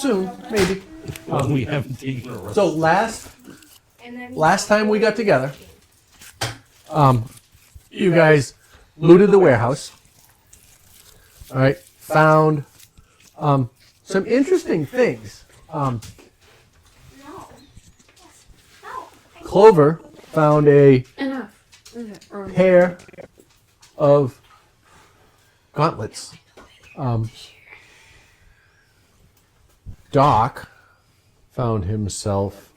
soon, maybe. We haven't taken a rest. So last time we got together, you guys looted the warehouse. All right, found some interesting things. Clover found a pair of gauntlets. Doc found himself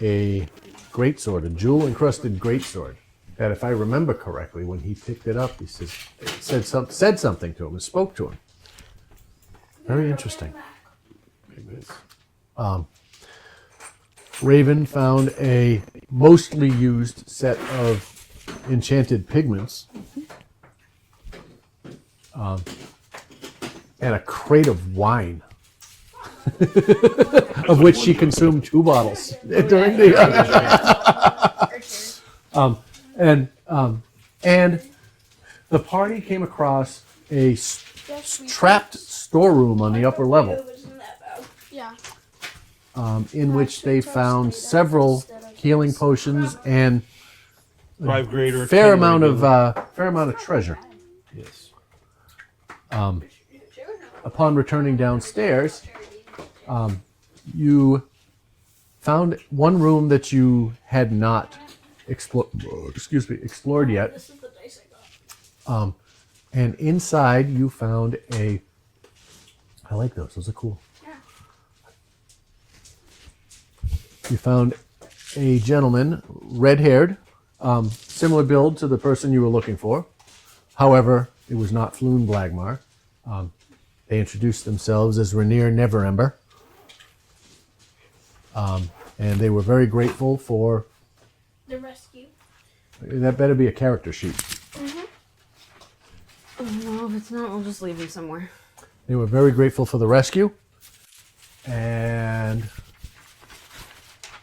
a greatsword, a jewel-encrusted greatsword. That, if I remember correctly, when he picked it up, he said something to him and spoke to him. Very interesting. Raven found a mostly used set of enchanted pigments. And a crate of wine. Of which she consumed 2 bottles during the and the party came across a trapped storeroom on the upper level, in which they found several healing potions and 5 greater, fair amount of treasure. Yes. Upon returning downstairs, you found one room that you had not explored yet. This is the dice I got. And inside you found I like those. Those are cool. Yeah. You found a gentleman, red-haired, similar build to the person you were looking for. However, it was not Floon Blagmar. They introduced themselves as Rainier Neverember. And they were very grateful for... The rescue. That better be a character sheet. Well, if it's not, we'll just leave him somewhere. They were very grateful for the rescue. And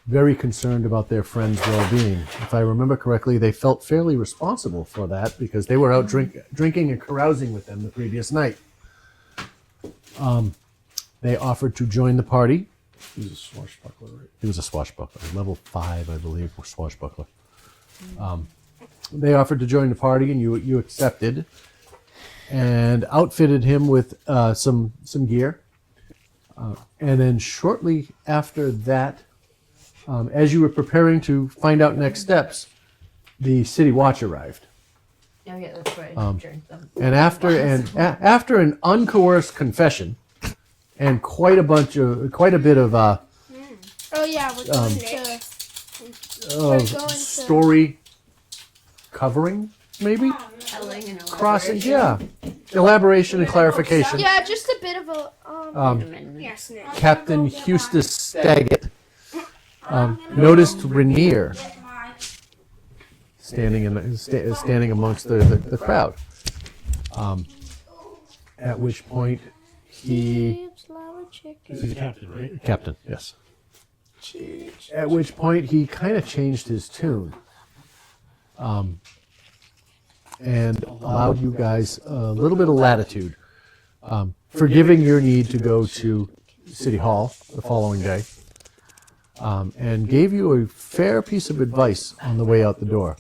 very concerned about their friend's well-being. If I remember correctly, they felt fairly responsible for that because they were out drinking and carousing with them the previous night. They offered to join the party. He was a swashbuckler, right? He was a swashbuckler, level 5, I believe, or swashbuckler. They offered to join the party, and you accepted, and outfitted him with some gear. And then shortly after that, as you were preparing to find out next steps, the city watch arrived. Oh yeah, that's right. I drank them. And after an uncoerced confession, and quite a bit of Oh yeah, we're going to story covering, maybe Telling and crossing, yeah, elaboration and clarification. Yeah, just a bit of a yes, Nick. Captain Eustace Staggett noticed Rainier standing amongst the crowd. At which point he He's the captain, right? captain, yes. At which point he kind of changed his tune, and allowed you guys a little bit of latitude, forgiving your need to go to City Hall the following day, and gave you a fair piece of advice on the way out the door.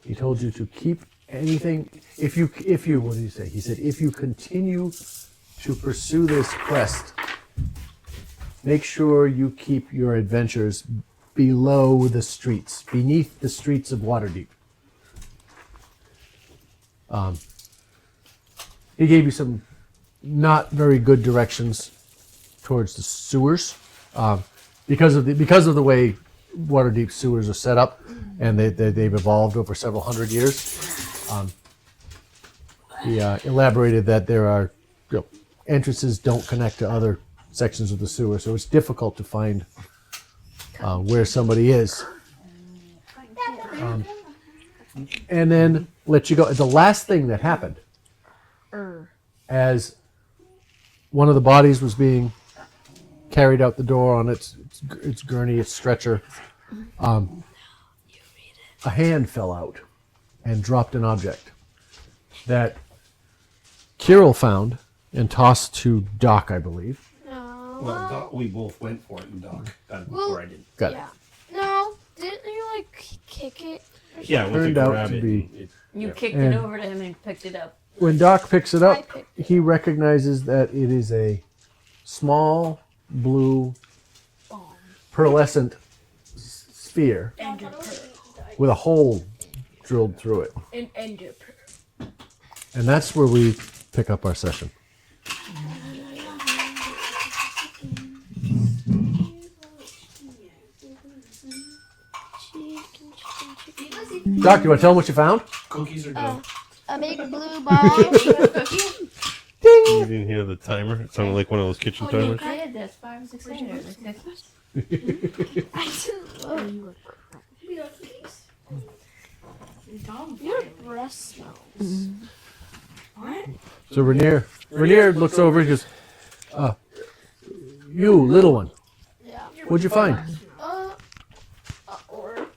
He told you to keep anything, if you, what did he say? He said, if you continue to pursue this quest, make sure you keep your adventures below the streets, beneath the streets of Waterdeep. He gave you some not very good directions towards the sewers, because of the way Waterdeep sewers are set up, and they've evolved over several hundred years. He elaborated that there are entrances don't connect to other sections of the sewer, so it's difficult to find where somebody is. And then let you go. The last thing that happened, as one of the bodies was being carried out the door on its gurney, its stretcher, a hand fell out and dropped an object that Kirill found and tossed to Doc, I believe. Well, Doc, we both went for it, and Doc got it Well, before I did. Got it. Yeah. No, didn't you like kick it? Yeah, we Turned to out grab to it. be- You Yeah. kicked And- it over to him and he picked it up. When Doc picks it I up, picked it. he recognizes that it is a small blue pearlescent sphere with a hole drilled through it. An ender pearl. And that's where we pick up our session. Doc, do you want to tell him what you found? Cookies are done. A big blue ball. You didn't hear the timer? It sounded like one of those kitchen timers. did. That's 5 or 6 items. I didn't look. Your breath smells. So Rainier looks over and goes, you, little one, Yeah. what'd you find? Or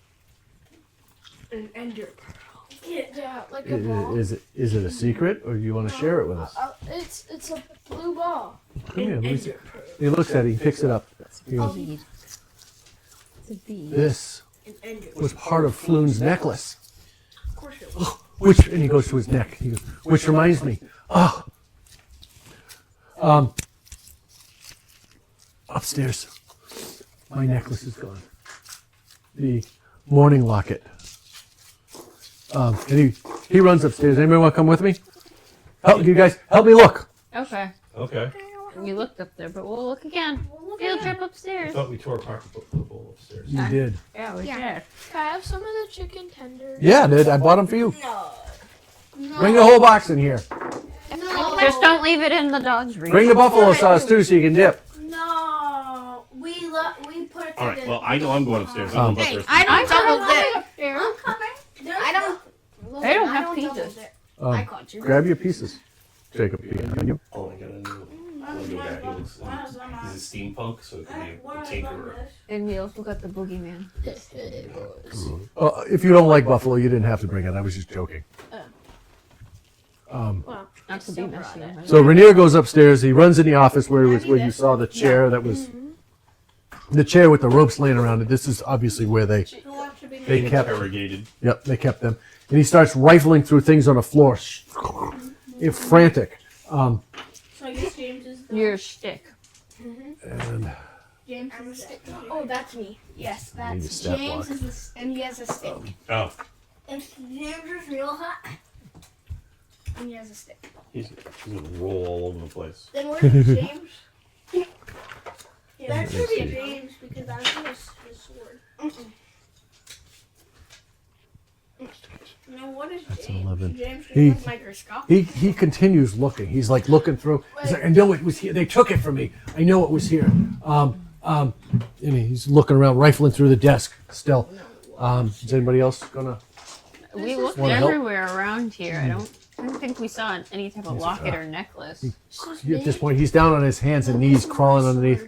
an ender pearl. Yeah, like a ball. Is it a secret, or do you want to share it with us? It's a blue ball. Come here, let me see. He looks at it, he picks it up. He goes, Bead. It's a bead. this An ender. was part of Floon's necklace. Of course it was. And he goes to his neck. He goes, which reminds me, upstairs, my necklace is gone. The morning locket. And he runs upstairs. Anybody want to come with me? You guys, help me look. Okay. Okay. We looked up there, but we'll look again. Field trip I upstairs. thought we tore apart the bowl upstairs. You did. Yeah, we Yeah. did. Can I have some of the chicken tenders? Yeah, dude, I bought them for you. No. Bring the whole box in here. No. Just don't leave it in the dog's reach. Bring the buffalo sauce too, so you can dip. No. We put it All right. Well, I know I'm going upstairs. I don't know about I don't double dip. I'm coming. I don't. They don't have pizzas. Um, caught you. grab your pieces, Jacob. You. Oh, I got a new. Look at that. He looks. He's a steampunk, so it could be a tinkerer. And we also got the boogeyman. If you don't like buffalo, you didn't have to bring it. I was just joking. Not to be messy. Right? So Rainier goes upstairs. He runs in the office where you saw the chair that was the chair with the ropes laying around it. This is obviously where they kept. Interrogated. Yep, they kept them. And he starts rifling through things on the floor, frantic. So I guess James is the Your shtick. And James is the stick. Oh, that's me. Yes, I need a that's step James block. is the, and he has a stick. Oh, And James is real hot. And he has a stick. he's gonna roll all over the place. Then where's James? That should be James because that's his sword. No, what is That's James? an 11. James He- is microscopic. he continues looking. He's like looking through. He's like, I know it was here. They took it from me. I know it was here. And he's looking around, rifling through the desk still. Is anybody else gonna? We looked Wanna help? everywhere around here. I don't think we saw any type of locket or necklace. At this point, he's down on his hands and knees, crawling underneath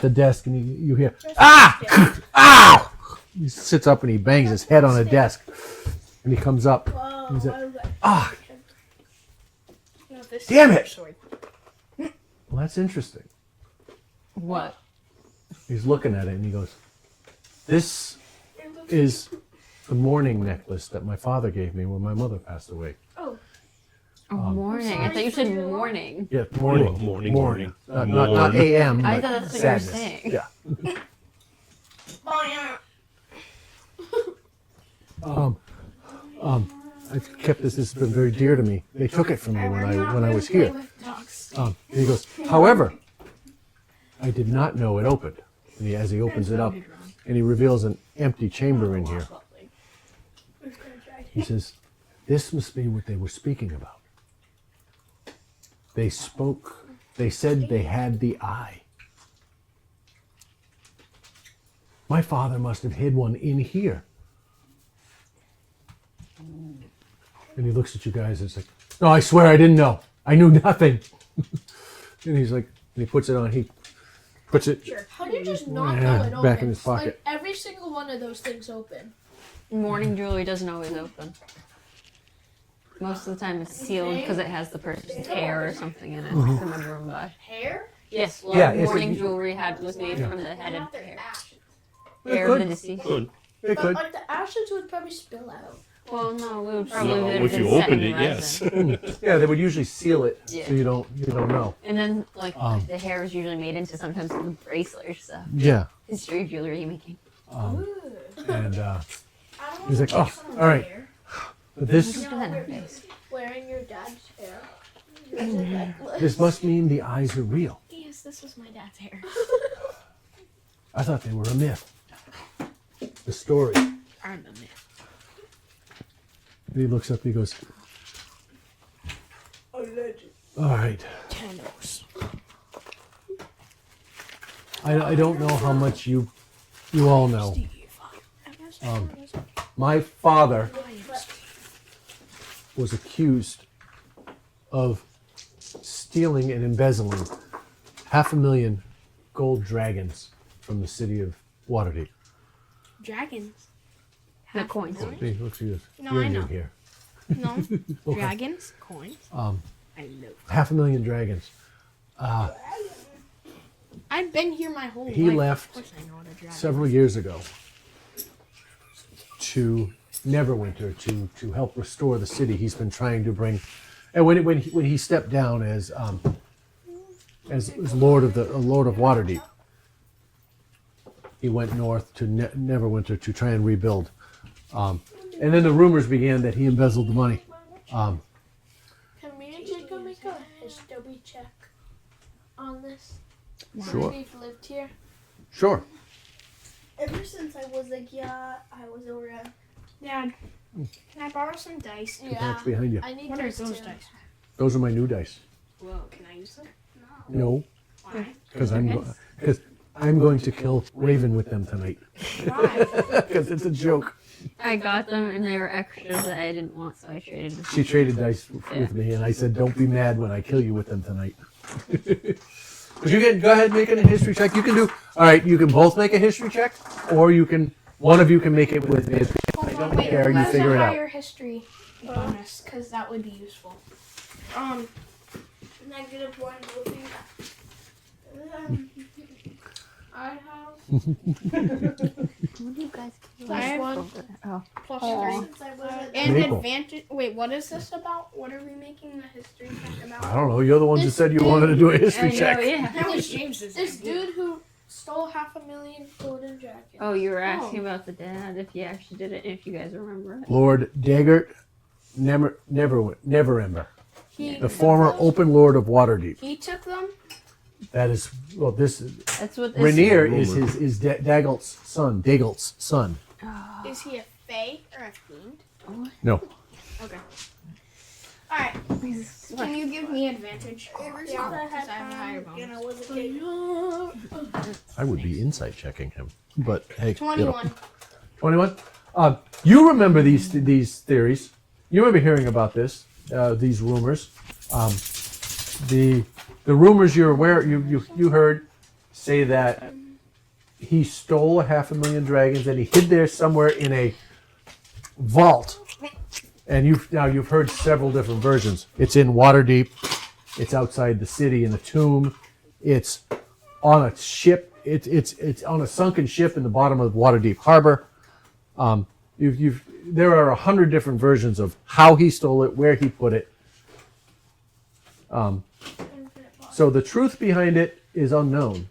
the desk, and you hear, ow! He sits up and he bangs his head on a desk, and he comes up. Whoa, He's like, what is that? ah, No, this damn is it! sword. Well, that's interesting. What? He's looking at it and he goes, this is the mourning necklace that my father gave me when my mother passed away. Oh, Morning. I thought you said morning. Yeah, morning. Morning. Not AM. I but thought that's what you were sadness. saying. Yeah. oh yeah. I've kept this. This has been very dear to me. They took it from me when I was here. And he goes, however, I did not know it opened. And as he opens it up, and he reveals an empty chamber in here. He says, this must be what they were speaking about. They said they had the eye. My father must have hid one in here. And he looks at you guys and it's like, no, I swear I didn't know. I knew nothing. And he's like, and he puts it on, he puts it How do you just not Yeah, know it opens? back in his pocket. Like, every single one of those things open. Morning jewelry doesn't always open. Most of the time it's sealed because it has the person's hair or something in it to remember them by. Hair? Yes, well, Yeah, it's mourning a- jewelry was made Yeah. from the head Not of their hair, ashes. hair could. of the deceased. Good. It But could. like the ashes would probably spill out. Well, no, we would probably No, have if been you set opened in it, yes. resin. Yeah, they would usually seal it Yeah. so you don't know. And then, like, Um, the hair is usually made into sometimes the bracelets, so Yeah. history of jewelry making. And I don't he's like, wanna oh, take someone's all right. hair. But this Do that nowadays. Wearing your dad's hair. As a necklace. this must mean the eyes are real. Yes, this was my dad's hair. I thought they were a myth. The story. And I'm a myth. he looks up. He goes, A legend. all right. Tenos. I don't know how much you all know. My father was accused of stealing and embezzling 500,000 gold dragons from the city of Waterdeep. Dragons. The coins. Hey, look see this. No, You're I new know. here. No. Okay. Dragons. Coins. I know. 500,000 dragons. I've been here my whole He life. left Of course I know what a dragon several years ago to Neverwinter to help restore the city. He's been trying to bring, and when he stepped down as Lord of Waterdeep, he went north to Neverwinter to try and rebuild. And then the rumors began that he embezzled the money. Can me and Jacob make a history check on this? Sure. We've lived here. Sure. Ever since I was like, yeah, I was around. Dad, can I borrow some dice? That's behind you. I need What are dice those too. dice? Those are my new dice. Whoa, can I use them? No, Why? because I'm going to kill Raven with them tonight. Why? Because it's a joke. I got them and they were extras that I didn't want, so I traded them. She traded dice with me, and I said, "Don't be mad when I kill you with them tonight." But you can go ahead and make it a history check. You can do all right. You can both make a history check, or one of you can make it with me. Hold don't on, wait. care, you Where's figure a it out. higher history bonus? Because that would be useful. -1 will be. I have What do you guys I have one Oh. plus Ever 3. since I was a And Maple. advantage. Wait, what is this about? What are we making the history check about? I don't know. You're the ones who said you wanted to do a history check. yeah. That was James's. This idea. dude who stole 500,000 golden dragons. Oh, you were asking about the dad, if he actually did it, and if you guys remember it. Lord Daggert Neverember, He, the former Open Lord of Waterdeep. he took them. That is this. That's what this Rainier is Daggelt's son. Daggelt's son. Is he a fae or a fiend? No. Okay. Alright, can you give me advantage? Ever since Yeah, I had 'cause I have a higher time and I bonus. was a kid. I would be insight checking him, but hey. 21. 21. You remember these theories? You remember hearing about this? These rumors. The rumors you're aware you heard say that he stole 500,000 dragons and he hid there somewhere in a vault. And you've heard several different versions. It's in Waterdeep. It's outside the city in a tomb. It's on a ship. It's on a sunken ship in the bottom of Waterdeep Harbor. There are 100 different versions of how he stole it, where he put it. So the truth behind it is unknown.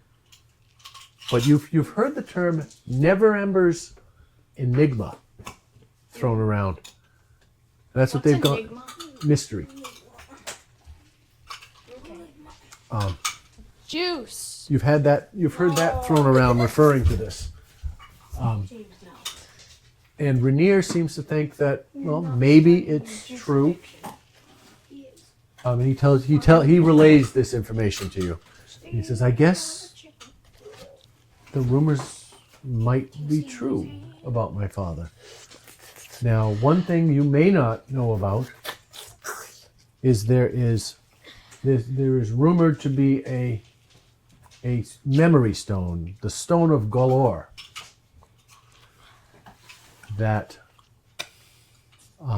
But you've heard the term Neverember's Enigma thrown around. That's what they've got. Enigma? Mystery. Juice. You've heard that thrown around referring to this. And Rainier seems to think that, well, maybe it's true. And he relays this information to you. He says, I guess the rumors might be true about my father. Now, one thing you may not know about is there is rumored to be a memory stone, the Stone of Golor, that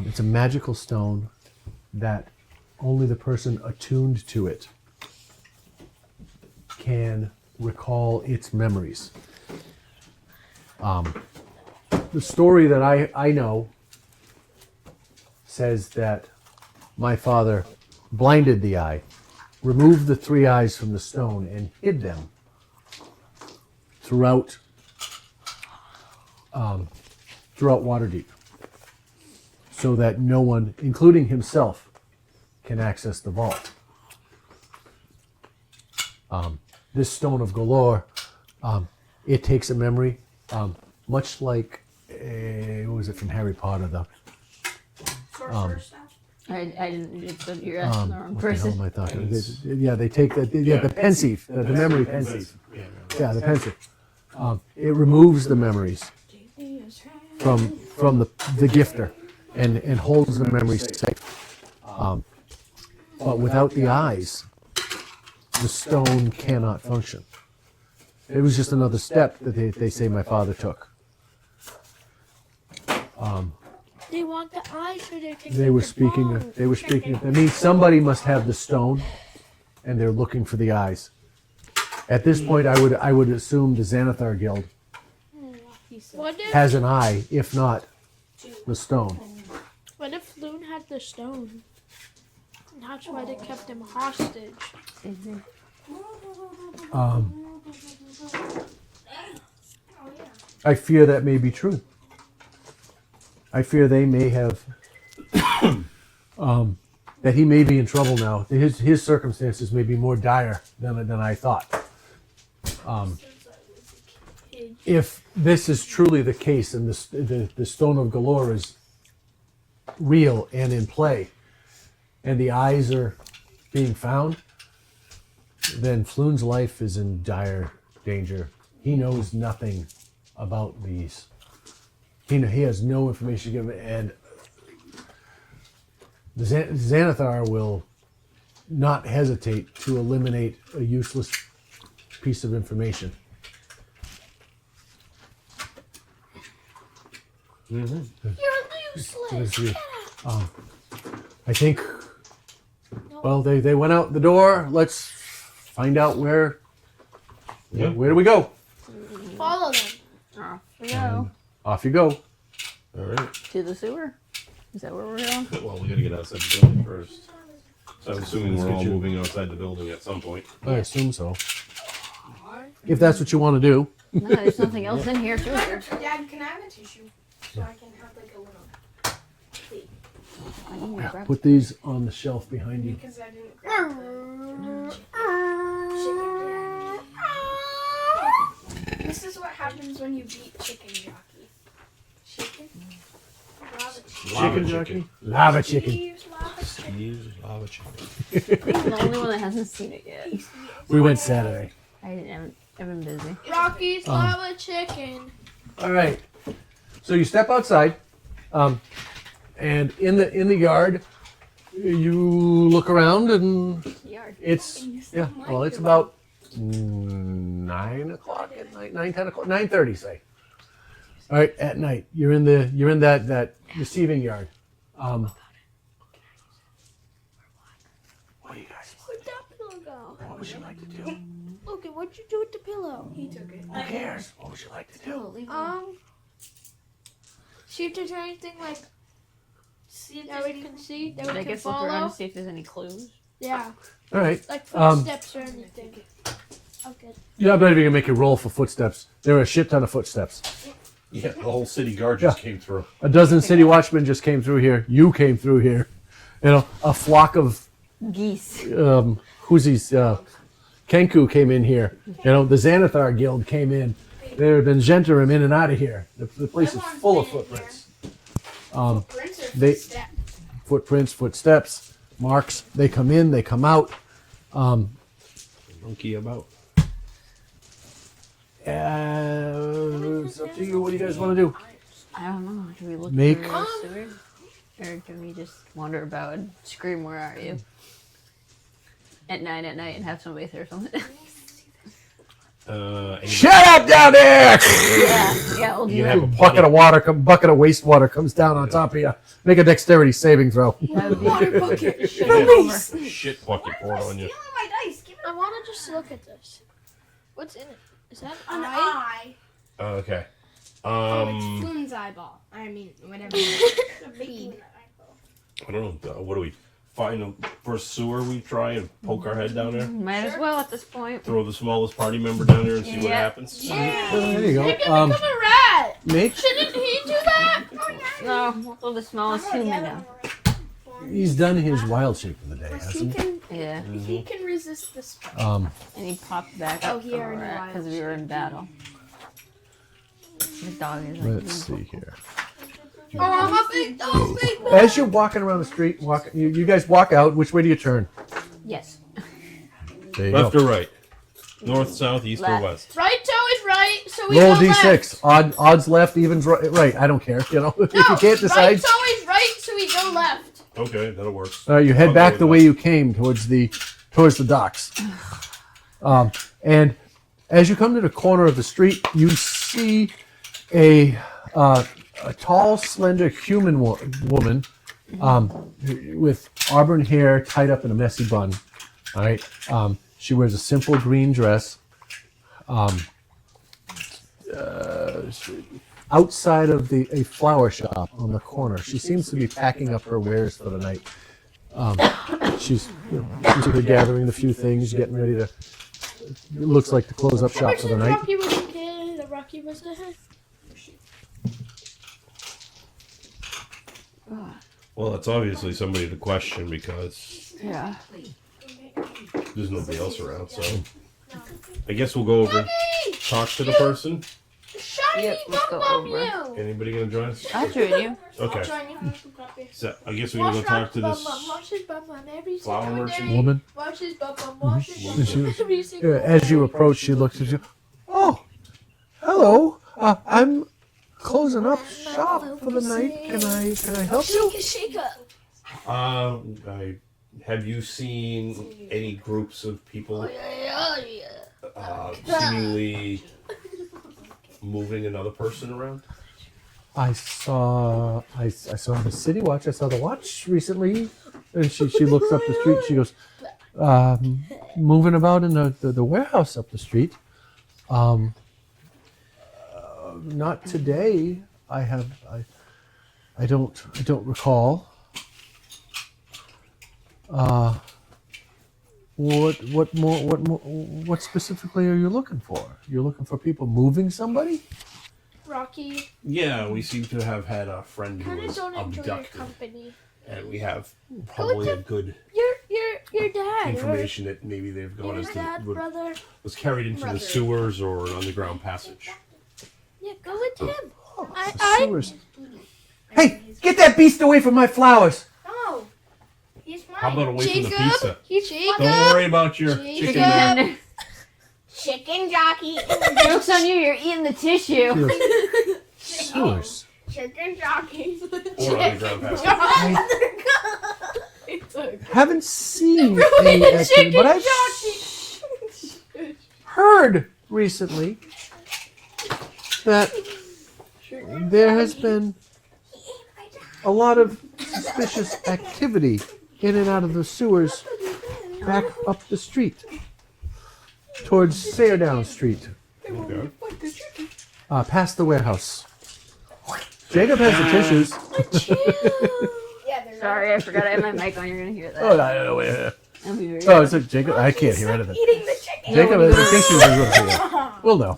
it's a magical stone that only the person attuned to it can recall its memories. The story that I know says that my father blinded the eye, removed the 3 eyes from the stone, and hid them throughout Waterdeep, so that no one, including himself, can access the vault. This stone of Galore, it takes a memory, much like what was it from Harry Potter, though? Sorcerer's Staff. I didn't. You're asking the wrong What the hell person. am I talking? They take the pensieve, the memory pensieve. Yeah, the pensieve. It removes the memories from the gifter and holds the memories safe. But without the eyes, the stone cannot function. It was just another step that they say my father took. They want the eyes for their ticket. They were speaking. I mean, somebody must have the stone, and they're looking for the eyes. At this point, I would assume the Xanathar Guild What if has an eye, if not the stone. Floon had the stone? That's why they kept him hostage. Mhm. I fear that may be true. I fear they may have that he may be in trouble now. His circumstances may be more dire than I thought. If this is truly the case, and the Stone of Galore is real and in play, and the eyes are being found, then Floon's life is in dire danger. He knows nothing about these. He has no information to give, and the Xanathar will not hesitate to eliminate a useless piece of information. You're useless. I think, well, they went out the door. Let's find out where do we go? Follow them. Off we go. Off you go. All right. To the sewer? Is that where we're going? Well, we gotta get outside the building first. So I'm assuming Let's we're get all you- moving outside the building at some point. I assume so. If that's what you want to do. No, there's nothing else in here, too. Dad, can I have a tissue so I can have like a little plate? I need to grab Put these on the shelf behind you. Because I didn't grab chicken. This is what happens when you beat chicken jockey. Chicken? Lava chicken. Chicken jockey? Lava chicken. Steve's lava chicken. Steve's lava chicken. I'm the only one that hasn't seen it yet. We went Saturday. I've been busy. Rocky's lava chicken. All right. So you step outside, and in the yard, you look around, and Yard. it's it's about 9 o'clock at night, 10 o'clock, 9:30, say. All right, at night, you're in that receiving yard. What do you guys? Where'd that pillow go? What would you like to do? Okay, what'd you do with the pillow? He took it. Who cares? What would you like to do? See if there's anything like See if that there's we can see that I we can guess look around follow. to see if there's any clues. Yeah, All right. like footsteps or anything. Okay. Yeah, I'm not even gonna make you roll for footsteps. There are a shit ton of footsteps. Yeah, the whole city guard just came through. A dozen city watchmen just came through here. You came through here. You know, a flock of Geese. who's these? Kenku came in here. You know, the Xanathar Guild came in. There have been Gentarum in and out of here. The place is full of footprints. They footprints, footsteps, marks. They come in, they come out. Monkey about. It's up to you. What do you guys want to do? I don't know. Do we look Make- through the sewer? Or do we just wander about and scream, "Where are you?" At night and have somebody throw something? Shut up down there! yeah, we'll do You that. have a Bucket of water, bucket of wastewater comes down on top of you. Make a dexterity saving throw. That would be water bucket. Release! shit bucket poured on you. Stealing my dice. Give it. I want to just look at this. What's in it? Is that An an eye? eye. Oh, okay. Oh, it's Floon's eyeball. I mean, whatever. Bead. I don't know. What do we find the first sewer we try and poke our head down there? Might as well at this point. Throw the smallest party member down there and see what Yeah. happens. There you He go. can become a rat. Make Shouldn't he do that? No, we'll throw the smallest human down. he's done his wild shape for the day, He hasn't he? can, Yeah. he can resist the spell. And he popped back Oh, up he from a already rat wild because we were in battle. The dog is like. Let's see here. Oh, I'm a big dog, big dog. As you're walking around the street, you guys walk out. Which way do you turn? Yes. There you Left go. or right? North, south, east, Left. or west? Right toe is right, so we Roll go d6. left. Odds left, evens right. I don't care. You know, if you No, can't right decide. toe is right, so we go left. Okay, that'll work. All right, you I'll head go back with the that. way you came towards the docks. And as you come to the corner of the street, you see a tall, slender human woman with auburn hair tied up in a messy bun. All right. She wears a simple green dress. Outside of a flower shop on the corner, she seems to be packing up her wares for the night. She's gathering a few things, getting ready to. It looks like to close up shop for the night. Rocky was a kid, Rocky was the head. Well, it's obviously somebody to question because Yeah. there's nobody else around. So I guess we'll go over and talk to the person. Shiny Yep, let's go bum over. you. Anybody gonna join us? I'll join you. Okay. Join you. So I guess we're gonna go talk to this Watch his bum bum every flower single merchant day. Woman. Watch his bum bum. Watch his bum And she bum was- every single As you day. approach, she looks at you. Oh, hello. I'm closing up shop for the night. Can I help you? Shake up. Have you seen any groups of people Yeah. seemingly moving another person around? I saw the city watch. I saw the watch recently, and she looks up the street. She goes, moving about in the warehouse up the street. Not today. I don't recall. What specifically are you looking for? You're looking for people moving somebody? Rocky, Yeah, we seem to have had a friend who kind of was don't enjoy your abducted, company. and we have probably a good Your dad. information that maybe they've Or gone your as dad, the, brother. was carried into the sewers or an underground passage. Yeah, go with him. The sewers. Hey, get that beast away from my flowers! No. He's mine. How about away from the Jacob? pizza? He's Don't worry about your Jacob. chicken there. Tender. chicken jockey. Joke's on you, you're eating the tissue. Sewers. Chicken jockey. Or underground passage. Haven't seen any activity, but I've heard recently that there has been a lot of suspicious activity in and out of the sewers back up the street towards Sayerdown Street, Okay. past the warehouse. Jacob has the tissues. Yeah, they're Sorry, I forgot I had my mic on. You're gonna hear that. Oh, no, wait. That'll be very Oh, it's like Jacob. I can't hear anything. eating the chicken. Jacob has the tissues. Is what I feel. We'll know.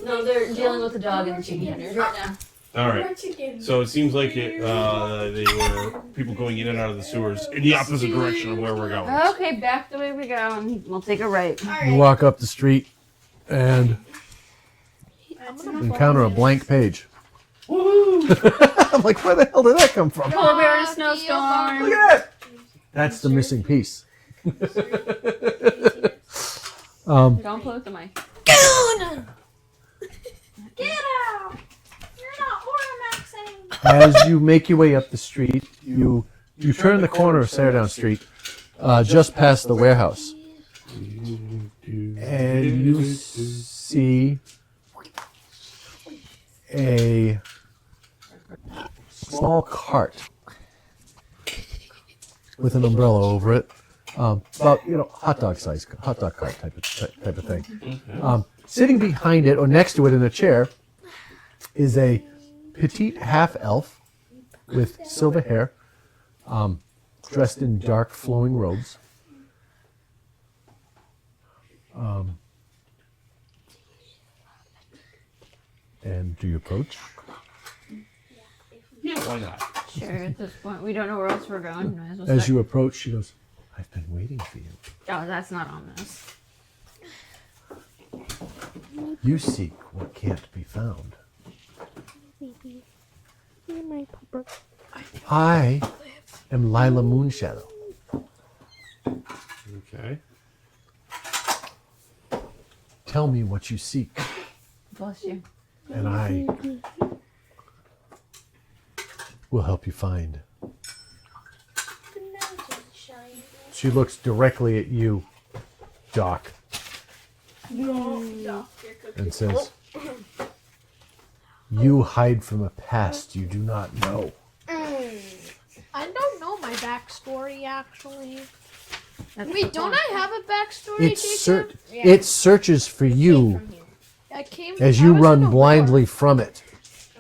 No, they're dealing with the dog and the chicken tenders right now. All right. Chicken. So it seems like they were people going in and out of the sewers in the opposite direction of where we're going. Okay, back the way we go, and we'll take a right. You walk up the street and encounter a blank page. I'm like, where the hell did that come from? Polar bear in a Look snowstorm. at that! That's the missing piece. Don't play with the mic. Get out. You're not ornamaxing. As you make your way up the street, you turn the corner of Sayerdown Street, just past the warehouse, and you see a small cart with an umbrella over it, About hot dog cart type of thing. Sitting behind it or next to it in a chair is a petite half elf with silver hair, dressed in dark flowing robes. And do you approach? Yeah, why not? Sure, at this point, we don't know where else we're going. Might as well As start. you approach, she goes, "I've been waiting for you. Oh, that's not ominous. You seek what can't be found. I am Lila Moonshadow. Okay. Tell me what you seek, Bless you. and I will help you find." She looks directly at you, Doc, and says, "You hide from a past you do not know. I don't know my backstory actually. That's Wait, the don't point. I have a backstory, Jacob? It searches for you I came as I you was in run a blindly from it,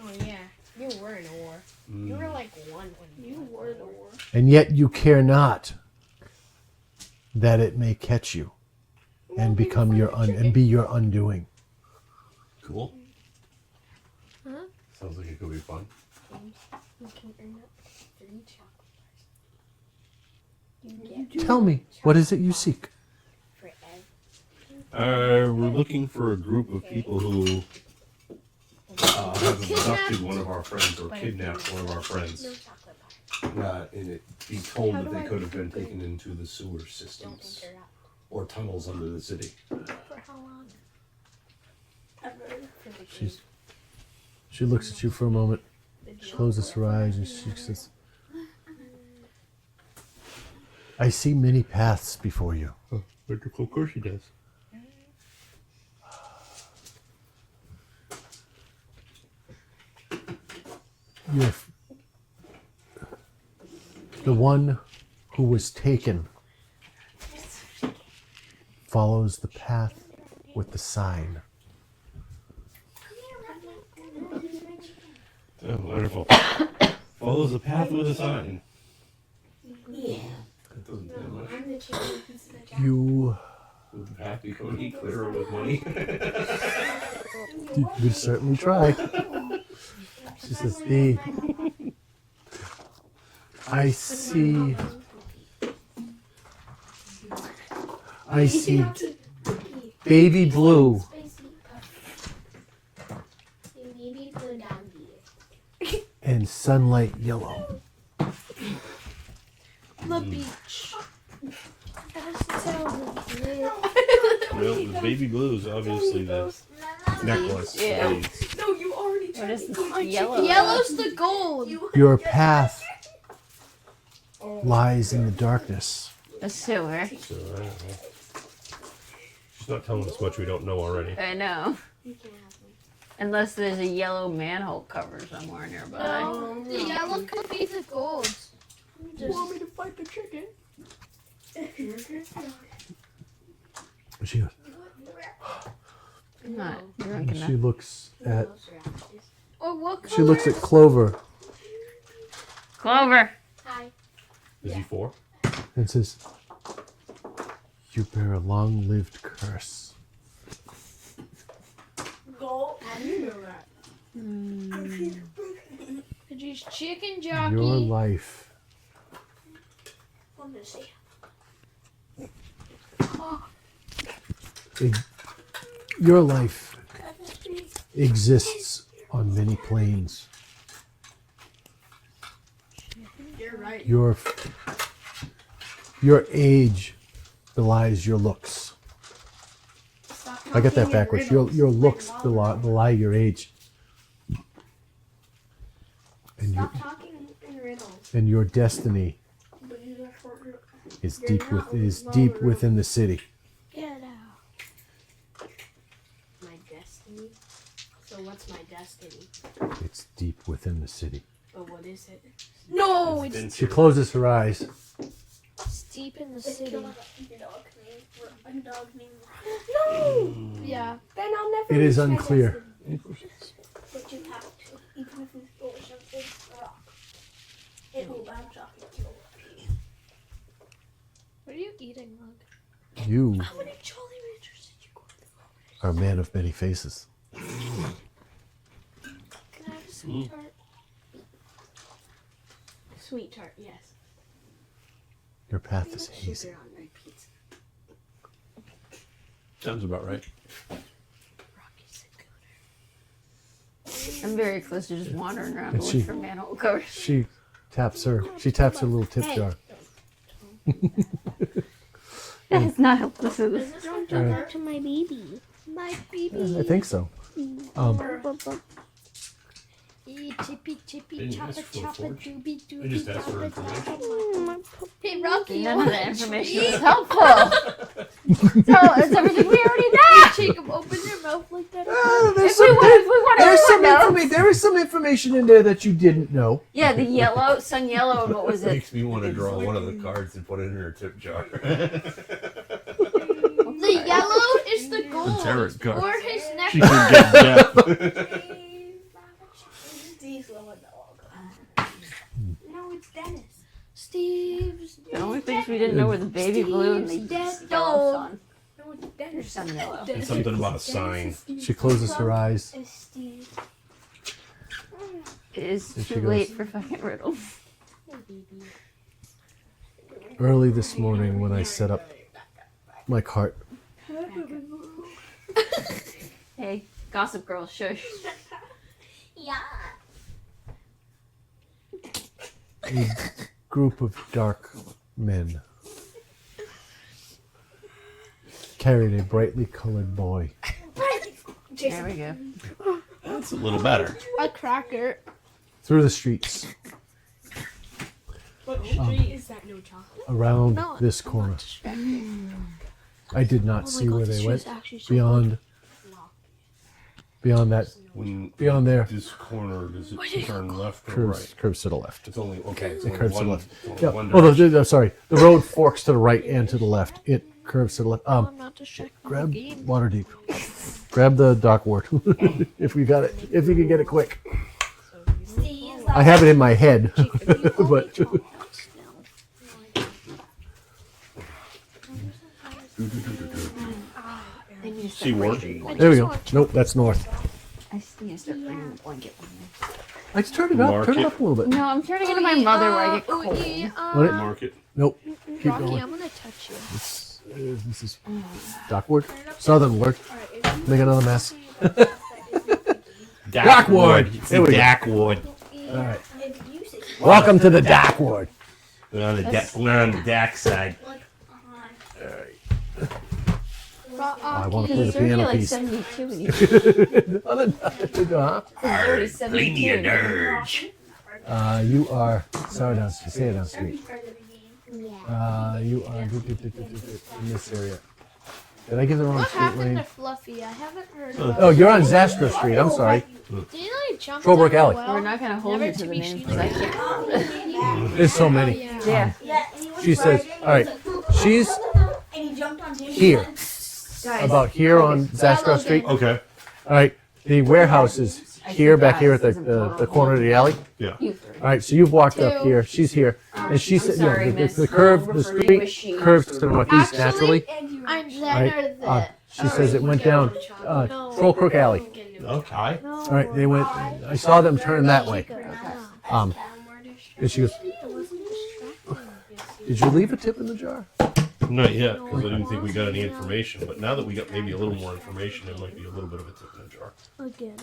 Oh yeah, you were in a war. You were like one when war. You were the war. and yet you care not that it may catch you and become and be your undoing." Cool. Huh? Sounds like it could be fun. you can earn up 3 chocolate bars. You get Tell me, what is it you seek? for every. We're looking for a group of people who have abducted one of our friends or kidnapped one of our friends. No chocolate bars. And it be told that they could have been taken into the sewer Don't systems interrupt. or tunnels under the city. For how long? For the She's, she looks at you for a moment, she closes her eyes, and she says, "I see many paths before you. Of course she does. The one who was taken follows the path with the sign. Oh, wonderful. Follows the path with a sign. Yeah. That doesn't do much. I'm the chicken piece of the job. You Would the path become any clearer with money? would certainly try." She says, I see baby blue Baby blue doggy. and sunlight yellow. The beach. Well, the baby blue is obviously the necklace. Yeah. Blades. No, you already What is this yellow? Yellow's the gold. Your path lies in the darkness. A sewer. So, I don't know. She's not telling us much we don't know already. I know. You can have one. Unless there's a yellow manhole cover somewhere nearby. The yellow could be the gold. You want me to fight the chicken? She goes, I'm not drunk she enough. looks at Or what color? she looks at Clover Clover. Hi. Is he 4? and says, "You bear a long-lived curse. Go. How do you know that? She's chicken jockey. Your life Let me see. Your life exists on many planes. You're right. Your age belies your looks. Stop I got that talking in backwards. riddles. Your looks Like belie your age, and Stop talking in riddles. your destiny But you got short riddles. is You're deep not deep Laura. within the city. Get out. My destiny. So what's my destiny? It's deep within the city." But what is it? No, it's She closes her eyes. deep in the It's city. killed a dog named No. Yeah. Then I'll never. It is reach my unclear. destiny. But you have to, even if it's ocean, it's a rock. It will bounce off and kill you. What are you eating, Lug? You How many Jolly Ranchers did you go to? are a man of many faces. Can I have a sweetheart? Sweet tart, yes. Your path is hazy. Sugar on my pizza. Sounds about right. I'm very close to just wandering around And to she- look for manhole covers. She taps her little tip jar. That is not helpless with this. Don't do that to my baby. My baby. I think so. Chippy, chippy, Didn't choppa, ask for a choppa, forge. doobie, I doobie, just asked for choppa, information. choppa. Hey, Rocky, None of that information is helpful. So it's everything we already know. Jacob, open your mouth like that. There's If we want there is some information in there that you didn't know. Yeah, the yellow, sun yellow, and what was it? Makes me want to draw one of the cards and put it in her tip jar. The yellow is the gold. tarot card. Or his neck. She could get death. Steve's little dog. No, it's Dennis. Steve's. The only things we didn't know were the baby blue and the Steve's dead yellow dog. sun. No, it's Or Dennis. sun yellow. And something about a sign. She closes her eyes. It's Steve. It is There she too goes. late for fucking riddles. Early this morning when I set up my cart, Hey, Gossip Girl, shush. Yeah. a group of dark men carried a brightly colored boy. There we go. That's a little better. A cracker. Through the streets What street is that? No chocolate. around No, this I'm corner. not distracted. I did not Oh my see God, where this they tree went is actually so beyond that, When beyond there. this corner, does it turn left or right? Curves to the left. It's only okay. It's It only curves to one, the left. it's only Yeah. one Oh, direction. sorry. The road forks to the right and to the left. It curves to the left. I'm not distracted. Grab The game. Waterdeep. Grab the dock ward if we got it. If you can get it quick. Steve's I have it in my head, but I need to See start ward? bringing- there we go. Nope, that's north. I just need to start bringing the blanket one day. I just turned it up. Turn it up a little bit. No, I'm trying to get to my mother where I get cold. What it- Mark it. Nope. Keep Rocky, going. I'm gonna touch you. This is Dockwood. Southern ward. Make another mess. Dockwood. It's There the we go. Dockwood. All right. If you say Welcome to the dock ward. We're on the Dak side. like I want to play the It's already piano like piece. 72 when you Huh? it's already 72. You are sorry down. Say it down street. part of the game. You are in this area. Did I give the wrong What street happened lane? to Fluffy? I haven't heard about Oh, you're on Zastra Street. I'm sorry. Did he like jump Trollbrook down Alley. a well? We're not going to hold Never you to to the be names cheated. because I can't. There's so many. Yeah. Yeah, and he was She says, riding, all right, she's and he jumped on him. here. Guys, About here on Zastra Street. All Okay. right. The warehouse is here, back here at the corner of the alley. Yeah. You three. All right. So you've walked up here. She's here, and she said, sorry, you know, miss. the curve, I'll the refer to you as street she. curves to the northeast Actually, naturally. I'm Right. Zenner that. She says it went down No. Troll Crook Alley. Okay. No. All right. They went. I saw them turn that way. And she goes, "Did you leave a tip in the jar?" Not yet, because I didn't think we got any information. But now that we got maybe a little more information, there might be a little bit of a tip in the jar. Again.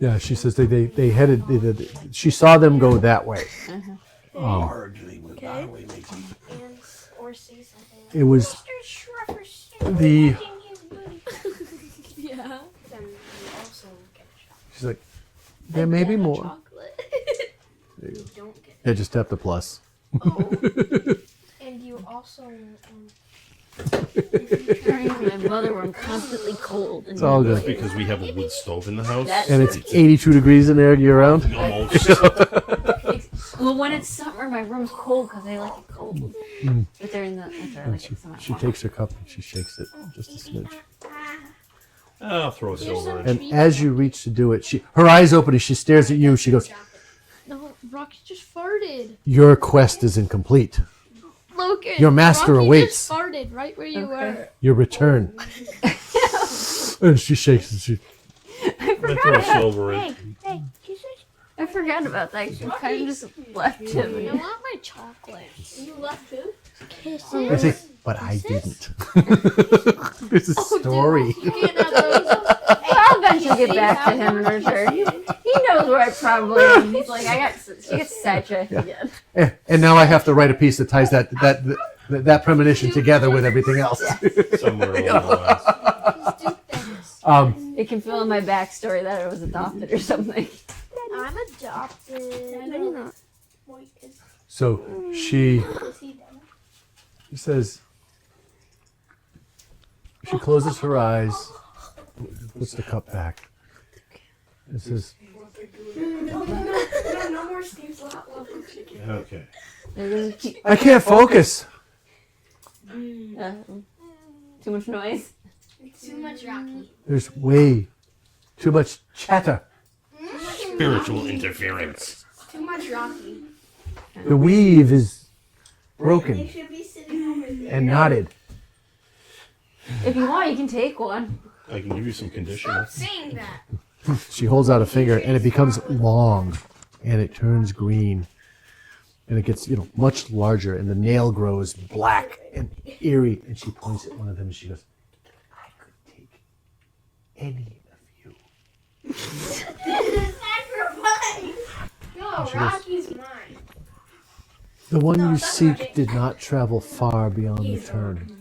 Yeah. She says they headed. She saw them go that way. Okay. Or say something. It was the. Yeah. Then you also get a shot. She's like, there may be more. Chocolate. There you go. Don't get Yeah, just tap the plus. And you also Turning to my mother where I'm constantly cold. And It's all good. Because we have a wood stove in the house. That's And it's 82 degrees in there year round. Almost. excluding Well, when it's summer, my room's cold because I like it cold. Mm. But they're in the winter, I And like it summer. she takes her cup and she shakes it just a smidge. I'll throw a silver in. And as you reach to do it, her eyes open and she stares at you. She goes, No, Rocky just farted. "Your quest is incomplete. Logan. Your master Rocky awaits. just farted right where you were. Your return." And she shakes and she. I I'll throw a forgot. silver in. Hey, kisses. I forgot about that. You kind of just left I him. want my chocolate. You left who? Kisses. I say, but I didn't. There's a story. You can't have those. I'll eventually get back to him in return. He knows where I probably am. He's like, she gets sidetracked again. And now I have to write a piece that ties that premonition together with everything else. Somewhere along the lines. It can fill in my backstory that I was adopted or something. I'm adopted. No, you're not. So she says, she closes her eyes, puts the cup back, and says, No more Steve's hot love chicken. Okay. They're gonna keep, "I can't focus." too much noise. Too much Rocky. There's way too much chatter. Spiritual interference. Too much Rocky. The weave is They broken should be sitting over there. and knotted. If you want, you can take one. I can give you some conditioner. Saying that. She holds out a finger and it becomes long and it turns green. And it gets, much larger and the nail grows black and eerie. And she points at one of them and she goes, "I could take any of you." No, Rocky's mine. The one you seek did not travel far beyond the turn.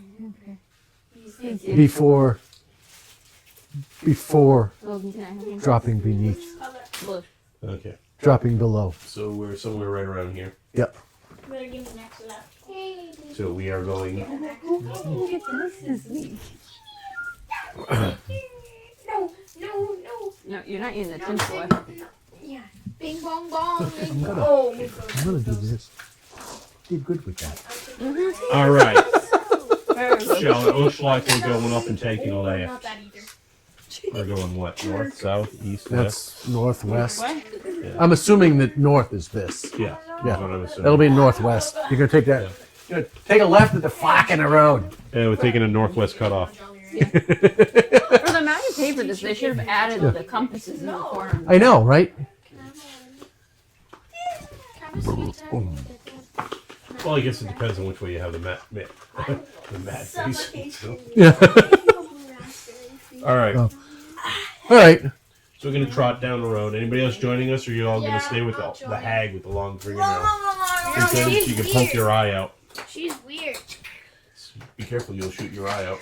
Before Logan, can I have one? dropping beneath, Look. Okay. dropping below. So we're somewhere right around here. Yep. Better give me next to that. So we are going. No. No, you're not using the tinfoil. Yeah. Bing bong bong. I'm gonna do this. Did good with that. All right. Very good. Shall it looks like we're going up and taking a Not left. that either. We're going what? North, south, east, west? That's northwest. What? I'm assuming that north is this. Yeah. Yeah. That's what I was assuming. That'll be northwest. You're gonna take that. You're gonna take a left at the fork in the road. Yeah, we're taking a northwest cutoff. For the amount of paper this, they should have added the compasses in the corner. I know, right? Well, I guess it depends on which way you have the mat piece. Yeah. All right. Oh. All right. So we're gonna trot down the road. Anybody else joining us, or are you all gonna stay with the hag with the long fingernail? Because you can poke your eye out. She's weird. Be careful, you'll shoot your eye out.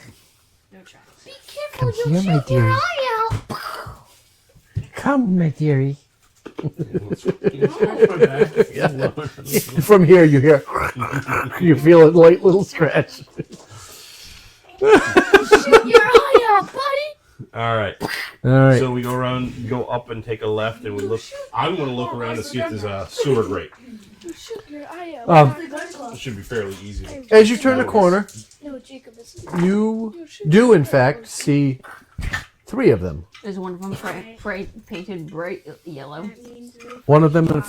No try. Be careful, Come here, my dearie. Come, my dearie. From here, you hear, you feel a light little scratch. Your eye out, buddy. All right. All right. So we go up and take a left, and we look. I'm gonna look around to see if there's a sewer grate. Shoot your eye out. It should be fairly easy. As you turn the corner, No, Jacob, this is you do in fact see 3 of them. There's one of them painted bright yellow. One of them at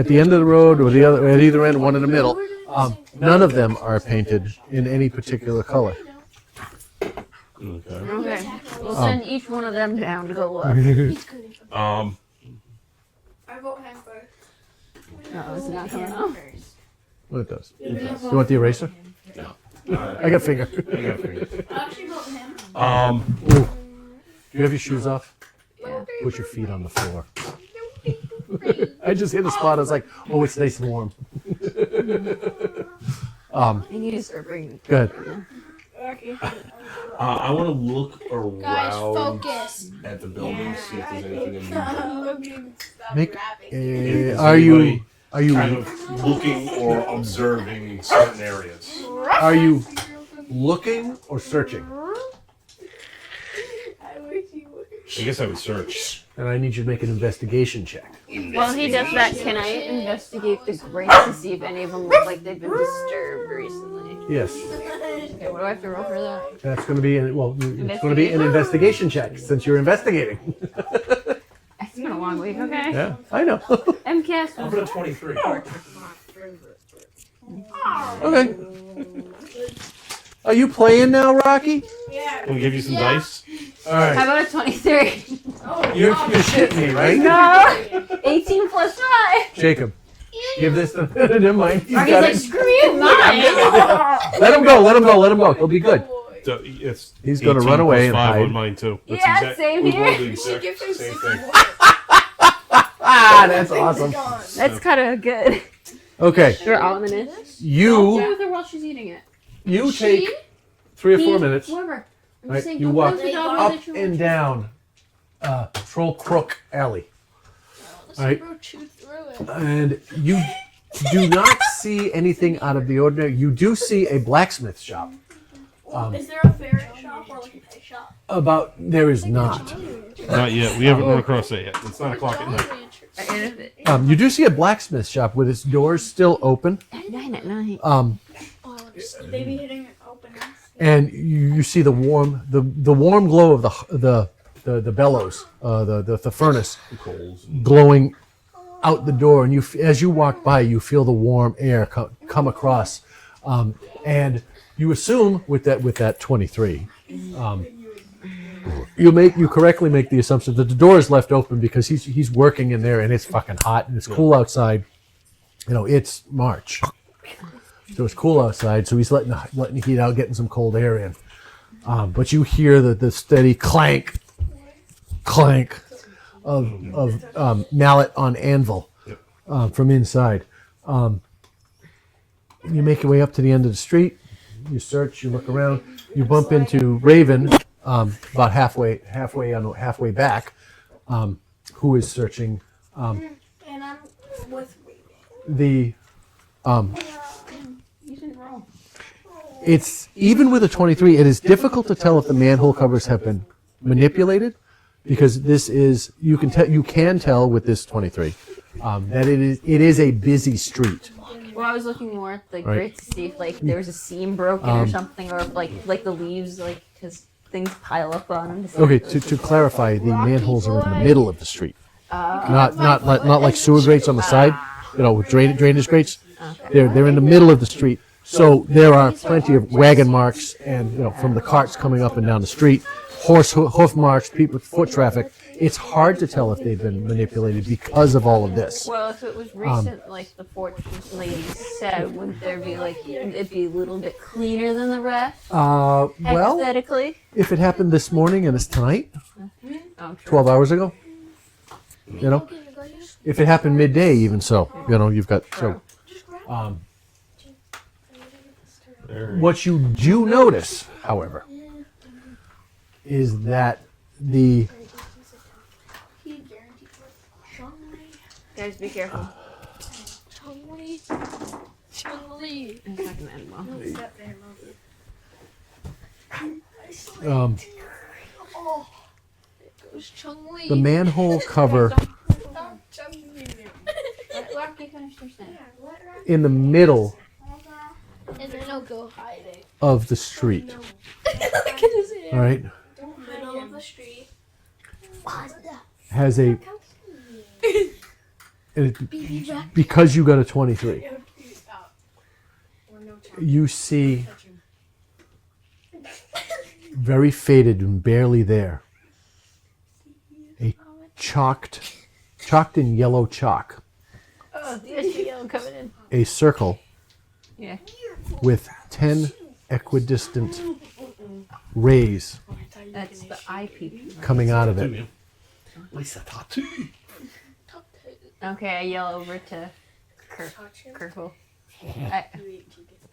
the end of the road, or the other at either end, one in the middle. None of them are painted in any particular color. Okay. Okay. We'll send each one of them down to go look. I vote him first. No, it's not coming up. What it does? You want the eraser? I got finger. I got fingers. I actually vote him. Do you have your shoes off? Yeah. Put your feet on the floor. I just hit a spot. I was like, oh, it's nice and warm. I need to start bringing. Go ahead. I want to look Guys, around focus. at the building, see if there's anything unusual. Make. Is Are you kind of looking or observing certain areas? are you looking or searching? I guess I would search. And I need you to make an investigation check. While he does that, can I investigate the grates to see if any of them look like they've been disturbed recently? Yes. Okay, what do I have to roll for that? That's going to be it's going to be an investigation check since you're investigating. It's been a long week, okay? Yeah, I know. MCAS. I'll put a 23. Okay. Are you playing now, Rocky? Yeah. Can we give you some dice? All right. How about a 23? You're shitting me, right? No! 18 plus 5! Jacob, give this to him. Mine. He's Rocky's got like, it. screw you, mine! Let him go. Let him go. Let him go. He'll be good. So it's He's gonna 18 run away plus and 5 hide. on mine too. Yeah, same we here. rolled the You should exact give him same some thing. Ah, that's awesome. That's kind of good. Okay, They're ominous. you Play with her while she's eating it. take 3 or 4 minutes. Whoever. I'm Right, just saying, you don't walk play with the dog up while she's and down Troll Crook Alley, Let's Right. go chew through it. and you do not see anything out of the ordinary. You do see a blacksmith shop. Is there a ferret shop or like a pet shop? There is not. Not yet. We haven't run across that yet. It's 9 o'clock at night. You do see a blacksmith shop with its doors still open. At 9 at night. They be hitting it open. And you see the warm glow of the bellows, the furnace glowing out the door, and as you walk by, you feel the warm air come across, and you assume with that 23, you correctly make the assumption that the door is left open because he's working in there and it's fucking hot and it's cool outside. It's March. So it's cool outside, so he's letting the heat out, getting some cold air in. But you hear the steady clank of mallet on anvil from inside. You make your way up to the end of the street. You search. You look around. You bump into Raven about halfway back, who is searching And I'm with the. It's even with a 23. It is difficult to tell if the manhole covers have been manipulated, because this is you can tell with this 23 that it is a busy street. Well, I was looking more at the Right. grate to see if there was a seam broken or something, or if like the leaves, because things pile up on them. Okay, to clarify, the manholes are in the middle of the street, not like sewer grates on the side. With drainage grates. They're in the middle of the street. So there are plenty of wagon marks and from the carts coming up and down the street, hoof marks, people, foot traffic. It's hard to tell if they've been manipulated because of all of this. Well, if it was recent, like the fortune lady said, wouldn't there be it'd be a little bit cleaner than the rest? Well, Hypothetically. if it happened this morning and it's tonight, Oh, 12 hours ago, if it happened midday, even so, you've got so. What you do notice, however, is that the Guys, be careful. Chun-Li. I'm not gonna end well. Goes Chun-Li. the manhole cover Let me finish your sentence. in the middle And then he'll go hiding. of the street. Look at his hair. All right, Middle of the street. has a and because you got a 23. You see very faded and barely there. A chalked in yellow chalk. Oh, there's the yellow coming in. A circle Yeah. with 10 equidistant rays That's the eye peep. coming out of it. Okay, I yell over to Kirkle.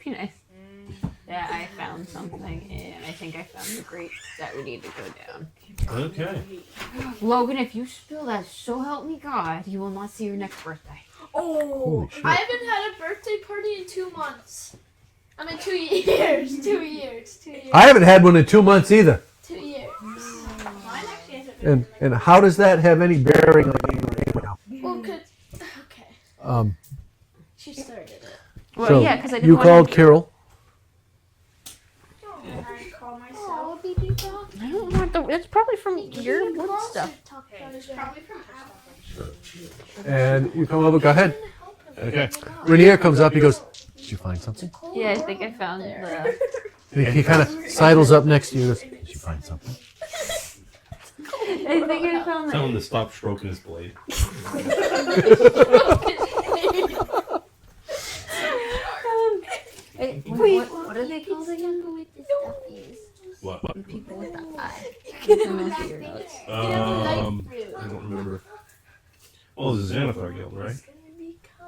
Be nice. Yeah, I found something, and I think I found the grate that we need to go down. Okay. Logan, if you spill that, so help me God, you will not see your next birthday. Holy shit. I haven't had a birthday party in 2 months. I mean, 2 years. 2 years. 2 years. I haven't had one in 2 months either. 2 years. Mine actually has a And how does that have any bearing on you right now? Well, could. Okay. She started it. Well, So yeah, because I didn't you want called to. Carol. I call myself. Oh, BB Dog. I don't want the. It's probably from your wood stuff. It's probably from Apple. And you come over. Go ahead. Okay. Rainier comes up. He goes, "Did you find something?" Yeah, I think I found the. He kind of sidles up next to you. And goes, "Did you find something?" I think I found Tell the. him to stop stroking his blade. What are they called again? What? The people with the eye. Look at your notes. I don't remember. Oh, this is Xanathar Guild, right?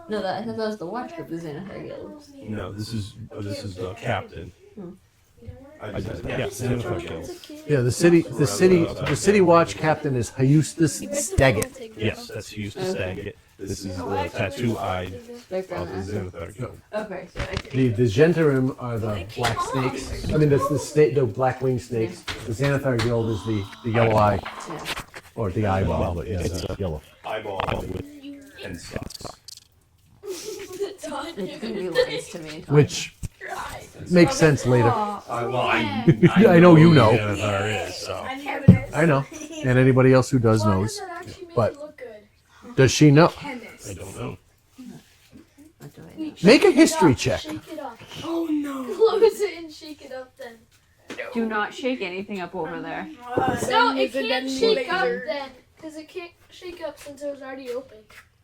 No, I thought that was the watch group, the Xanathar Guild. No, this is the captain. Hmm. Yeah, Xanathar Guild. Yeah, the city watch captain is Heustus Staggett. Yes, that's who used to stag it. This is the tattoo-eyed of the Xanathar Guild. Okay, so I think. The Gentarim are the black snakes. I mean, that's the black winged snakes. The Xanathar Guild is the yellow eye, Yeah. or the eyeball, but yeah, it's yellow. Eyeball with 10 spots. It's gonna be lies to me. Which makes sense later. I know you know. who Xanathar is, so. I know, and anybody else who does knows. That actually made But- it look good. Does she know? I don't know. What do I know? Make a history check. Shake it up. Oh no. Close it and shake it up then. Do not shake anything up over there. No, it can't shake up then. Because it can't shake up since it was already open.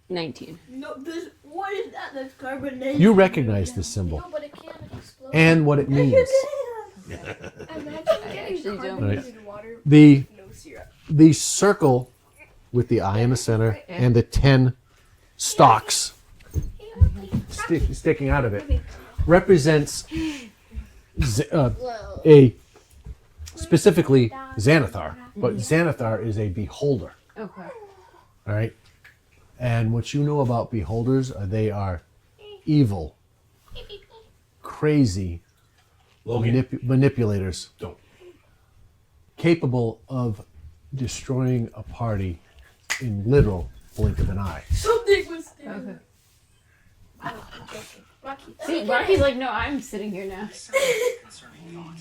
19. No, this. What is that? That's carbonation. You recognize the symbol No, but it can't explode. and what it means. Imagine I actually don't. Carbonated water, The no syrup. the circle with the eye in the center and the 10 stalks sticking out of it represents a specifically Xanathar, but Xanathar is a beholder. Okay. All right, and what you know about beholders, they are evil, crazy Logan, manipulators, don't. capable of destroying a party in literal blink of an eye. Something was there. Okay. Rocky. See, Rocky's like, no, I'm sitting here now. Concerning thought.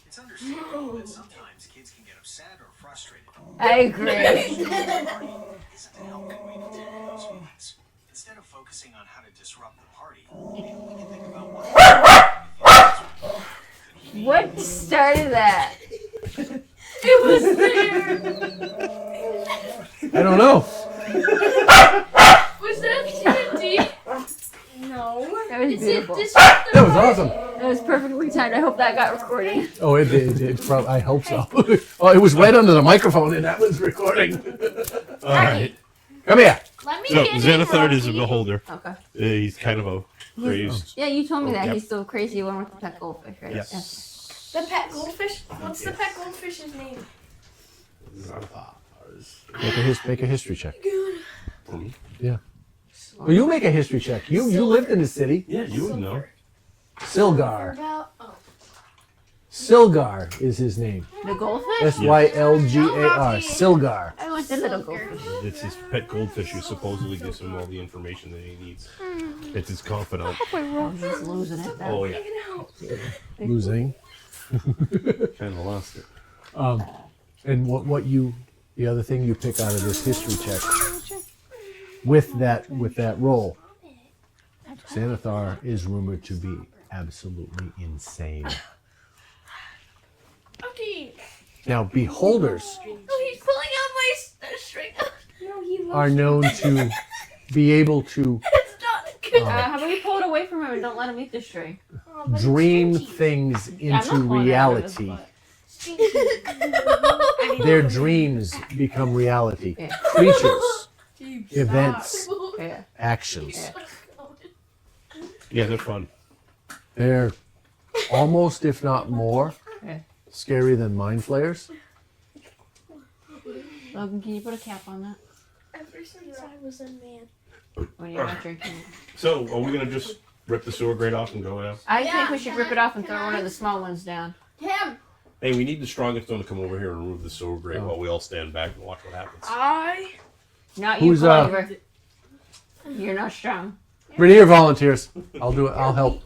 It's understandable that sometimes kids can get upset or frustrated. I agree. Isn't to help them way to deal with those feelings. Instead of focusing on how to disrupt the party, we can think about What started that? It was there. I don't know. Was that TNT? No. That was Is it beautiful. disrupt That was awesome. That was perfectly timed. I hope that got recorded. Oh, it did. I hope so. Oh, it was right under the microphone, and that was recording. All right. Come here. Let me So get in, Xanathar is a Rocky. beholder. Okay. He's kind of a crazed. Yeah, you told me that. Yep. He's the crazy one with the pet goldfish, right? Yes. The pet goldfish? What's the pet goldfish's name? Make a history check. Mhm. Yeah. Well, you make a history check. You lived in the city. Yeah, you would know. Silgar. About, Silgar is his name. The goldfish? Sylgar. Silgar. I want the little goldfish. It's his pet goldfish who supposedly gives him all the information that he needs. It's his confidant. Oh, he's losing it. Oh yeah, Losing. kind of lost it. And the other thing you pick out of this history check with that roll, Xanathar is rumored to be absolutely insane. okay. Now, beholders Oh, he's pulling out my string. No, he loves are known to be able to It's not good. How about you pull it away from him and don't let him eat the string? Oh, but it's dream stinky. things I'm into not pulling it out of his reality. butt. Stinky. Their dreams become reality. Yeah. Creatures, events, Yeah. actions. Yeah, they're fun. They're almost, if not more, Yeah. scary than mind flayers. Logan, can you put a cap on that Ever since I was a man. when you're not drinking? So, are we gonna just rip the sewer grate off and go now? I think we should rip it off and throw one of the small ones down. him. Hey, we need the strongest one to come over here and remove the sewer grate while we all stand back and watch what happens. I Not you, Who's, Clover. You're not strong. Rainier volunteers. I'll do it. I'll help.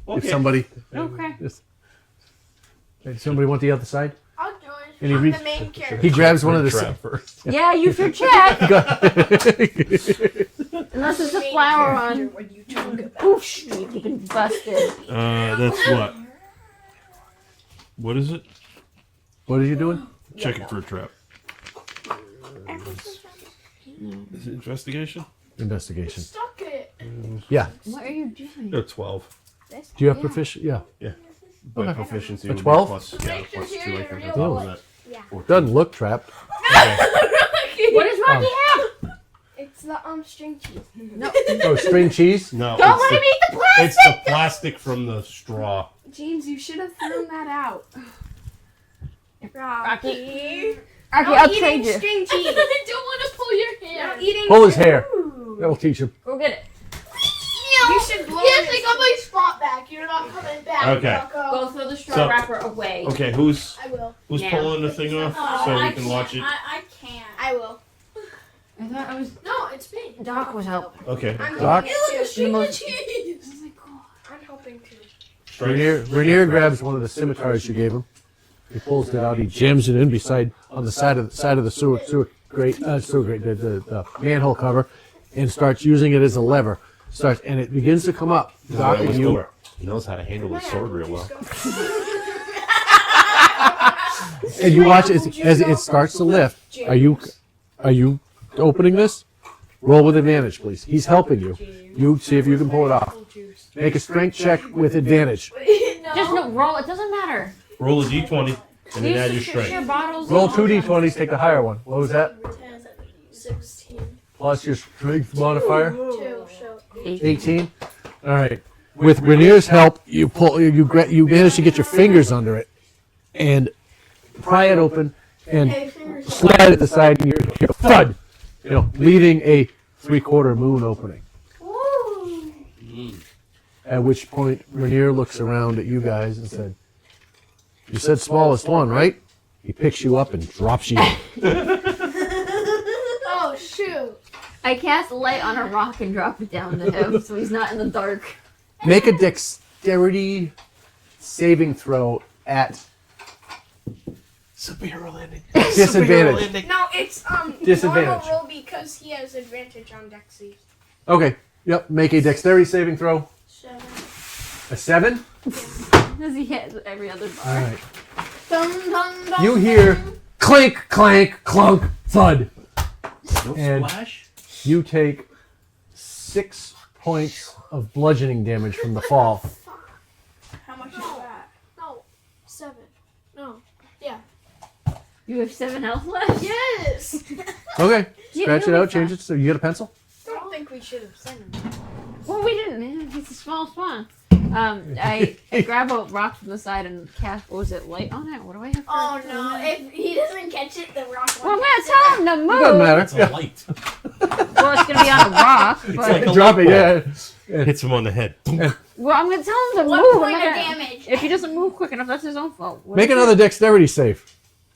Okay. If somebody. Okay. If somebody want the other side? I'll join. And he I'm reads- the main character. He grabs one of the. Trap first. Yeah, you should check. Unless it's a flower on. When you talk about Oof, you've been busted. That's what. What is it? What are you doing? Checking for a trap. Is it investigation? Investigation. Stuck it. Yeah. What are you doing? No, 12. Do you have proficient? Yeah. By Okay. proficiency. A would be 12? Plus, Make yeah, sure plus you're 2 in acres on real top of life. that. Doesn't look trapped. What does Rocky have? it's the string cheese. No. Oh, string cheese? No, Don't it's let the, him eat the plastic. it's the plastic from the straw. James, you should have thrown that out. Rocky, No I'll eating trade you. string cheese. I don't want to pull your hair. No eating. Pull his hair. That'll teach him. Go get it. You should blow Yes, his I got my spot back. You're not coming back. Okay. Rocco. Go throw the straw So- wrapper away. Okay, who's I will. Now. pulling the thing off so we can watch it? I can't. I will. I thought I was. No, it's me. Doc was helping. Okay. I'm Doc? helping It was a too. string of most- cheese. I'm helping too. Rainier grabs one of the scimitars you gave him. He pulls it out. He jams it in beside on the side of the sewer grate, the manhole cover, and starts using it as a lever. And it begins to come up. Doc, and you. He knows how to handle his sword real well. And you watch as it starts to lift. Are you opening this? Roll with advantage, please. He's helping you. You see if you can pull it off. Make a strength check with advantage. Just no roll. It doesn't matter. Roll a d20 and then add your Use your strength. bottles. Roll 2 d20s. Take the higher one. What was that? 10, 16, Plus your strength modifier. 2, so 18. All right. With Rainier's help, you pull. You manage to get your fingers under it, and pry it open, and slide at the side, and you're thud. Leaving a 3/4 moon opening. At which point, Rainier looks around at you guys and said, "You said smallest one, right?" He picks you up and drops you. Oh shoot. I cast light on a rock and drop it down to him, so he's not in the dark. Make a dexterity saving throw at Superhero landing. disadvantage. No, it's Disadvantage. normal roll because he has advantage on dex saves. Okay. Yep. Make a dexterity saving throw. 7. A 7. Does he hit every other bar? All right. Dun, dun, dun, You hear clink, clank, clunk, thud. No And- splash? You take 6 points of bludgeoning damage from the fall. How much is that? No. 7. No. You have 7 health left. Yes. Okay. Yeah, Scratch it it'll out. be Change it. So you get a pencil. I don't think we should have sent him. Well, we didn't. He's a small swan. I grab a rock from the side and cast. What was it? Light on it? What do I have? For Oh no. If he doesn't catch it, the rock Well, I'm won't gonna catch tell him to It move. doesn't matter. It's a light. Well, it's gonna be on a rock. But like a Drop it. light bulb. Yeah. Hits him on the head. well, I'm gonna tell him to 1 move. point I'm of not gonna- damage. If he doesn't move quick enough, that's his own fault. What Make is another it? dexterity save.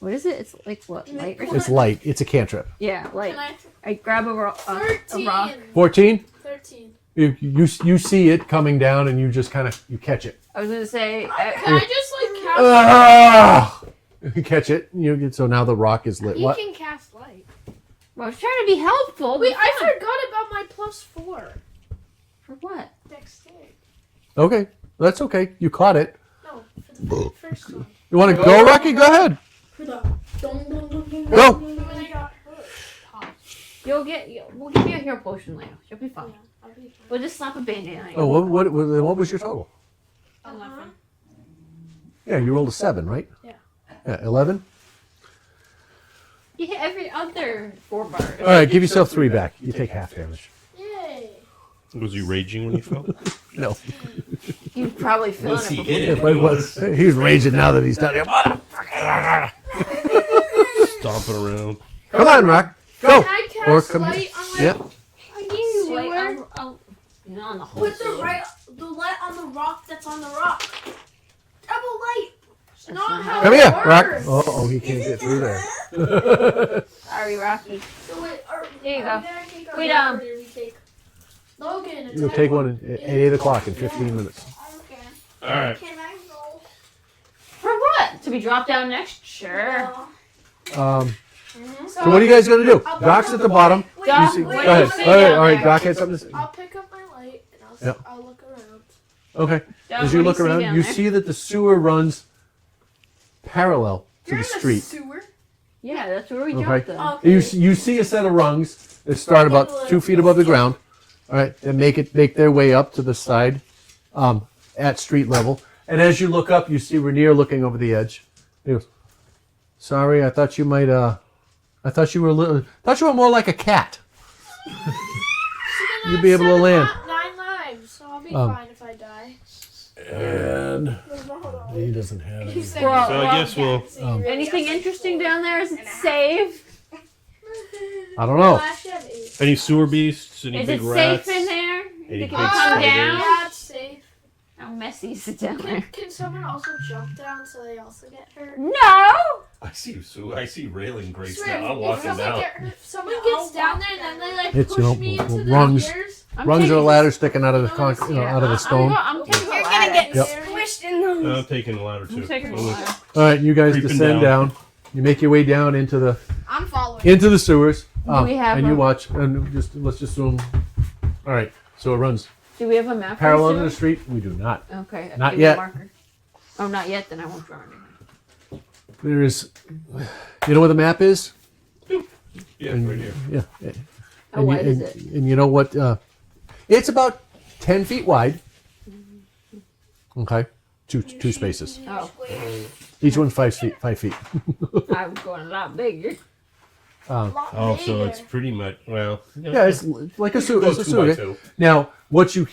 What is it? It's like what? Light or something? It's light. It's a cantrip. Yeah, light. Can I grab a rock. 13. 14. 13. You see it coming down, and you just kind of catch it. I was gonna say. Can I just like cast? Ah! You catch it. So now the rock is lit. He What? can cast light. Well, I was trying to be helpful. Wait, but I fine. forgot about my +4. For what? Dexterity. Okay, that's okay. You caught it. No, for the first one. You want to go, Rocky? Go ahead. For the dun, dun, dun, dun, Go. dun, dun, when I got hurt. We'll give you a hero potion later. You'll be fine. Yeah, I'll be fine. We'll just slap a band-aid on you. Oh, what was your total? 11. Yeah, you rolled a 7, right? Yeah. Yeah, 11. You hit every other 4 bars. All right, give yourself 3 back. You take half damage. Yay. Was he raging when he fell? No. You probably feel Was it. he before- in it? But he's raging now that he's done it. Stomping around. Come on, Rock. Go. Can I cast Or come- light on my Yeah. Wait, sewer? on the whole Put the sewer. the light on the rock that's on the rock. Double light. It's not not how Come it here, Rock. works. Oh, he can't get through there. Sorry, Rocky. So wait, There you are go. we gonna take our Wait, back or do we take Logan, it's You'll take one at 8 o'clock in 15 minutes. Okay. All right. Can I go? For what? To be dropped down next? Sure. So what are you guys going to do? Doc's at the bottom. Doc, Go what do ahead. you see All right, down all right. there? Doc had something to say. I'll pick up my light and Yep. I'll look around. Okay. Doc, As you what look do see around, down you there? see that the sewer runs parallel to the street. Sewer. Yeah, that's where we Okay. dropped them. You see a set of rungs that start about 2 feet above the ground. All right, and make their way up to the side at street level. And as you look up, you see Rainier looking over the edge. He goes, "Sorry, I thought you might. I thought you were thought you were more like a cat. You'd be able to land." 9 lives, so I'll be Um, fine if I die. And he doesn't have any. So I guess we'll. Anything interesting down there? Is it safe? I don't know. Actually, I have 8. Any sewer beasts? Any Is big it rats? safe in there? Any They big can come spiders? down? Yeah, it's safe. How messy is it down there? Can someone also jump down so they also get hurt? No! I see railing grates Swear, now. I'm if walking someone down. if someone gets down there and then they like It's, push me into the rungs. gears, I'm Rungs taking are a ladder sticking out of the concrete, out of the stone. I'm taking the You're ladder. gonna get Yep. squished in those. I'm taking the ladder too. I'm taking the I'm ladder. All right, you guys Creeping descend down. You make your way down into the I'm following. sewers. we have and you a- watch, and let's just zoom. All right, so it runs Do we have a map? parallel for to the the street. We do not. sewer? Okay. Not give me a yet. marker. Oh, not yet. Then I won't draw anything. There is, you know where the map is? Yeah, right here. Yeah. How wide is it? And you know what? It's about 10 feet wide. Okay, two spaces. Oh, Each one's 5 feet. 5 feet. I was going a lot bigger. Oh, so it's pretty much Yeah, it's like a sewer. Go It's a 2 by sewer. 2. Now, what you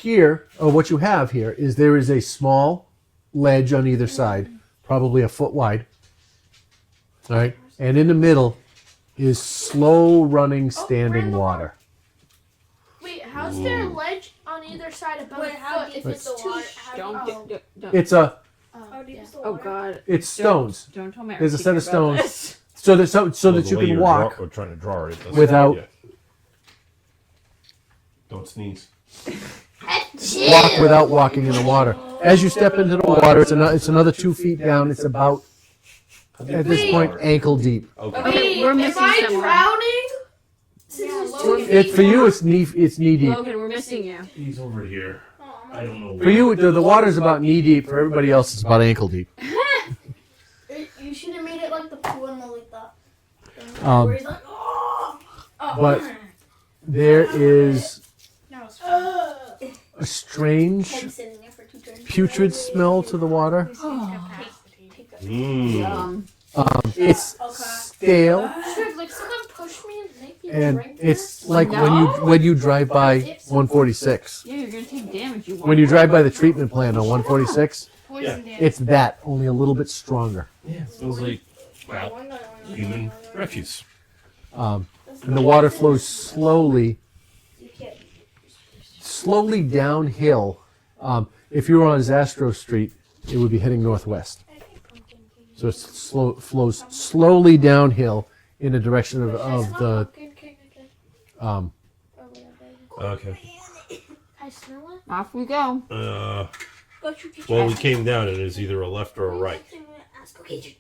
have here is there is a small ledge on either side, probably a foot wide. All right, and in the middle is slow running standing water. wait, how's there a ledge on either side above Wait, a how foot deep if is it's the too? water? Don't. It's How deep is the Oh water? God. it's stones. Don't tell me. There's a set of secret about stones. this. So that Well, you the way can you're walk or trying to draw it doesn't- without- yeah. Don't sneeze. without walking in the water. As you step into the water, it's another 2 feet down. It's about at this point ankle deep. Okay. Okay, we're Am missing I someone. drowning? It's for you. It's knee deep. Logan, we're missing you. He's over here. I don't know. For you, the water's about knee deep. For everybody else, it's about ankle deep. You should have made it like the pool in Lolita. Um, Where he's like, oh! but there is No, it's a strange been sitting there for 2 turns. putrid smell to the water. Mm. It's stale, Should like someone push me and make me and drink it's this? like when you drive by 146. Yeah, you're gonna take damage. You want. When you drive by the treatment plant on 146, Poison damage. it's that, only a little bit stronger. Yeah, it smells like human refuse. And the water flows slowly downhill. If you were on Zastro Street, it would be heading northwest. So it flows slowly downhill in the direction of the. Pumpkin king again. Um, Or whatever. Okay. I smell it. Off we go. Well, we came down and it's either a left or a right. Can I?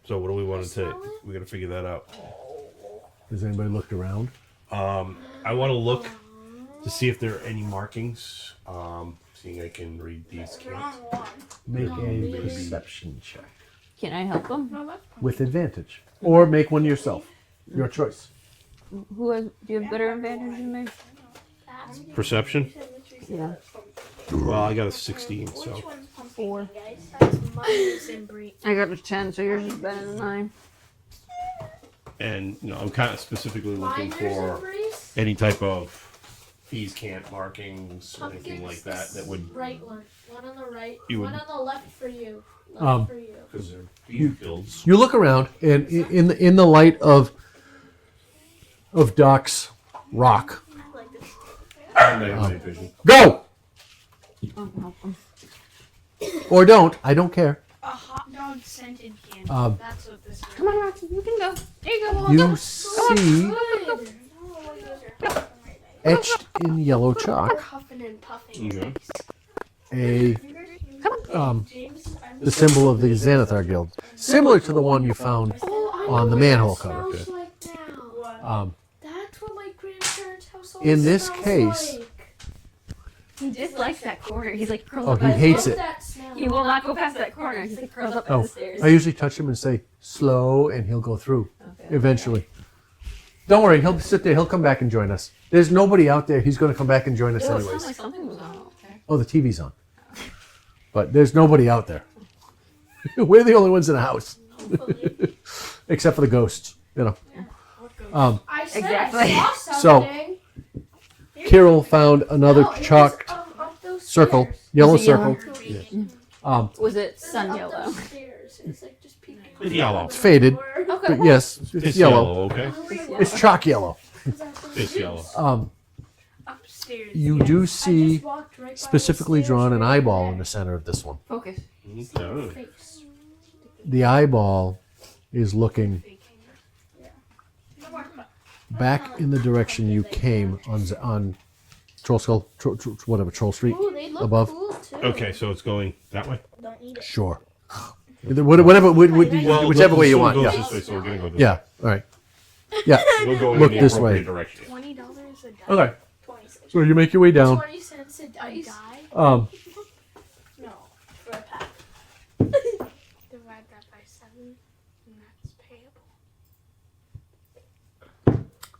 So what do we want to Smell take? it? We got to figure that out. has anybody looked around? I want to look to see if there are any markings. Seeing I can read these. Can't. Make a perception check Can I help him? with advantage, or make one yourself. Your choice. Who has? Do you have better advantage than me? Perception. Yeah. Well, I got a 16, so 4. That's minus and break. I got a 10, so yours is better than mine. and I'm kind of specifically looking Binders for and brace? any type of fees can't markings or anything like that that would Right one. One on the right. You One would- on the left for you. Left Um, for you. because they're fee fields. You look around, and in the light of Doc's rock, Night vision. go I'll help him. or don't. I don't care. A hot dog scented candy. Um, That's what this is. Come on, Roxy, you can go. There you go. You see Good. etched in yellow chalk, Huffing and puffing. Okay. a the symbol of the Xanathar Guild, similar to the one you found Oh, I on know the what manhole that cover. smells like now. Um, That's what my grandparents' house In always this smells case- like. He dislikes that corner. He's like curled Oh, up he by the hates stairs. it. That smell. He will not go past that corner. He's like curled up by Oh, the stairs. I usually touch him and say slow, and he'll go through Okay. eventually. Don't worry, he'll sit there. He'll come back and join us. There's nobody out there. He's going to come back and join us It sounded anyways. like something was on. Okay. Oh, the TV's on, but there's nobody out there. We're the only ones in the house, except for the ghosts. You know. I said Exactly. I saw So- something. Kirill found another No, it was, chalked up those circle, stairs. yellow Was it yellow? circle. Was it It was sun up yellow? those stairs. It's like just peeking. It's yellow. It's faded, Okay. but yes, it's It's yellow. okay? It's chalk yellow. It's yellow. Upstairs. You do I see just walked right by the specifically stairs drawn an right eyeball there. in the center of this one. Focus. Okay. Face. The eyeball is looking back in the direction you came on Troll Skull, whatever, Troll Street. Ooh, they look Above. cool too. Okay, so it's going that way. Don't eat it. Sure. Whatever, whichever way you want. Goes Yeah. this way, so we're gonna go this Yeah. All right. Yeah. way. We'll go Look in the this appropriate way. direction. $20 a die. Okay. 20 cents. So you make your way down. 20 cents a dice. Um, No, for a pack. Divide that by 7, and that's payable.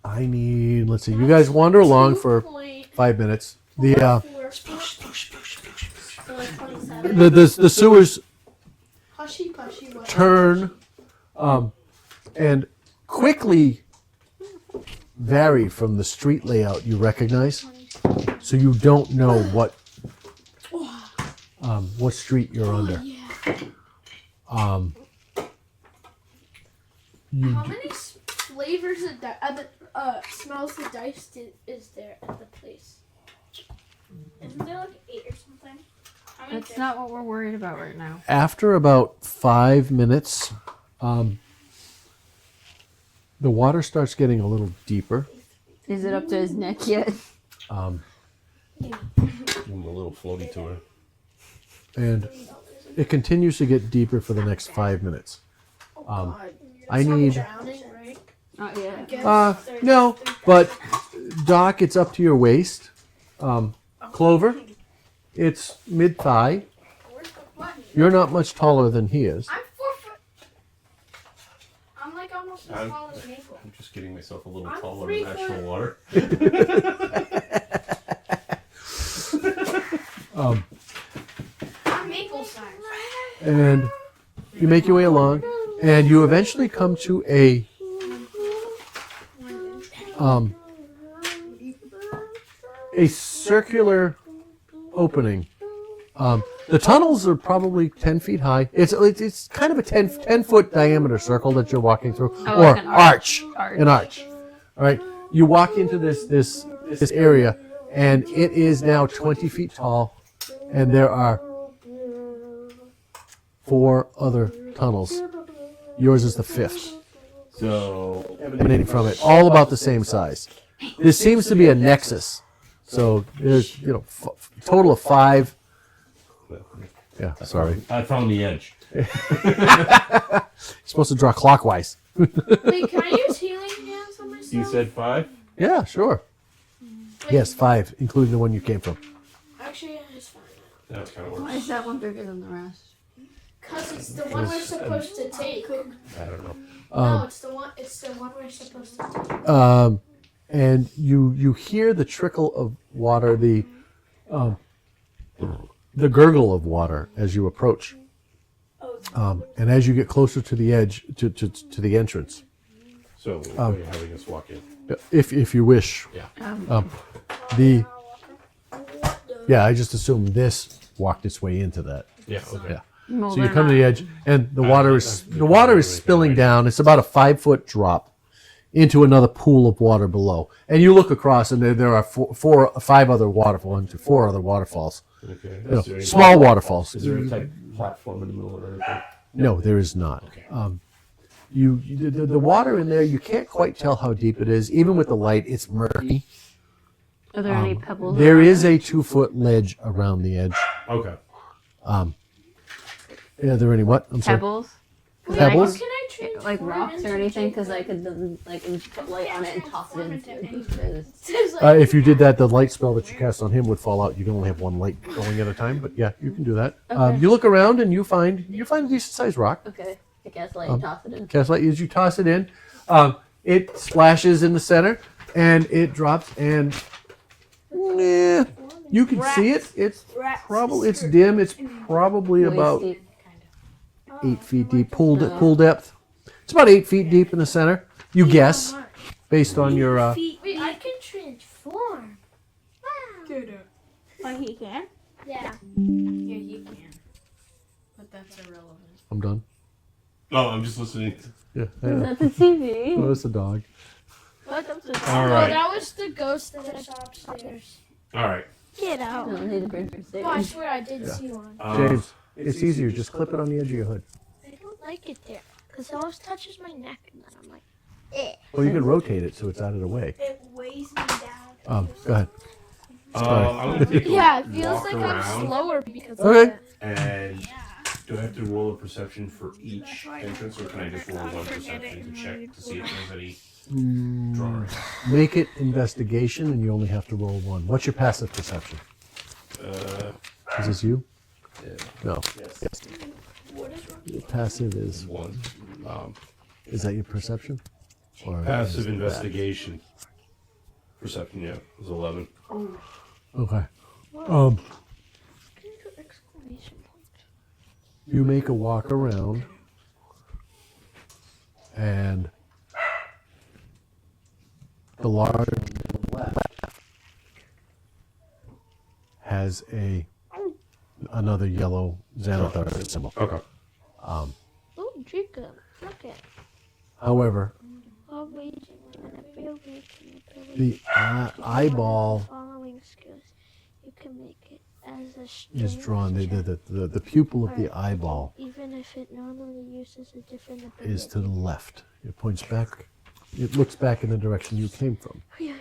I need. Let's see. You guys wander along for 5 minutes. The the sewers Hushy pushy. What? turn and quickly vary from the street layout you recognize, so you don't know what street you're under. You How many flavors of smells of dice is there at the place? Isn't there like 8 or something? How many That's not what we're worried about right now. After about 5 minutes, the water starts getting a little deeper. Is it up to his neck yet? Give him a little floaty tour. And it continues to get deeper for the next 5 minutes. I need. Drowning, right? Not yet. No, but Doc, it's up to your waist. Clover, it's mid thigh. You're not much taller than he is. I'm 4 foot. I'm like almost as tall as Maple. I'm just getting myself a little I'm taller 3 than actual foot. water. I'm Maple size. And you make your way along, and you eventually come to a circular opening. The tunnels are probably 10 feet high. It's kind of a 10 foot diameter circle that you're walking through, Oh, or like an arch. an arch. All right, you walk into this area, and it is now 20 feet tall, and there are 4 other tunnels. Yours is the 5th, So emanating from it, all about the same size. This seems to be a nexus. So there's, total of 5. Yeah, sorry. I found the edge. You're supposed to draw clockwise. Wait, can I use healing hands on myself? You said 5? Yeah, sure. Yes, 5, including the one you came from. Actually, it's fine. That kind of Why works. is that one bigger than the rest? Cause it's the one we're supposed to take. I don't know. No, it's the one. It's the one we're supposed to take. And you hear the trickle of water, the gurgle of water as you approach. And as you get closer to the edge, to the entrance, So you're having us walk in. if you wish. Yeah. I just assumed this walked its way into that. Yeah. Okay. Yeah. Well, So you they're come to not. the edge, and the water is spilling down. It's about a 5-foot drop into another pool of water below. And you look across, and there are 4 other waterfalls, 4 other waterfalls. Okay. You know, small waterfalls. Is there a type platform in the middle or anything? No, there is not. Okay. The water in there, you can't quite tell how deep it is. Even with the light, it's murky. Are there any pebbles? There around is it? a 2-foot ledge around the edge. Okay. Are there any what? I'm sorry. Pebbles. Pebbles? Can I transform Like rocks into or anything? Jacob? Because I could put light on it and toss it into it. Because It's like, If you did that, the light spell that you cast on him would fall out. You can only have one light going at a time, but yeah, you can do that. Okay. You look around and you find a decent sized rock. okay, I guess light and toss it in. Cast light as you toss it in. It splashes in the center and it drops and you can see it. It's probably dim. It's probably about Waist deep. 8 feet deep. Pool depth. It's about 8 feet deep in the center. You guess based on your. wait, I can transform. Oh, he can? Yeah. Yeah, he can. But that's irrelevant. I'm done. Oh, I'm just listening. Yeah. I know. That's a TV. Oh, it's a dog. All Oh, right. that was the ghost that I saw upstairs. All right. Get out. I don't need to bring for No, I safety. swear I did see one. James, it's easier. Just clip it on the edge of your hood. I don't like it there because it always touches my neck, and then I'm like, eh. Or you can rotate it so it's out of the way. It weighs me down. Go ahead. I'm gonna take a Yeah, it feels walk like around. I'm slower because Okay. of that. And do I have to roll a perception for each entrance, or can I just roll one perception to check to see if there's any drawers? Make it investigation, and you only have to roll one. What's your passive perception? Is this you? No. Yes. Your passive is One. is that your perception? Or Passive is that- investigation. Perception, yeah, was 11. Okay. Exclamation point. You make a walk around, and the large left has another yellow Xanathar symbol. Okay. Oh, Jacob, look at. However, Oh, wait. Whenever you're making the eyeball following skills, you can make it as a is strength drawn. check, The pupil of the eyeball even if it normally uses a different ability. is to the left. It points back. It looks back in the direction you came from. Yeah.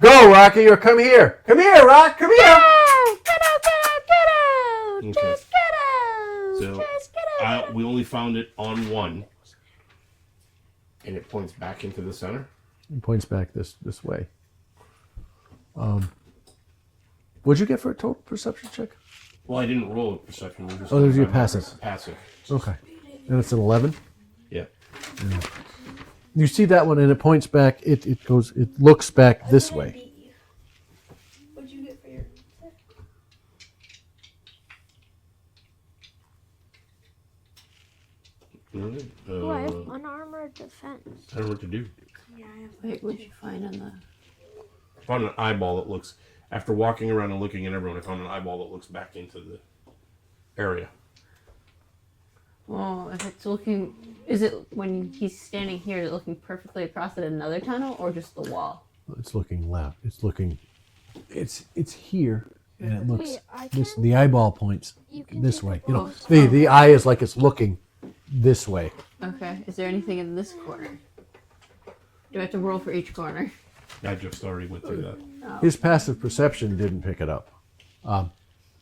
Go, Rocky! Or come here! Come here, Rock! Come here! Get out! Get out! Get out! Okay. Just get out! So, Just get out! we only found it on one, and it points back into the center. It points back this way. What'd you get for a total perception check? Well, I didn't roll a perception. We just Oh, there's your my passive. Passive. Okay. And it's an 11. Yeah. You see that one, and it points back. It looks back this way. What'd you get for your? Alright, Oh, I have unarmored defense. I don't know what to do. Yeah, I have. Wait, what'd you find on the? I found an eyeball that looks. After walking around and looking at everyone, I found an eyeball that looks back into the area. Well, if it's looking, is it when he's standing here? Is it looking perfectly across at another tunnel, or just the wall? It's looking left. It's looking. It's here, and it looks. Wait, I This can. the eyeball points You can this take way. a You know, pause. the eye is like it's looking this way. Okay. Is there anything in this corner? Do I have to roll for each corner? I just already went through that. His passive perception didn't pick it up.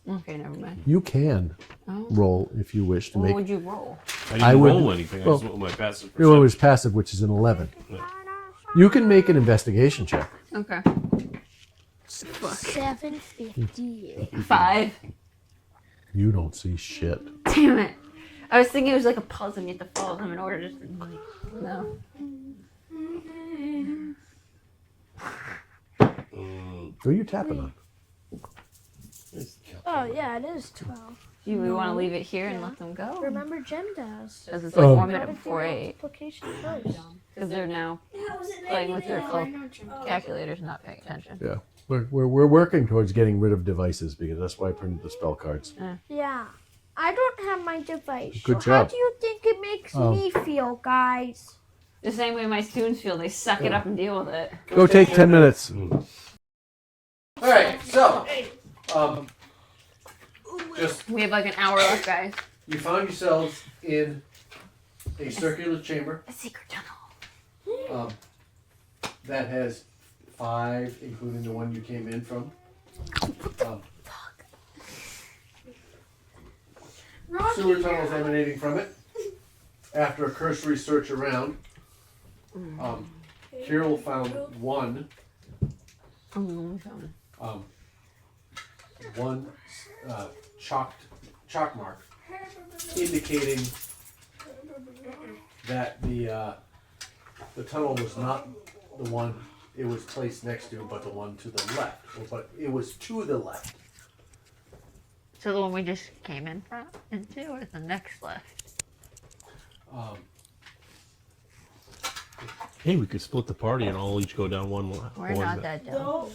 Okay, never mind. You can Oh. roll if you wish to What make. would you roll? I didn't I would- roll anything. I just well, went with my passive You know, it perception. was passive, which is an 11. You can make an investigation check. Okay. 750. 5. You don't see shit. Damn it. I was thinking it was like a puzzle and you have to follow them in order. Just no. Who are you tapping on? Oh, yeah, it is 12. Do we want to leave it here and let them go? Remember, Jem does. Because it's like Oh. 1 minute before 8. Multiplication first. Because they're now playing with their calculators and not paying attention. Yeah. We're working towards getting rid of devices because that's why I printed the spell cards. Yeah. I don't have my device. Good so How job. do you think it makes me feel, guys? The same way my students feel. They suck it up and deal with it. Go take 10 minutes. All right, so just We have like an hour left, guys. you found yourselves in a circular chamber A secret tunnel. that has 5, including the one you came in from. Sewer tunnels emanating from it. After a cursory search around, Kirill found one chalk mark indicating that the tunnel was not the one it was placed next to, but the one to the left. But it was to the left. So the one we just came in from into, or the next left? Hey, we could split the party and all each go down one. We're not that dumb. No.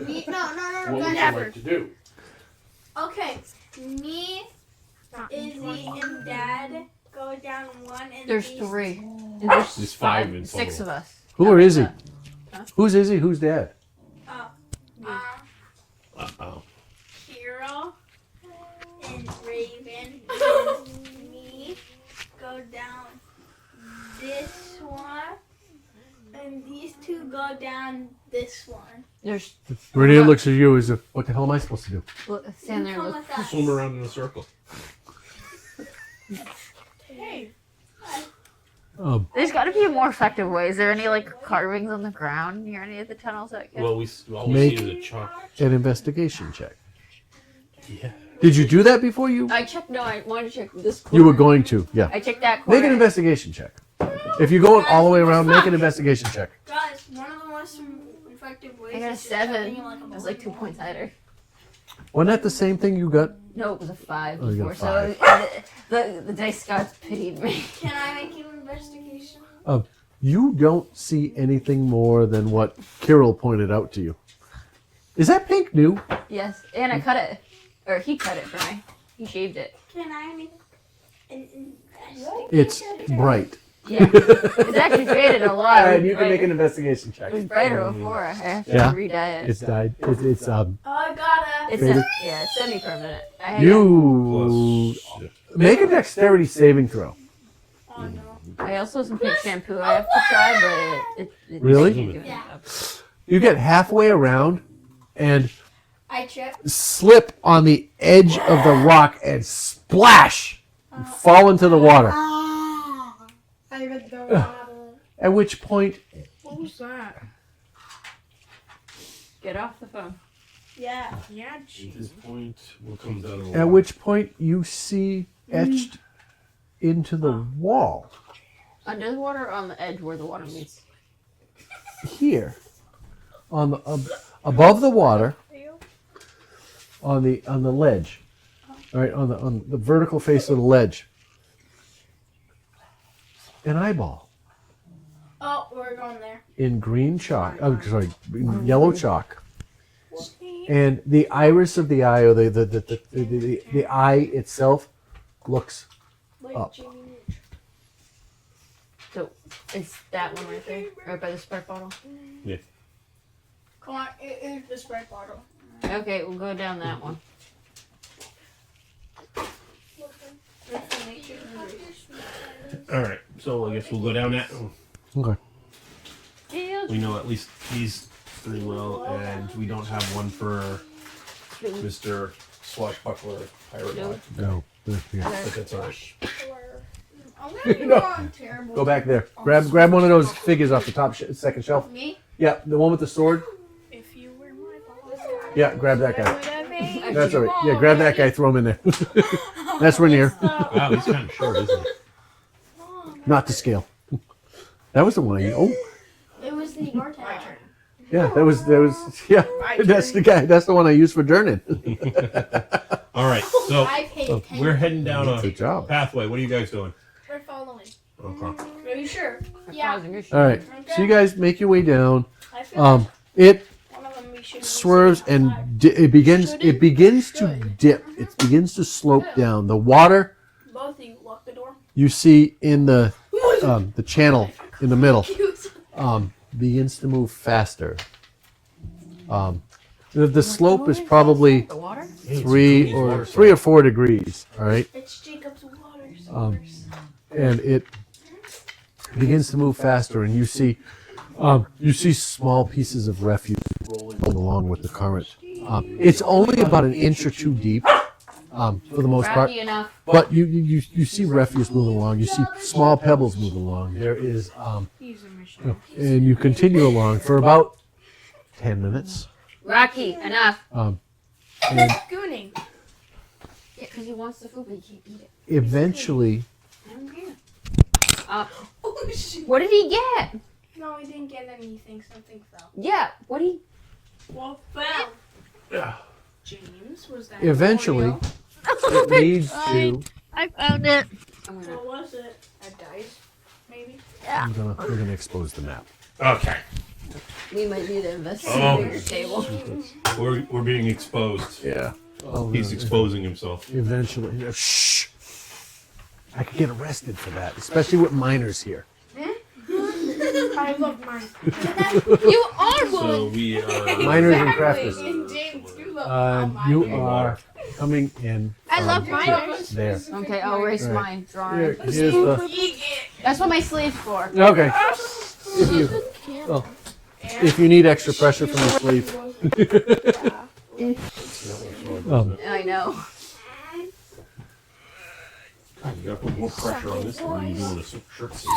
Me, no, What would you never. like to do? Okay, me, Izzy, and Dad go down one, and There's these- 3. And there's There's 5 in 6 total. of us. Who are Izzy? Huh? Who's Izzy? Who's Dad? Uh-oh. Hero and Raven and me go down this one, and these two go down this one. There's Renee looks at you as if, what the hell am I supposed to do? look, stand there. Come Look. with us. Swim around in a circle. Hey, There's got to be a more effective way. Is there any like carvings on the ground near any of the tunnels that could? Well, all we Make- see is a chalk. An investigation check. Yeah. Did you do that before you? I checked. No, I wanted to check this corner. You were going to, yeah. I checked that corner. Make an investigation check. If you're going all the way around, make an investigation check. guys, one of the most effective ways. I got a is just 7. having, It like, a was like 2 points higher. Wasn't that the same thing you got? No, it was a 5 Oh, you got before. a So the dice gods pitied me. Can I make an investigation? You don't see anything more than what Kirill pointed out to you. Is that pink new? Yes, and I cut it, or he cut it for me. He shaved it. Can I make an investigation? It's bright. Yeah, it's actually faded a lot. Alright, you can make an investigation It check. was brighter before. I have to Yeah? re-dye it. It's dyed. It's Oh, I gotta. It's faded. it's semi-permanent. I you Plus, make a dexterity saving throw. Oh no. I also have some pink shampoo I have to try, but it Really? I can't do it. Yeah. You get halfway around and I tripped. slip on the edge of the rock and splash and fall into the water. I read the water. At which point, What was that? Get off the phone. Yeah. Yeah, at jeez. this point, what comes out of the at water? which point you see etched into the wall Under the water, or on the edge where the water meets. here, on the above the water, on the ledge, all right, on the vertical face of the ledge, an eyeball Oh, we're going there. in green chalk. Oh, sorry, in yellow chalk. And the iris of the eye, or the eye itself, looks Like Up. Jimmy. So it's that one right there, right by the Sprite bottle. Come on, it is the Sprite bottle. Okay, we'll go down that one. Alright, so I guess we'll go down that. okay. We know at least these 3 well, and we don't have one for Mr. Swashbuckler Pirate No. Lord. No. But that's alright. I'm gonna be No. on terrible. Go back there. Grab one of those figures off the top second shelf. Me? Yeah, the one with the sword. If you were my boss, Yeah, grab that guy. would have made That's all right. Yeah, grab that guy. Throw him in there. That's Rainier. Wow, he's kind of short, isn't he? Not to scale. That was the one I. Oh, It was the your turn. yeah. That was. Yeah. That's the guy. That's the one I used for journeying. Alright, so I paid 10. we're heading down a Good job. pathway. What are you guys doing? We're following. Okay. Are you sure? We're Yeah. causing issues. All right. So you guys make your way down. I feel It one of them we should swerves and it begins to dip. It begins to slope down. The water both of you lock the door. you see in the channel in the middle begins to move faster. The slope is probably The water? three or 4 degrees. All right, It's Jacob's water source. and it begins to move faster, and you see You see small pieces of refuse rolling along with the current. It's only about an inch or two deep, for the most part. Rocky enough. But you see refuse moving along. You see small pebbles moving along. There is, and you continue along for about 10 minutes. Rocky enough. And Gooning. Yeah, because he wants the food, but he can't eat it. eventually, I don't care. What did he get? No, he didn't get anything. Something fell. Yeah. What did he? Well, fell. James, was that? eventually, Oreo? it leads to. I found it. I'm gonna. What was it? A dice, maybe. We're gonna expose the map. Okay. We might need to investigate your table. We're being exposed. Yeah. Oh, He's exposing himself. Eventually, shh. I could get arrested for that, especially with minors here. I love mine. You are So we are. Minors and crafters. And James, you love You are coming in. I love from mine. there. Okay, I'll erase Right. my drawing. Here's the. That's what my sleeve's for. Okay. If you need extra pressure from the sleeve. I know. You gotta put more pressure on this when you're doing a shirt sleeve.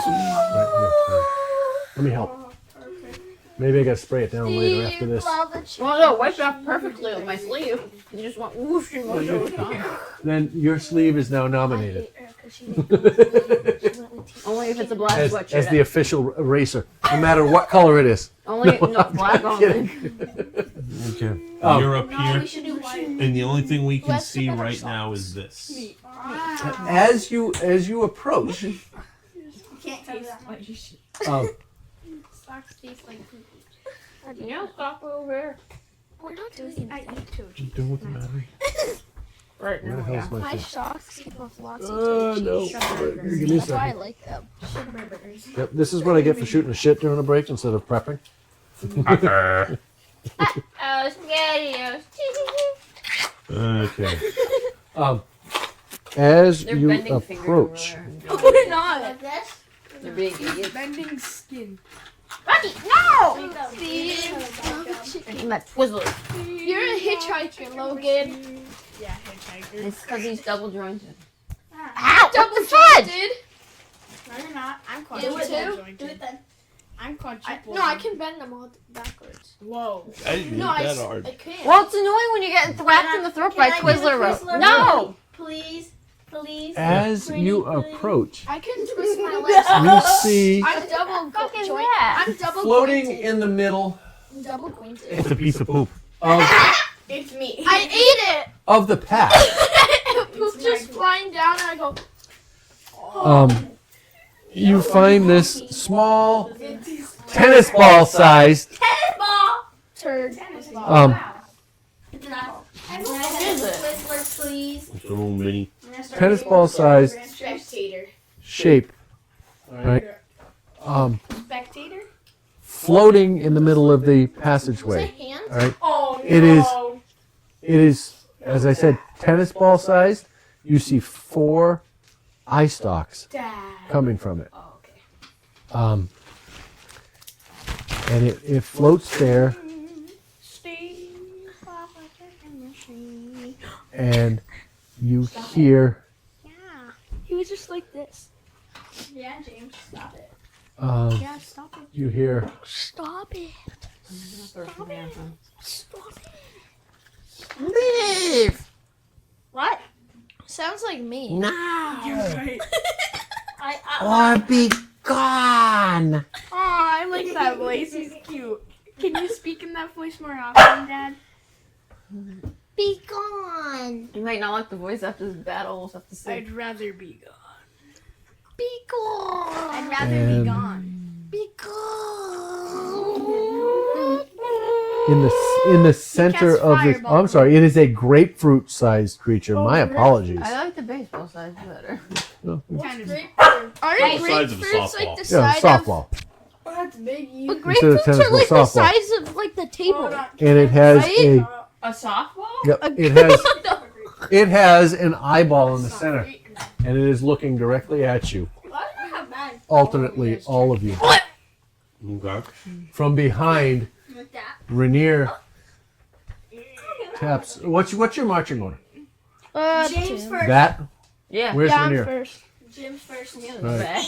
Let me help. Maybe I gotta spray it down later after this. Well, no, wiped off perfectly with my sleeve. You just went whoosh and whoosh over time. Then your sleeve is now nominated Only if it's a black as sweatshirt. the official eraser, no matter what color it is. Only no black only. Okay. You're up here, We should do white. and the only thing we can see right now is this. As you approach, Can't taste that. Socks taste like poop. Yeah, stop over here. We're not doing I eat too. don't matter. Right Where the now. hell's my My fish? socks give off lots of No. cheese. Give me a That's why I second. like them. Yep, this is what I get for shooting a shit during a break instead of prepping. Oh, spaghetti. Okay. As They're you bending fingers approach, over there. We're not. Like this? They're being idiots. Bending skin. Rocky, no! Chicken. That Twizzler. You're a hitchhiker, Logan. Yeah, hitchhiker. It's because he's double jointed. Ow! Double jointed. No, you're not. I'm Do it quadruple too. jointed. Do it then. I'm quadruple. No, I can bend them all backwards. Whoa. I didn't No, make I that hard. can't. Well, it's annoying when you get thwacked in the throat by Twizzler rope. No! Please, please. as Pretty you please. approach, I can twist my legs. you see I'm double fuck is jointed. that? I'm double floating jointed. in the middle I'm double jointed. it's a piece of poop of, It's me. I ate it. of the pack. Poop just flying down, and I go. You find this small tennis ball sized Turd. Twizzler, please. So many. tennis ball sized Spectator. shape, right? Spectator? Floating in the middle of the Is it passageway. hands? All right. Oh, no. It is, as I said, tennis ball sized. You see 4 eye stalks Dad. coming from it. Oh, okay. And it floats there, and you hear He was just like this. Yeah, James, stop it. Yeah, stop it. you hear Stop it. Stop it. Leave! What? Sounds like me. You're now right. or be gone. Aw, I like that voice. He's cute. Can you speak in that voice more often, Dad? Be gone. You might not like the voice after this battle. We'll have to see. I'd rather be gone. Be gone. I'd rather And- be gone. Be gone. In the center cast of this. fireball. Oh, I'm sorry. It is a grapefruit sized creature. My really? apologies. I like the baseball size better. Kind of. Aren't Size of a grapefruits like the Yeah, size softball. Oh, that's big. You. But Instead of grapefruits tennis are like ball, the softball. size of like the table. Hold on. And it has Right? A softball? it has an eyeball in the center, and it is looking directly at you. Why do I have mine? Alternately, all of you. Okay. From behind, With that. Rainier taps. What's your marching order? James first. That? Yeah. Where's Yeah, I'm Rainier? first. James first. Right.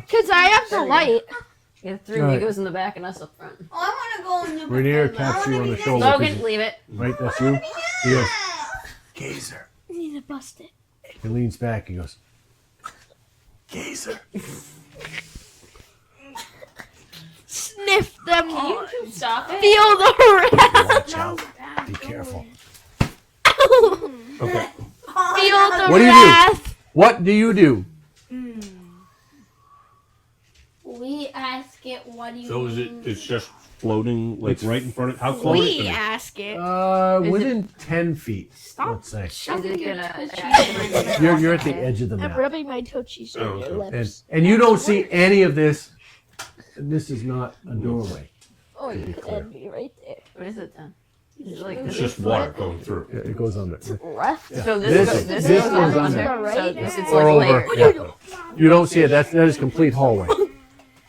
Because I have the light. Yeah, three Alright. amigos in the back and us up front. Oh, I want to go in the Rainier taps you on the shoulder. 'cause Logan, leave it. right, that's you. He goes, Gazer. I need to bust it. He leans back. He goes, Gazer. Sniff them Can all. you stop it? Feel the wrath. Watch out. Be careful. Okay. Feel the What do you do? wrath. What do you do? We ask it, what do you So is it? mean? It's just floating, like right in front of. How close? We is it? ask it. Within 10 feet. Let's say. Is it gonna? You're at the edge of the I'm map. rubbing my toe cheese on Oh, your okay. lips. And you don't see any of this. And this is not a doorway. Oh, you could be right there. What is it then? Is it like It's this? just water going through. Yeah, it goes under. Left. So This- this this goes goes under. under. So this is Or like over. layered. Yeah. You don't see it. That is complete hallway.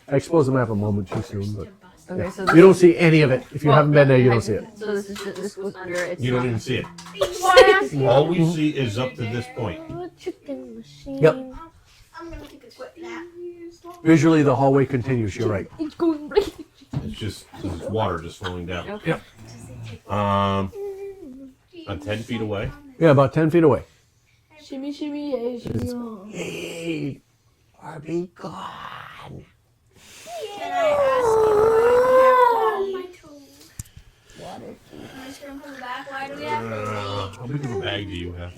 I exposed the map a moment too soon, but Okay, so you don't see any of it. If you haven't been there, you don't see it. So this goes under. It's You don't not- even see it. All we see is up to this point. Chicken machine. Yep. I'm gonna take a quick nap. Visually, the hallway continues. You're right. It's going right. It's just it's water just flowing down. Okay. Yep. About 10 feet away. Yeah, about 10 feet away. Shimmy, shimmy, yeah, shimmy, oh. Hey, Barbie gone. Can I ask you why do we have to eat? Am I just gonna come back? Why do we have to How big of a bag do you have?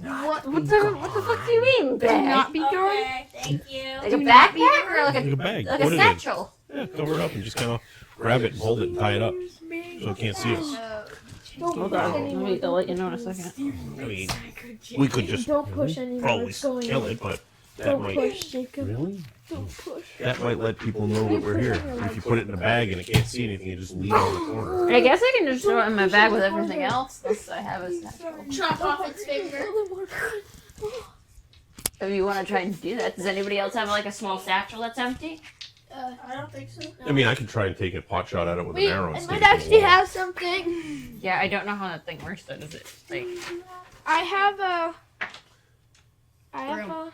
What the fuck do you mean? Do Bag? not be eat? going. Okay, thank you. Like a backpack or like Like a bag. a What is it? satchel? Yeah, cover it up and just kind of grab it and hold it and tie it up so it can't see us. Hold on. I'll let you know in a second. I mean, we could just Don't push anymore. probably It's going kill in. it, but that Don't might push, Jacob. Really? Don't push. that might let people know that we're here. If you put it in a bag and it can't see anything, you just leave it on the corner. I guess I can just throw it in my bag with everything else. Unless I have a satchel. Chop off its finger. If you want to try and do that, does anybody else have like a small satchel that's empty? I don't think so. I mean, I could try and take a pot shot at it with Wait, an arrow and I stick might it to the actually wall. have something. Yeah, I don't know how that thing works though. Does it like? I have a. I have a.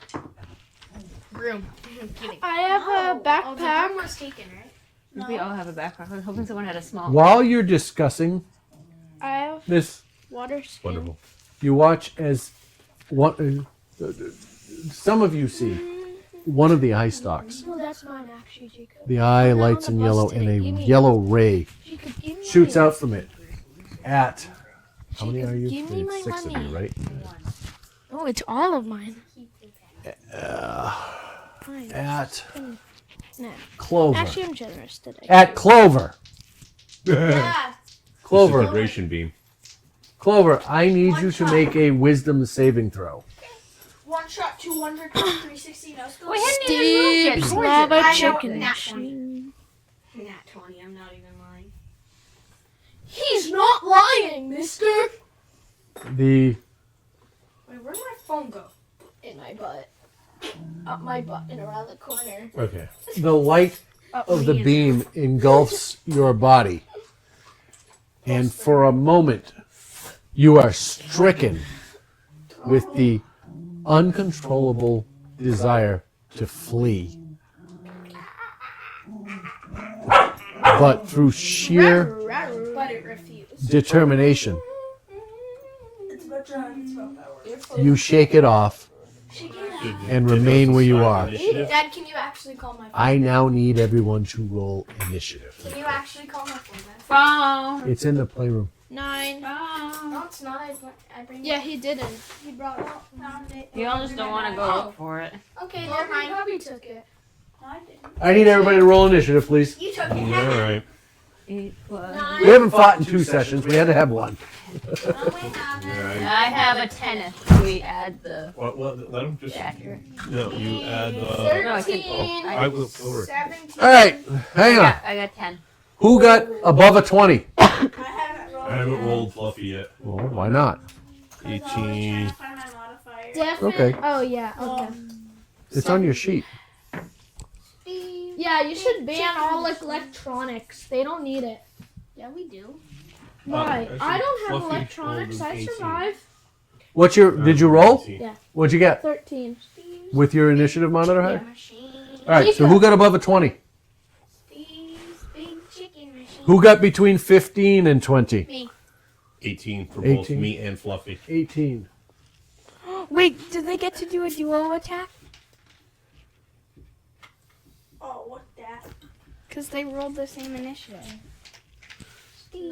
Broom. I'm kidding. I have a Oh, the backpack. broom was taken, right? We all have a backpack. I was hoping someone had a small. While you're discussing I have this, water skin. Wonderful. you watch as one. Some of you see one of the eye stalks. No, that's mine actually, Jacob. The eye lights in yellow, and a yellow ray Jacob, give me shoots mine. out from it. At how many are you? Give me my 6 of money. you, right? Oh, it's all of mine. Fine. At No. Clover. Actually, I'm generous today. At Clover. Yeah. Clover. Disintegration beam. Clover, I need you to make a wisdom saving throw. One shot, 200, 360, no scope. We hadn't even moved yet. Steve's Towards lava it. I know, chicken nat machine. Nat 20, I'm not even lying. He's not lying, mister. The Wait, where'd my phone go? In my butt. Up my butt and around the corner. Okay. light Up of the me. beam engulfs your body. And for a moment, you are stricken with the uncontrollable desire to flee. But through sheer But it refused. determination, It's about drug, it's about power. you shake it off and remain where you are. Initiative? Dad, can you actually call my phone? I now need everyone to roll initiative. Can you actually call my phone, Dad? Phone. It's in the playroom. 9. No, it's not. I bring Yeah, he didn't. He brought it up. Found it. You all just don't want to go look for it. Okay, Well, never he mind. probably took it. I didn't. I need everybody to roll initiative, please. You took All it. right. 8 plus. We haven't fought in 2 sessions. We had to have one. No, we haven't. I have a 10 if we add the What? Let him just. accurate. No, you add. No, I said. 13. I will over. 17. All right, hang on. I got 10. Who got above a 20? I haven't rolled. I haven't rolled fluffy yet. Well, why not? 18. Trying to find my modifier. Definitely. Okay. Oh, yeah. Okay. It's on your sheet. Steve. Yeah, you should ban all like electronics. They don't need it. Yeah, we do. Why? actually, I don't have Fluffy electronics. rolled I an 18. survive. What's your? Did you roll? Yeah. What'd you get 13. with your initiative monitor high? Yeah. Machine. All right. So who got above a 20? These big chicken machines. Who got between 15 and 20? 18 for both 18. me and Fluffy. 18. Wait, do they get to do a duo attack? Oh, what's that? Because they rolled the same initiative.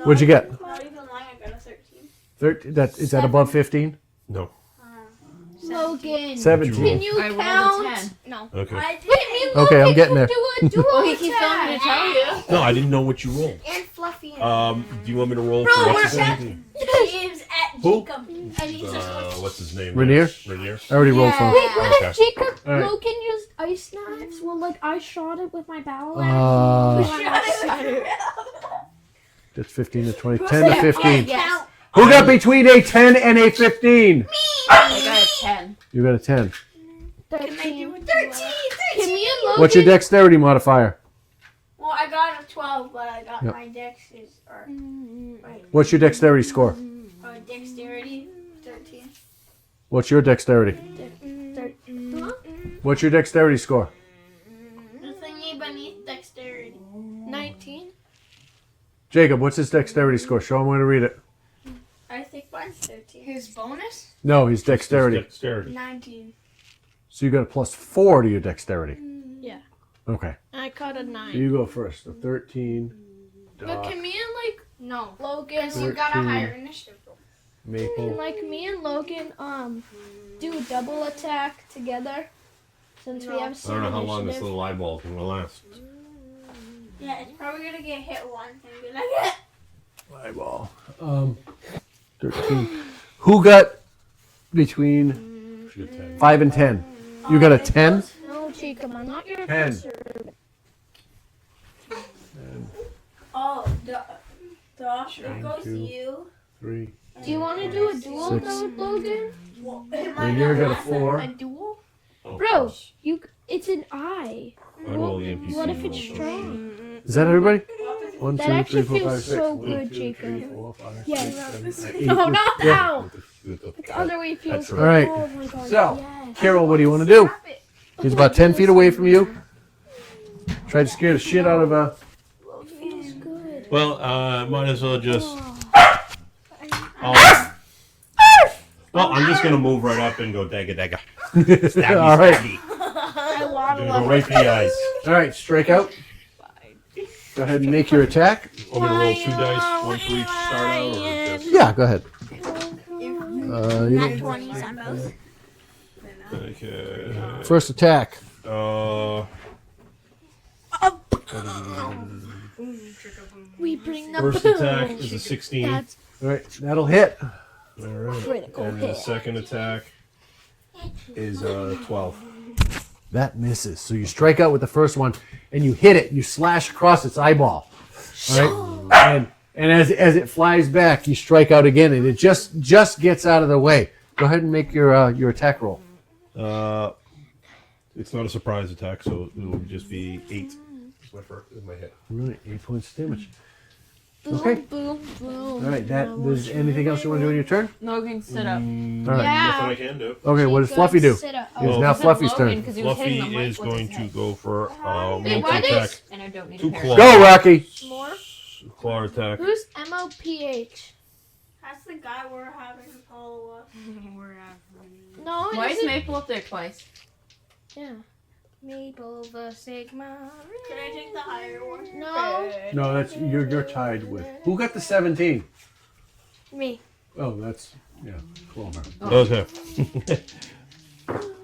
What'd you get? Not even lying, I got a 13. 13. Is that above 15? No. Logan. 17. Can you I rolled a count? 10. No. Okay. I did. Okay, I'm getting there. Do a duo Well, he keeps telling me to tell you. No, I didn't know what you rolled. And Fluffy. And Do you want me to roll for what's his name? James at Who? Jacob. And he's What's his name? Rainier? Rainier. I already rolled for him. Wait, what Okay. if Jacob All right. Logan used ice knives? Well, like I shot it with my battle axe. That's 15 to 20. 10 to 15. Yes. Who got between a 10 and a 15? I got a 10. You got a 10. 13. 13. Can me and Logan? What's your dexterity modifier? Well, I got a 12, but I got Yep. my dex is or What's your dexterity score? dexterity 13. What's your dexterity? Huh? What's your dexterity score? The thingy beneath dexterity. 19. Jacob, what's his dexterity score? Show him where to read it. I think mine's 13. His bonus? No, his dexterity. Dexterity. 19. So you got a plus 4 to your dexterity. Yeah. Okay. I caught a 9. So you go first. So 13. But Doc, can me and like No. Logan, Because you got a 13. higher initiative roll. can Maple. like me and Logan do a double attack together? Since we have I don't some know how long this initiative. little eyeball is going to last. Yeah, it's probably gonna get hit once and be like, Eyeball. 13. Who got between Should get 10. 5 and 10? You got a 10? No, Jacob, I'm not your 10. servant. oh, Josh, it goes to 2, you. 3. Do you want to do a duel 6. though with Logan? Well, it might Rainier not got a last 4. A duel? Oh, Bro, it's an eye. I roll the NPC. What if it's roll. strong? Is that everybody? 1, That 2, 3, actually 4, 5, feels 6. so 1, good, 2, Jacob. 3, 4, 5, Yes. 6, 7, 8. No, not Yeah. now. With the- The other way feels That's good. All right. Oh my god. So, yes. Carol, what do you want to do? He's about 10 feet away from you. Try to scare the shit out of Feels good. Well, might as well just. Well, I'm just gonna move right up and go dagga dagga. Stabby, All right. stabby. I I'm waddle gonna go up. right for the eyes. All right, strike out. Go ahead and make your attack. Want me to roll 2 dice, 1 for each start out, or just? Yeah, go ahead. You Not know, 20s on both. Okay. first attack. We bring the First boom. attack is a 16. That's All right, that'll hit. All right. critical And the hit. second attack is 12. That misses. So you strike out with the first one, and you hit it. You slash across its eyeball. All right, and as it flies back, you strike out again, and it just gets out of the way. Go ahead and make your attack roll. It's not a surprise attack, so it will just be 8. Is my hit. Right, 8 points of damage. Boom, Okay. boom, boom. All right, there's anything else you want to do in your turn? Logan stood up. All right. Nothing I can do. Okay, what does Jacob, Fluffy do? sit up. It is Oh. now I said Fluffy's Logan turn. 'cause he was Fluffy hitting the mic is with going his to head. go for Wait, what multi-attack. is- And I don't need 2 a parry. claws. Go, Rocky. More? Claw attack. Who's MOPH? That's the guy we're having follow us. No, Why is is it? Maple up there twice? Yeah. Maple the Sigma. Can I take the higher one? No. No, that's you're tied with. Who got the 17? Me. Oh, that's Clover. Okay.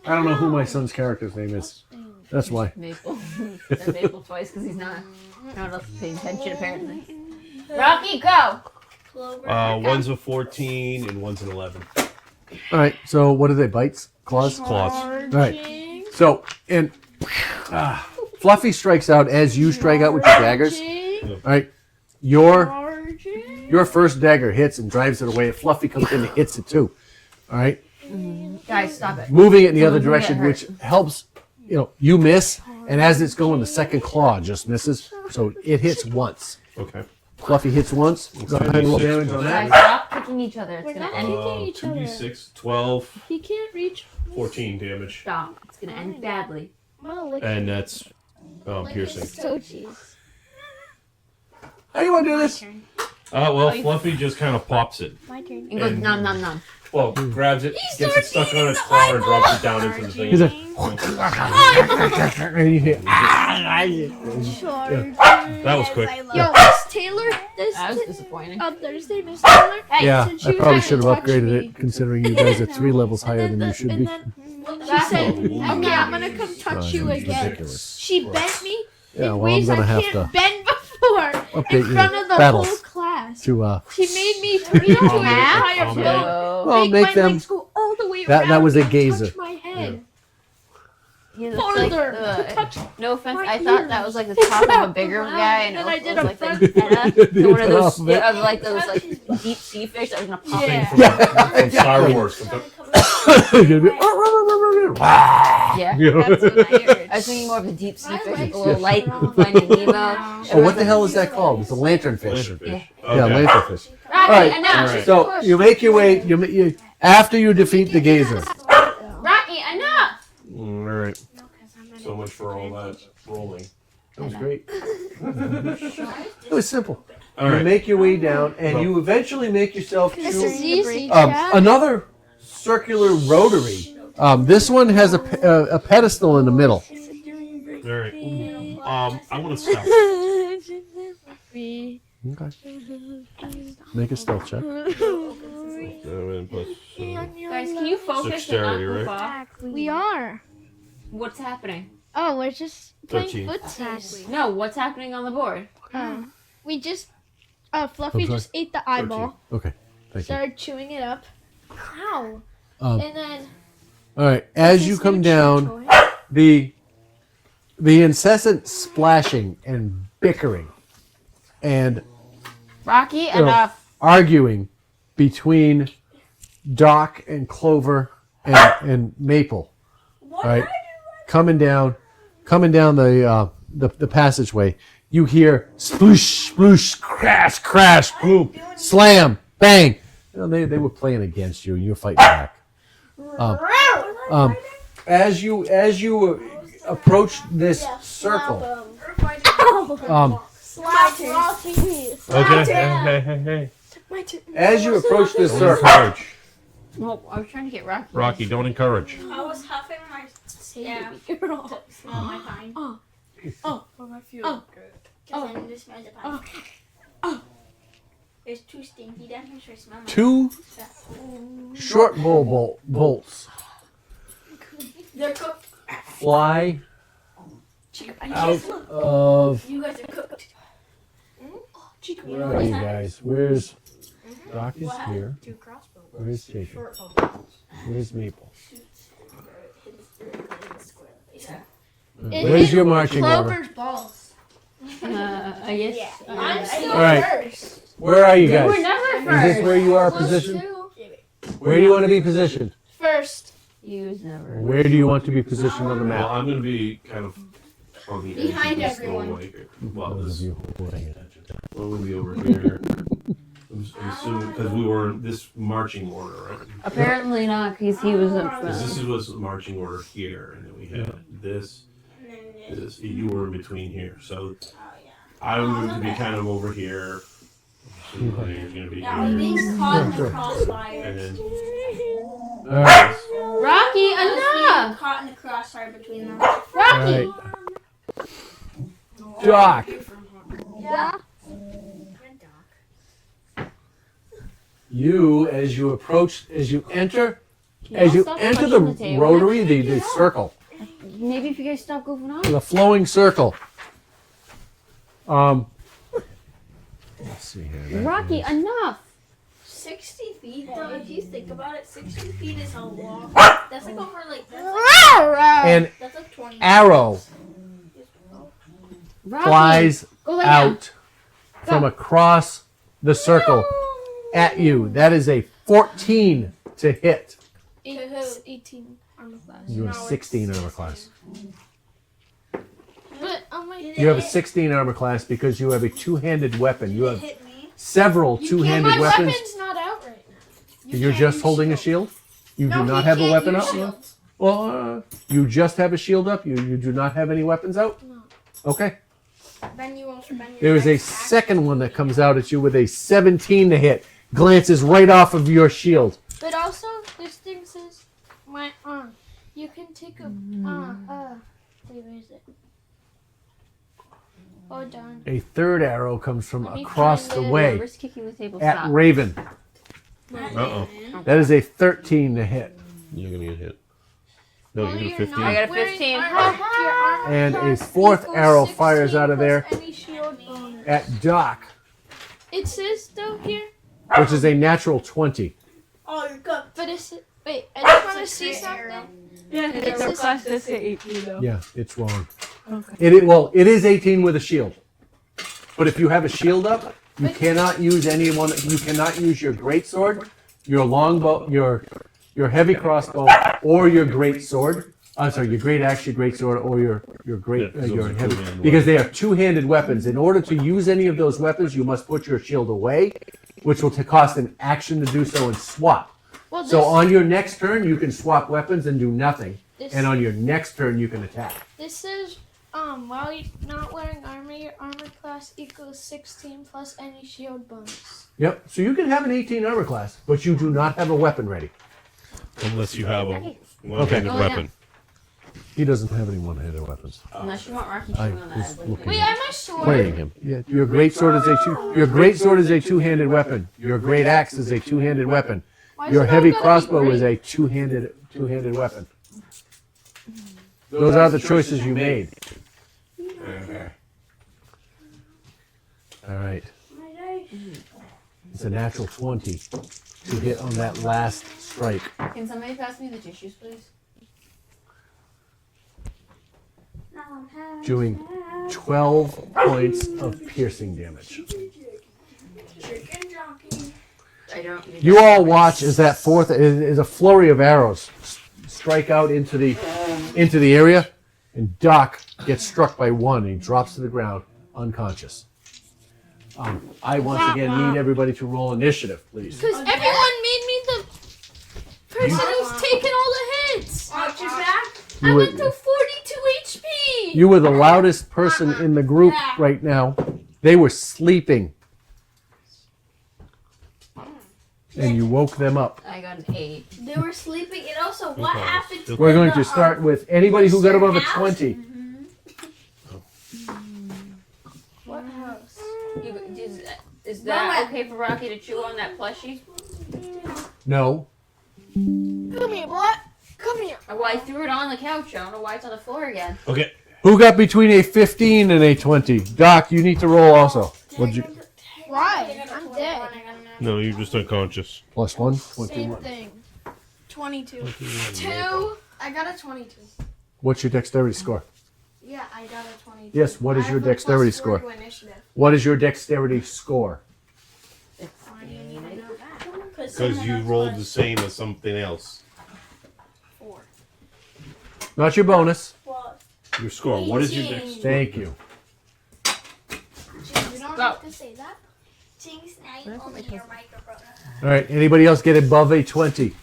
I don't know who my son's character's name is. That's why. Maple. Said Maple twice because he's not else paying attention apparently. Rocky, go! Clover. One's a 14 and one's an 11. All right. So what are they? Bites? Claws? Claws. All right. So and Fluffy strikes out as you strike out with your daggers. All right. Your first dagger hits and drives it away. Fluffy comes in and hits it too. All right. Guys, stop it. Moving it in the other Someone's gonna direction, get which helps. You miss, And as it's going, the second claw just misses, so it hits once. Okay. Fluffy hits once. Go ahead and roll damage on Guys, that. stop kicking each other. It's We're gonna not end. kicking each other. 2d6, 12, He can't reach. 14 damage. Stop. It's gonna end badly. And that's piercing. So cheese. How do you want to do this? Well, Fluffy just kind of pops it. My turn. And goes And- nom nom nom. Well, grabs it, gets it stuck on its claw, and drops it down into the thing. He's like, and you hear, That was quick. Yo, Miss Taylor, That was disappointing. on Thursday, Miss Taylor. Hey, yeah, since I you probably haven't should have touched upgraded me. it, considering you guys are 3 levels higher than you should be. And then she said, okay, I'm gonna come touch you It's again. ridiculous. She bent me Yeah, in well, I'm ways gonna I have can't to bend before update in your front of the battles. whole class. To She made me reach to a higher Calm floor. down. well, Make make my them. legs go all the way That around was a and gazer. touch my head. Yeah, that's like Farther the- to touch no offense, my I thought that ears. was like the top of a bigger guy, and it Then I was did a like the front- antenna The to one of antenna those, off of it. like those like deep sea fish that was gonna pop. Yeah. From Star Wars. Yeah, You know? that's what I heard. I was thinking more of the deep sea fish, like a little light from Finding Nemo. Oh, what the hell is that called? It's a lanternfish. Lanternfish. Yeah, Okay. lanternfish. Rocky, Alright, enough! Alright. So you make your way. You after you defeat the gazer. Rocky, enough! Alright. So much for all that rolling. That was great. It was simple. You Alright. make your way down, and you eventually make yourself This is to easy, Chad. another circular rotary. This one has a pedestal in the middle. Alright. I want to stop. Okay. Make a stealth check. 7 plus Guys, can you focus Dexterity, and not right? goof off? We are. What's happening? Oh, we're just playing 13. footsies. No, what's happening on the board? We just, Fluffy I'm sorry? just ate the eyeball, Okay. Thank you. started chewing it up. Ow. Um, And then All right. As you come down, the incessant splashing and bickering and Rocky, know, enough. arguing between Doc and Clover and Maple. All right, coming down the passageway. You hear sploosh, sploosh, crash, crash, boom, slam, bang. You know, they were playing against you, and you were fighting back. As you approach this circle, Okay. Hey. as you approach this Don't circle, encourage. Well, I was trying to get Rocky. Rocky, don't encourage. I was huffing my girl. smell my pine. I feel good. Because I just smelled the pine. It's too stinky down here, so I smell my 2 short bolts They're cooked. fly out of. You guys are cooked. Where are you guys? Where's Doc is here. Two crossbows. Where's Jacob? Where's Maple? Where's your marching order? Clover's balls. I guess. I'm still All right. first. Where are you You were guys? never Is first. this where you are positioned? Where do you want to be positioned? First. You was never. Where do you want to be positioned on the Well, map? I'm going to be kind of on the edge Behind of this everyone. doorway. Well, Those this of you who are paying attention. well, we'll be over here. I'm assuming because we were in this marching order, right? Apparently not, because he was up Because this front. was marching order here, and then we had this. You were in between here, so I'm going to be kind of over here. So you're going to be Now, here, being caught in the Sure. crossfire. and then All right. Rocky, I was being enough! caught in the crossfire between them. All Rocky! right. Doc, Yeah. you as you enter Can y'all stop the pushing the table? rotary, the circle, Maybe if you guys stop goofing off. the flowing circle. Let's see here. that Rocky, is- enough! 60 feet, though, if you think about it, 60 feet is a lot. That's like over, like, An that's like 20. arrow Rocky! flies Go lay down. out from across the circle at you. That is a 14 to hit. 18 armor class. You have 16 armor class. on my You have a 16 armor class because you have a two-handed weapon. You have Hit me. several two-handed my weapons. weapon's not out right now. You're just holding a shield? You do not have a weapon up? Shield. Well, you just have a shield up? You do not have any weapons out? No. Okay. Then you won't spend your There is a next action. second one that comes out at you with a 17 to hit. Glances right off of your shield. But also, this thing says, my arm. You can take a, wait, where is it? Oh, darn. A third arrow comes from Let me across find the it. way Whoever's kicking the table, at stop. Raven. Uh-oh. That is a 13 to hit. You're gonna get hit. No, Well, you get a you're 15. not I got a wearing 15. armor. Your armor And a class fourth equals arrow fires 16 out of plus there. Any shield bonus. At Doc, It says though here, which is a natural 20. Oh, you're good. but it's wait. I just want to see something. Yeah, it's a class to say 18 though. Yeah, it's wrong. It is 18 with a shield. But if you have a shield up, you cannot use anyone. You cannot use your greatsword, your longbow, your heavy crossbow, or your great sword. I'm sorry, your great axe, your great sword, or your great Yeah, those your are heavy, two-handed because they are two-handed weapons. In order to use any of those weapons, you must put your shield away, which will cost an action to do so and swap. Well, So on your next turn, you can swap weapons and do nothing, this, and on your next turn, you can attack. this says while you're not wearing armor, your armor class equals 16 plus any shield bonus. Yep. So you can have an 18 armor class, but you do not have a weapon ready. Unless you have a one-handed Okay. weapon. He doesn't have any one-handed weapons. Unless you want Rocky I chewing on was that. looking Wait, at I'm a sword. playing him. Yeah, your great sword is a two-handed weapon. Your great axe is a two-handed weapon. Why Your is it heavy all gotta be crossbow is great? a two-handed weapon. Those are the choices you made. All right. It's a natural 20 to hit on that last strike. Can somebody pass me the tissues, please? Doing 12 points of piercing damage. Chicken jockey. I don't need You all watch as that fourth is a flurry of arrows strike out into the area, and Doc gets struck by one and he drops to the ground unconscious. I once again need everybody to roll initiative, please. Because everyone made me the person who's taken all the hits. Watch your back. I You went were, through 42 HP. you were the loudest person in the group right now. They were sleeping. And you woke them up. I got an 8. They were sleeping. And also, what Okay. happened to We're going the, to start with anybody who got above a 20. What house? Is that okay for Rocky to chew on that plushie? No. Come here, boy. Come here. Well, I threw it on the couch. I don't know why it's on the floor again. Okay. Who got between a 15 and a 20? Doc, you need to roll also. What'd you? Why? I'm dead. No, you're just unconscious. Plus one? Same 21. thing. 22. 2. I got a 22. What's your dexterity score? Yeah, I got a 22. Yes, what is I your have a dexterity plus 4 score? to initiative. What is your dexterity score? Why do you need to know that? Because you rolled the same as something else. 4. Not your bonus. Your score. What is your 18. dex? Thank you. You don't have to say that. Jinx, now you open your microphone. All right, anybody else get above a 20?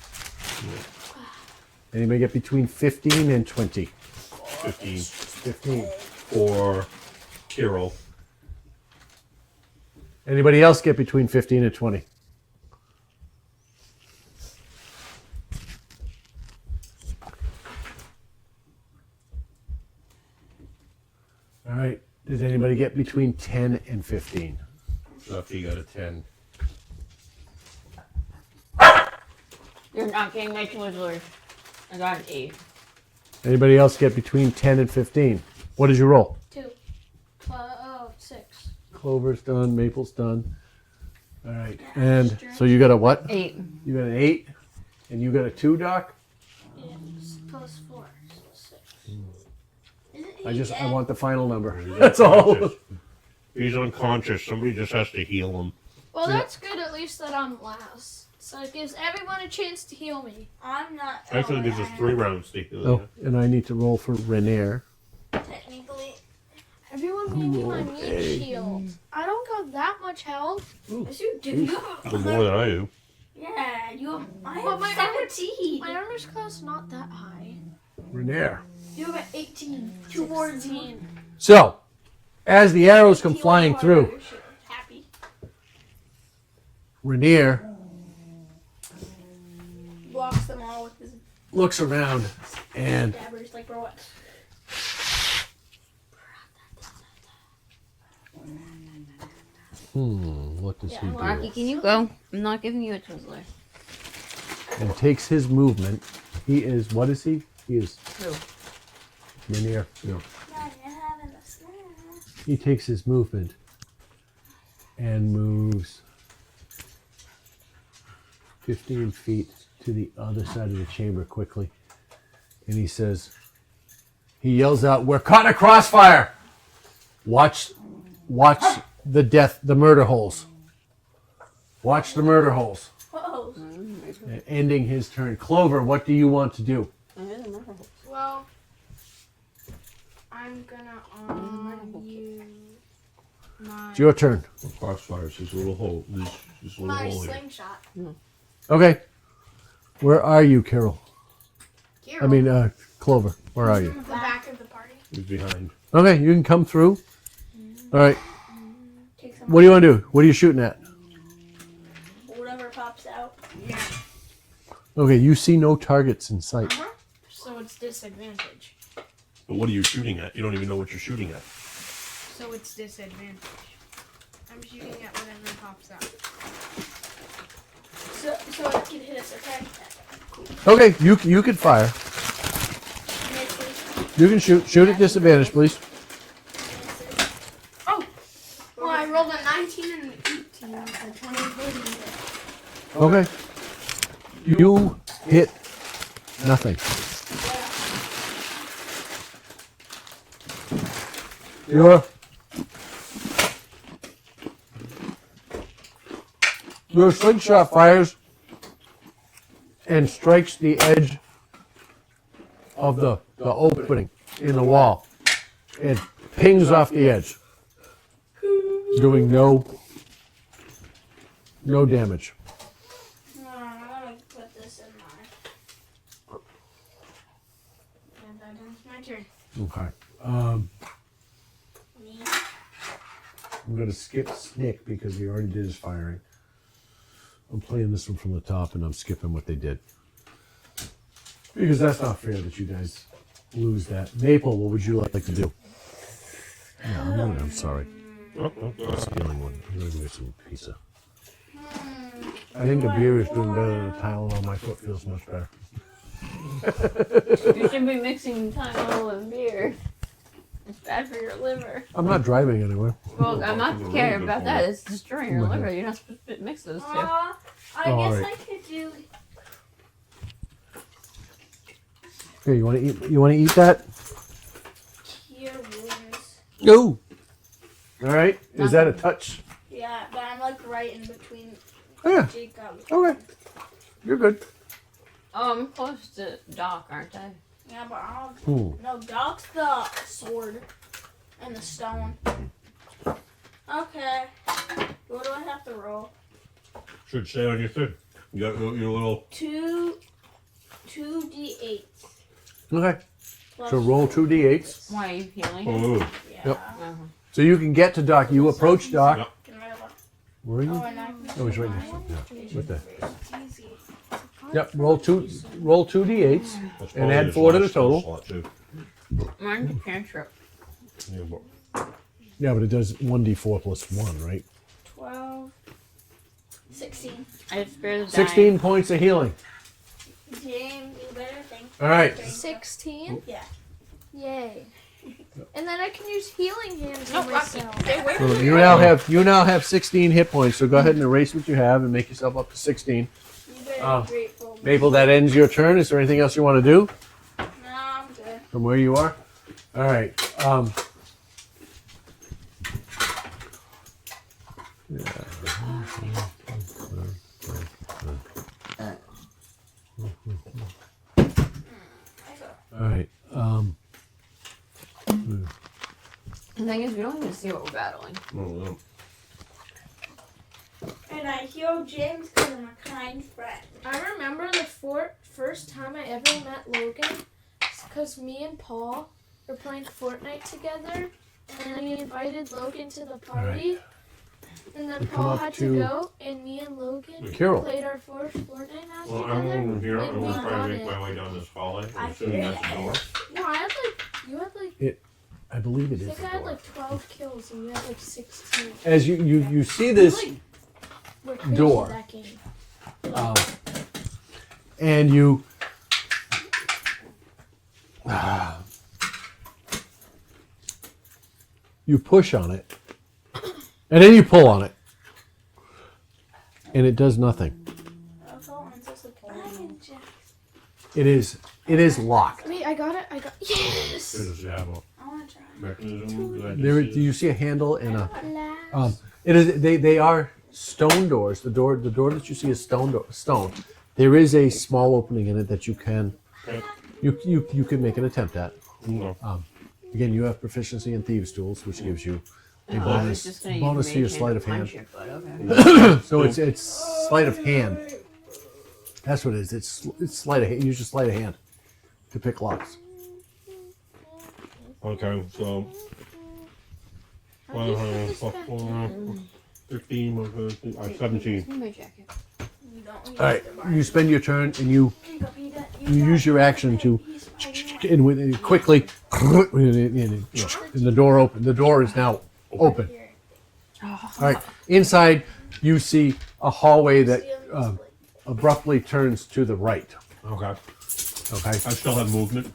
Anybody get between 15 and 20? 15 15. for Kirill. Anybody else get between 15 and 20? All right, does anybody get between 10 and 15? So if you got a 10. You're not getting my Twizzlers. I got an 8. Anybody else get between 10 and 15? What did you roll? 2. 6. Clover's done, Maple's done. All right, and so you got a what? 8. You got an 8, and you got a 2, Doc? Yeah, plus 4. So 6. I want the final number. That's all. Unconscious. He's unconscious. Somebody just has to heal him. Well, that's good at least that I'm last. So it gives everyone a chance to heal me. I'm not. Actually, there's just 3 rounds to heal Oh, him. and I need to roll for Renair. Technically, Everyone gave me my meat shield. I don't got that much health. Yes, you do. You have The more than I do. yeah, you have. I But have my 17. My armor's class not that high. Rainier. You have an 18. Two more than you. 16. So, as the arrows come flying through, Happy. Rainier Blocks them all with his looks around and dabbers. Like, bro, what? what does he Rocky, do? can you go? I'm not giving you a Twizzler. And takes his movement. He is, what is he? He is Who? Rainier. Yeah. Now you're having a snack. He takes his movement and moves 15 feet to the other side of the chamber quickly. And he says, he yells out, "We're caught in a crossfire! Watch the murder holes. Watch the murder holes." Whoa. Ending his turn. Clover, what do you want to do? Well, I'm gonna use my It's your turn. Crossfires. There's a little hole. There's a little my hole here. slingshot. Okay. Where are you, Carol? Hero. I mean, Clover. Where are you? the back of the party. He's behind. Okay, you can come through. All right. Take some What do you want to do? What are you shooting at? whatever pops out. Okay, you see no targets in sight. So it's disadvantage. But what are you shooting at? You don't even know what you're shooting at. So it's disadvantage. I'm shooting at whatever pops out. So it can hit us, okay? Okay, you can fire. Misses. You can shoot. Shoot at disadvantage, please. Misses. Oh! Well, I rolled a 19 and an 18. So 20. Okay. You hit nothing. Your slingshot fires and strikes the edge of the opening in the wall. It pings off the edge, doing no damage. I'm gonna put this in my. And that ends my turn. Okay. Me. I'm going to skip Snick because he already did his firing. I'm playing this one from the top and I'm skipping what they did. Because that's not fair that you guys lose that. Maple, what would you like to do? Yeah, I'm sorry. I'm stealing one. I'm going to get some pizza. I think the beer is doing better than the Tylenol. My foot feels much better. You should be mixing Tylenol and beer. It's bad for your liver. I'm not driving anywhere. Well, I'm not caring about that. It's destroying your liver. You're not supposed to mix those two. I Oh, guess alright. I could do. Here, you want to eat? You want to eat that? Cure wounds. No. All right. Is that a touch? Yeah, but I'm like right in between Oh, yeah. Jacob. Okay. You're good. Oh, I'm close to Doc, aren't I? Yeah, but I don't. Hmm. No, Doc's the sword and the stone. Okay. What do I have to roll? Should stay on your thing. You got your little. Two d8s. Okay. Plus So roll 2d8s. Why are you healing? Oh, Yeah. Yep. Uh-huh. So you can get to Doc. You approach Doc. Yep. Can I have a- Where are you? Oh, and I can Oh, he's right next to him. Yeah. Right there. It's easy. Yep. Roll 2d8s. that's And add probably 4 to the his last spell total. slot, too. Mine's a cantrip. Yeah, but Yeah, but it does 1d4 plus 1, right? 12. 16. I just spare the 16 points of healing. James, you better think. All right. 16? Yeah. Yay. And then I can use healing hands No, on myself. Stay away So from you now have 16 hit points. So go ahead and erase what you have and make yourself up to 16. You better Oh. be grateful. Maple, that ends your turn. Is there anything else you want to do No, I'm good. from where you are? All right. All right. And thing is, we don't even see what we're battling. Oh, no. And I heal James because I'm a kind friend. I remember the first time I ever met Logan, because me and Paul were playing Fortnite together, and then we invited Logan to the party, and then We come Paul up had to to go, and me and Logan Carol. played our first Fortnite match Well, I'm together. over here. and I'm we trying to got make it. my way down this hallway. I'm assuming that's the door. No, you had like, I believe it I is think the I had door. like 12 kills, and you had like 16. As you see this We're crazy door. at that game. um, and you you push on it, and then you pull on it, and it does nothing. It is locked. Wait, I got it. Yes. There's the ammo. I want to try. Mechanism. Did I just There, see it? you see a handle and a. Last. It is. They are stone doors. The door that you see is stone. There is a small opening in it that you can. You can make an attempt at. No. Again, you have proficiency in thieves' tools, which gives you a I was just gonna bonus use to your mage sleight of to hand. punch it, but okay. So it's sleight of hand. That's what it is. It's sleight of hand. Use your sleight of hand to pick locks. Okay, so. 15, 17. Give me my jacket. All right, you spend your turn and you use your action to and with quickly and the door open. The door is now open. All right, inside you see a hallway that abruptly turns to the right. Okay. Okay. I still have movement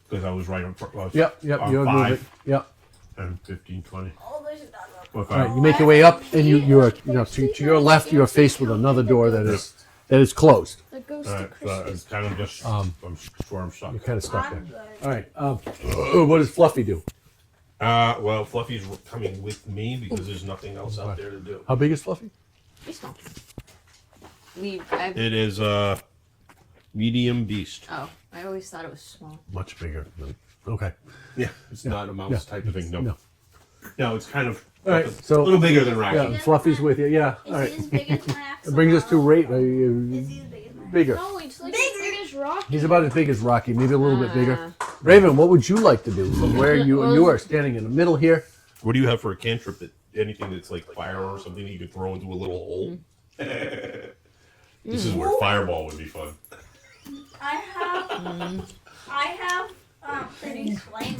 because I was right on front. Yep. You have movement. Yep. 10, 15, 20. Oh, there's another. All right, you make your way up, and you are to your left. You are faced with another door that is closed. The ghost All of right, so Christmas. it's kind of just I'm sure I'm stuck. You're kind of stuck there. I'm good. All right. What does Fluffy do? Well, Fluffy's coming with me because there's nothing else out there to do. How big is Fluffy? Be small. It is medium beast. Oh, I always thought it was small. Much bigger. Okay. Yeah, it's not a mouse type of thing. No. No. No, it's kind of All right. a So little bigger than Rocky. yeah, Fluffy's with you. Yeah. All right. Is he as big as my It brings us to rate. Is he as big as my Bigger. No, it's like as big as Rocky. He's about as big as Rocky, maybe a little bit bigger. Raven, what would you like to do from where you are standing in the middle here? What do you have for a cantrip? That anything that's like fire or something that you could throw into a little hole? This is where fireball would be fun. I have pretty flame.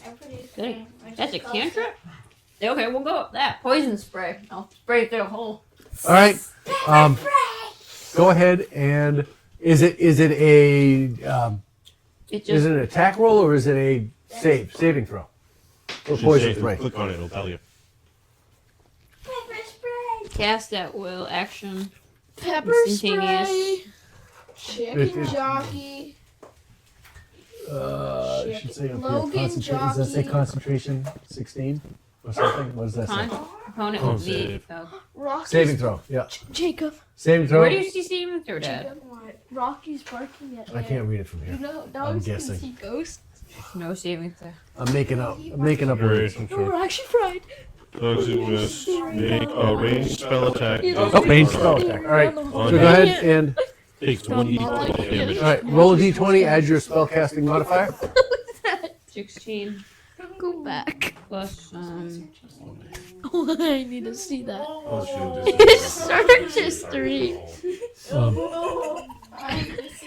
I produce Good. flame. which That's is a called- cantrip? Okay, we'll go with that. Poison spray. I'll spray it through a hole. All right. Go ahead and is it a It is just it an attack roll or is it a saving throw? Or Should poison say- spray? Click on it; it'll tell you. Pepper spray. cast at will action. Pepper Instantaneous. spray. Chicken jockey. I should say up here, Logan does that say Jockey. concentration 16 or something? What does that say? Opponent Oh, will be. save. Oh. Rocky. Saving throw. Yeah. Jacob. Saving throw. Where do you see saving throw, Dad? Jacob. Rocky's barking at I can't read it from You here. know, now I'm he's guessing. see ghosts. No saving throw. I'm making up words. Duration No, we're actually fried. Make a ranged spell attack. Oh, range spell attack. All right. So go ahead and Takes 1d8 damage. all right. Roll a d20. Add your spell casting modifier. 16 Go back. plus I need to see that. Oh, shoot, this is- Search history.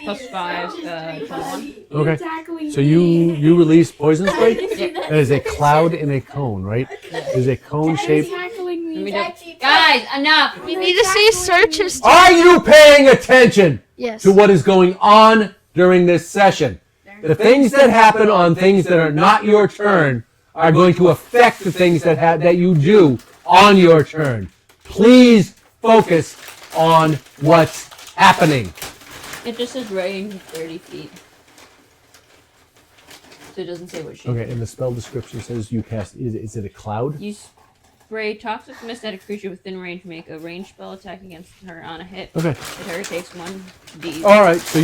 plus 5 21. Okay. So you release poison spray. That is a cloud in a cone, right? It is a cone shaped. Tackling me. Let me Daddy, do- Guys, enough! We need to see search history. Are you paying attention Yes. to what is going on during this session? The things that happen on things that are not your turn are going to affect the things that you do on your turn. Please focus on what's happening. It just says range of 30 feet. So it doesn't say what shape. Okay, and the spell description says you cast. Is it a cloud? You spray toxic mist at a creature within range. Make a ranged spell attack against her on a hit. Okay. The target takes 1d. All right. So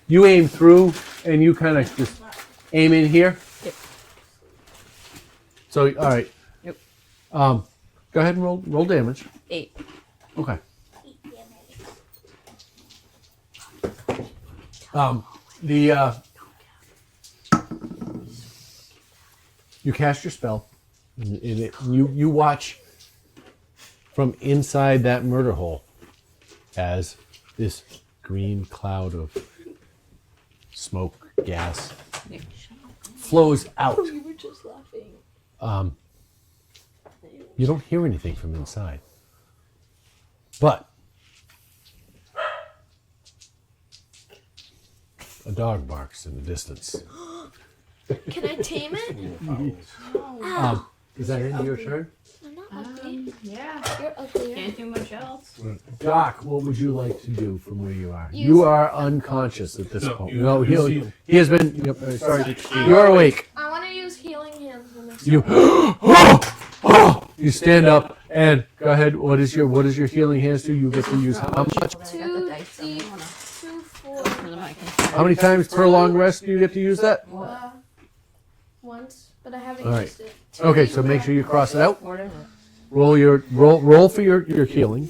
you aim through and you kind of just aim in here. Yep. So, all right. Yep. Go ahead and roll damage. 8. Okay. You cast your spell, and you watch from inside that murder hole as this green cloud of smoke, gas flows out. You were just laughing. You don't hear anything from inside, but a dog barks in the distance. Can I tame it? Is that into your turn? I'm not ugly. Yeah. You're uglier. Can't do much else. Doc, what would you like to do from where you are? Use- You are unconscious at this No, point. you- No, you he has been. Yep, sorry, 16. you're awake. I want to use healing hands on this. You, you stand up and go ahead. What is your healing hands do? You get to use how much? I got the 2 dice, so D I wanna 2 4. open the mic. How many times per long rest do you get to use that? Once, but I haven't All right. used it. Okay, so make sure you cross it out. Whatever. Roll for your healing.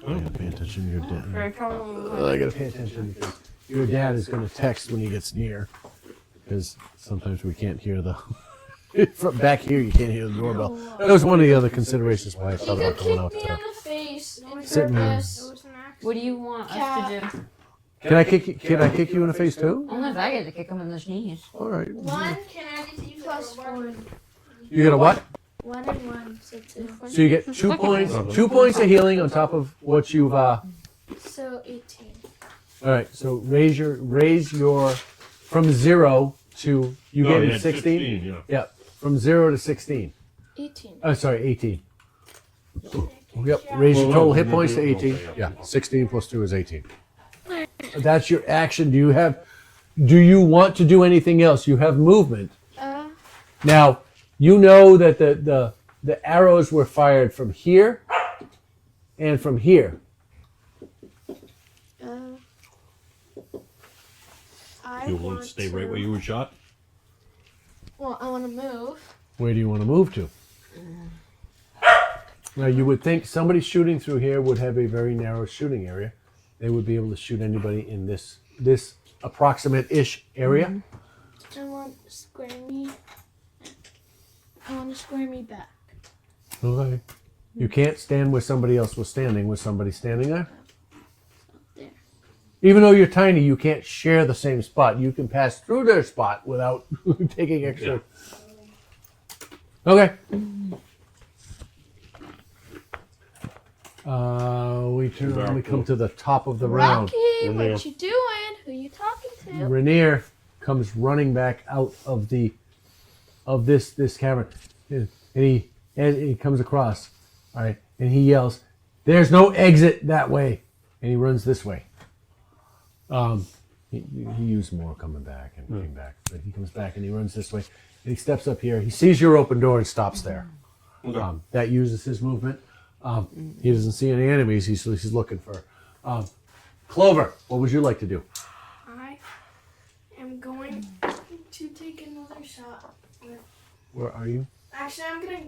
I gotta pay attention to your dad. Very cool. I gotta pay attention because your dad is gonna text when he gets near. Because sometimes we can't hear the. From back here, you can't hear the doorbell. That was one of the other considerations why I You thought could about going kick out me there. on the face on Sitting there. purpose. What do you want us to do? Can I kick you in the face too? Only if I get to kick him in the knees. All right. 1 plus 4. You get a what? 1 and 1, so 2. So you get 2 points. 2 points of healing on top of what you've. So 18. All right. So raise your from 0 to you No, gave you it had 16. yeah. Yeah. From 0 to 16. 18. Oh, sorry, 18. Yep. Raise your total hit points to 18. Okay. Yeah. 16 plus 2 is 18. That's your action. Do you want to do anything else? You have movement. Now, you know that the arrows were fired from here and from here. I You want to stay right where you were shot? Well, I want to move. Where do you want to move to? Now, you would think somebody shooting through here would have a very narrow shooting area. They would be able to shoot anybody in this approximate-ish area. I want to square me. I want to square me back. Okay. You can't stand where somebody else was standing. Was somebody standing there? There. Even though you're tiny, you can't share the same spot. You can pass through their spot without taking extra. Okay. We come to the top of the round. Rocky, what you doing? Who you talking to? Rainier comes running back out of this cavern, and he comes across. All right, and he yells, "There's no exit that way," and he runs this way. He used more coming back and came back, but he comes back and he runs this way. And he steps up here. He sees your open door and stops there. That uses his movement. He doesn't see any enemies. He's looking for. Clover, what would you like to do? I am going to take another shot. Where are you? Actually, I'm gonna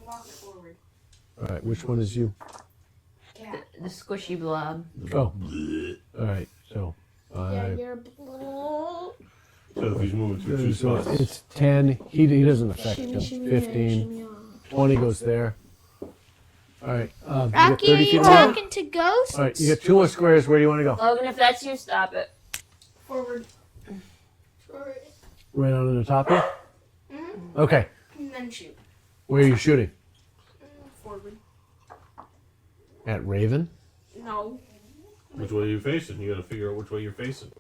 walk forward. All right, which one is you? Yeah. The squishy blob. Oh, all right. So, Yeah, you're blue. So if he's moving through two so spots. it's 10. He doesn't affect Shimmy, him. shimmy, 15, shimmy on. 20 goes there. All right. You got Rocky, 30 are feet you more. talking to ghosts? All right, you got 2 more squares. Where do you want to go? Logan, if that's you, stop it. Forward. Forward. Right on the top here. Okay. And then shoot. Where are you shooting? Forward. At Raven. No. Which way are you facing? You got to figure out which way you're facing.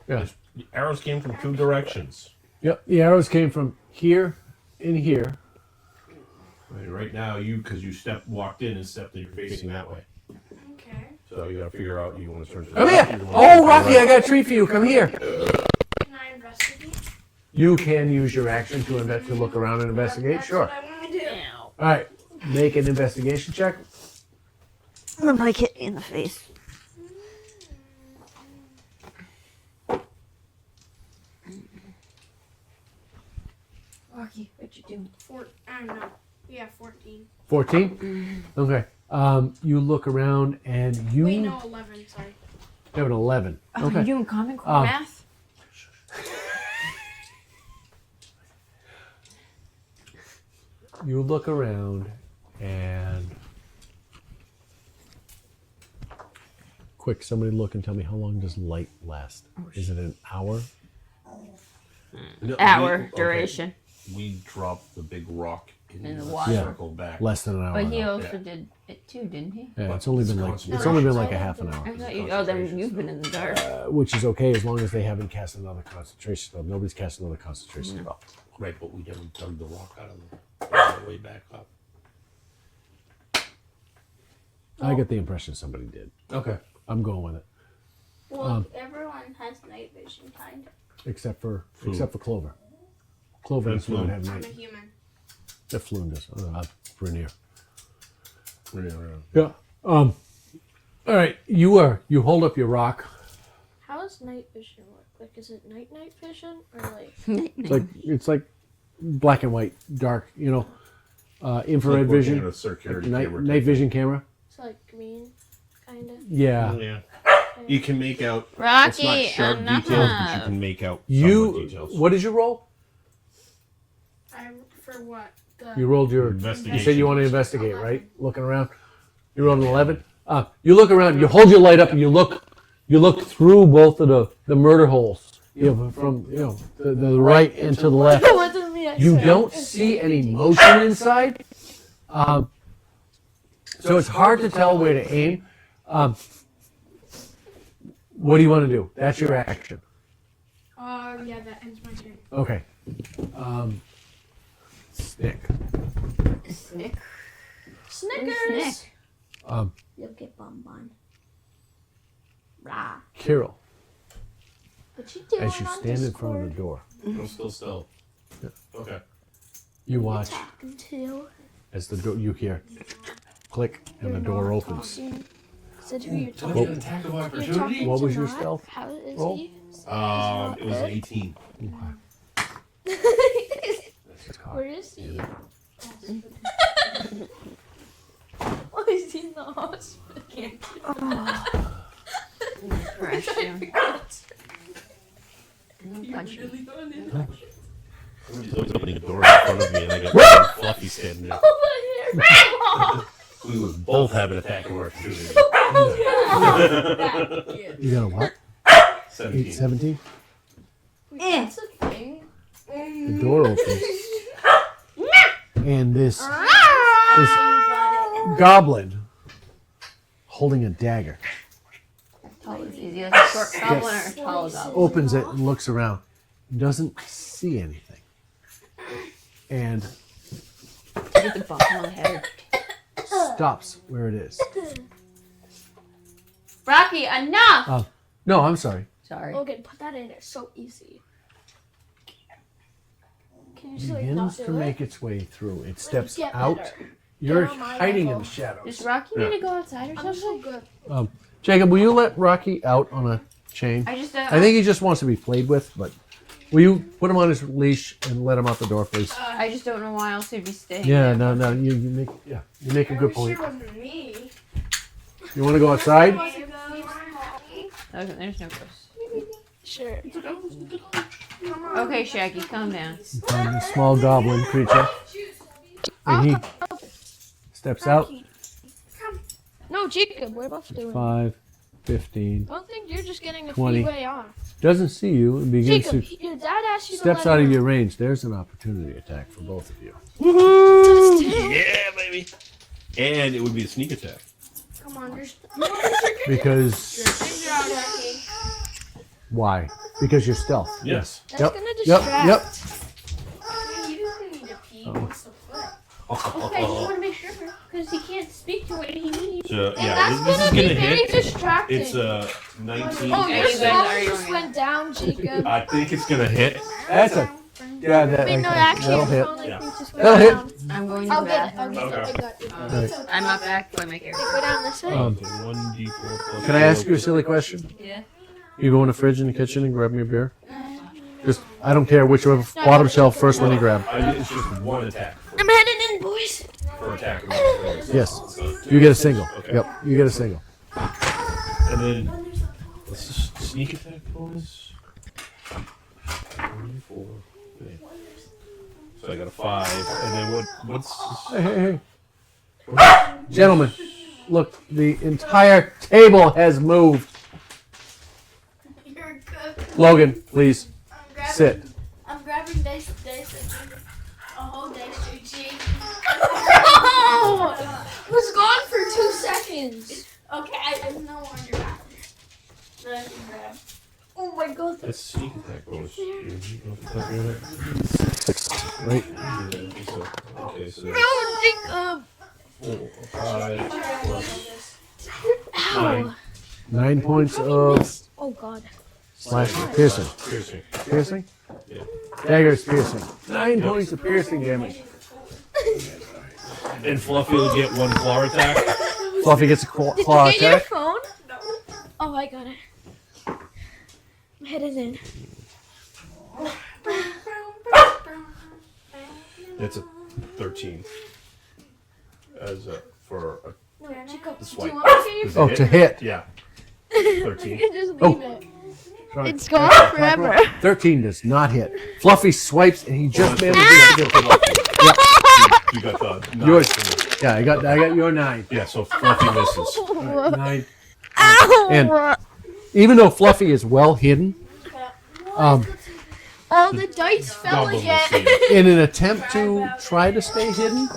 Yeah. The arrows came from two directions. Yep. The arrows came from here and here. Right now, because you walked in and stepped in, you're facing that way. Okay. So you got to figure out you want to turn to the Come left, here. you wanna turn to Oh, the Rocky, right. I got a treat for you. Come here. Can I investigate? You can use your action to look around and investigate. That's Sure. what I want to do. All right. Make an investigation check. I'm gonna bite it in the face. Rocky, what you doing? I don't know. Yeah, 14. 14? Okay. You look around and you Wait, no, 11. Sorry. have an 11. Oh, Okay. you're doing Common Core math? You look around and quick, somebody look and tell me how long does light last? Is it an hour? No, Hour duration. We dropped the big rock In the the water. circle back. Less than an hour. But he now. also did it too, didn't he? Yeah, it's only been like a half an hour. I thought you. Oh, then you've been in the dark. Which is okay as long as they haven't cast another concentration spell. Nobody's cast another concentration spell. Right, but we haven't dug the rock out of the way back up. I get the impression somebody did. Okay. I'm going with it. Well, everyone has night vision, kind of. Except for Clover. Clover and Floon have I'm a night. human. The Floon does. Rainier. Yeah. Yeah. All right. You hold up your rock. How does night vision work? Like, is it night vision or like? It's like black and white, dark. Infrared vision. A circular Night camera. vision camera. It's like green, kind of. Yeah. Yeah. You can make out. It's Rocky, not sharp enough. details, but you can make out somewhat details. What did you roll? For what? You rolled your. Investigation. You said you want to investigate, right? Looking around. You rolled an 11. You look around. You hold your light up and you look. You look through both of the murder holes. From the right and to the left. You don't see any motion inside. So it's hard to tell where to aim. What do you want to do? That's your action. Yeah, that ends my turn. Okay. Snick. Snick. Snickers. Snick. You'll get bonbon. Rah. Kirill, What you doing as you on stand in Discord? front of the door, I'm still. Okay. you watch Talking to. as the door. You hear click and the door opens. Said who you're An talking. attack of You're opportunity. talking What to was your not? stealth How is roll? he? It was 18. It's caught. Where is he? Why is he in the hospital? Crash him. Punch him. Somebody's opening a door in front of me, and I got Fluffy standing there. We would both have an attack of opportunity. You got a what? 17. 17. That's a thing. The door opens, and this goblin holding a dagger Tall is easy. Like a short goblin or a tall goblin. opens it and looks around. Doesn't see anything, and Get the bump on the head. stops where it is. Rocky, enough! No, I'm sorry. Sorry. Logan, put that in there. So easy. Can you just like not Begins do to it? make its way through. It steps get out. better. You're Get on my hiding in level. the shadows. Does Rocky need to go outside or I'm so something? good. Jacob, will you let Rocky out on a chain? I just I think he just wants to be played with, but will you put him on his leash and let him out the door, please? I just don't know why else he'd be staying. Yeah, no, you make a good point. It wasn't me. You want to go outside? Okay, there's no ghost. Sure. Okay, Shaggy, calm down. You find this small goblin creature, and he steps out. No, Jacob, we're both doing it. 5, 15. I don't think you're just getting a 20. freeway off. Doesn't see you and begins Jacob, to your dad asked you steps to out let of him your range. There's an opportunity attack for both of you. Yeah, baby. And it would be a sneak attack. Come on, there's. Because why? Because you're stealth. Yes. That's Yep. gonna Yep. distract. Yep. You just need to pee. Oh. What's the foot? Okay, I just want to make sure because he can't speak to what he needs. So, And yeah, that's this is gonna be gonna very hit. distracting. It's 19. Oh, Are your you guys- phone are you just going went down, Jacob. I think it's gonna hit. That's a yeah. Wait, no, actually, That'll your hit. phone like Yeah. just went That'll hit. down. I'm going to I'll the get it. I'll bathroom. get it. Okay. I got it. Right. I'm not back by my character. Go down this way. So 1d4 plus Can I ask you a silly question? Yeah. You go in the fridge in the kitchen and grab me a beer? Just, I don't care which one, bottom shelf, first one you grab. It's just one attack I'm heading in, boys. for attack. Yes. You get a single. Okay. Yep, you get a single. And then what's the sneak attack bonus? 4. So I got a 5. And then what's Hey. Gentlemen, look, the entire table has moved. You're good. Logan, please, I'm grabbing, sit. I'm grabbing dice, a whole dice to cheat. Was gone for 2 seconds. Okay, there's no wonder that I can grab. Oh my god. that's sneak attack bonus? Right. Okay, so No, Jacob. 5 plus Ow. 9 points of Oh god. slashing, piercing. piercing. Piercing? Yeah. Dagger is piercing. 9 points of piercing damage. And Fluffy will get 1 claw attack. Fluffy gets a claw Did you get your attack. phone? Oh, I got it. I'm headed in. It's a 13. As a for a No, Jacob, do swipe. you want to get your Is it Oh, to hit. Yeah. You 13. can just leave Oh. it. Sorry. It's gone forever. 13 does not hit. Fluffy swipes and he just manages to get the You got the 9. Yours. Yeah, I got your 9. Yeah, so Fluffy misses. 9. Ow! And even though Fluffy is well hidden, All the dice fell Double again. misses. in an attempt to try to stay hidden,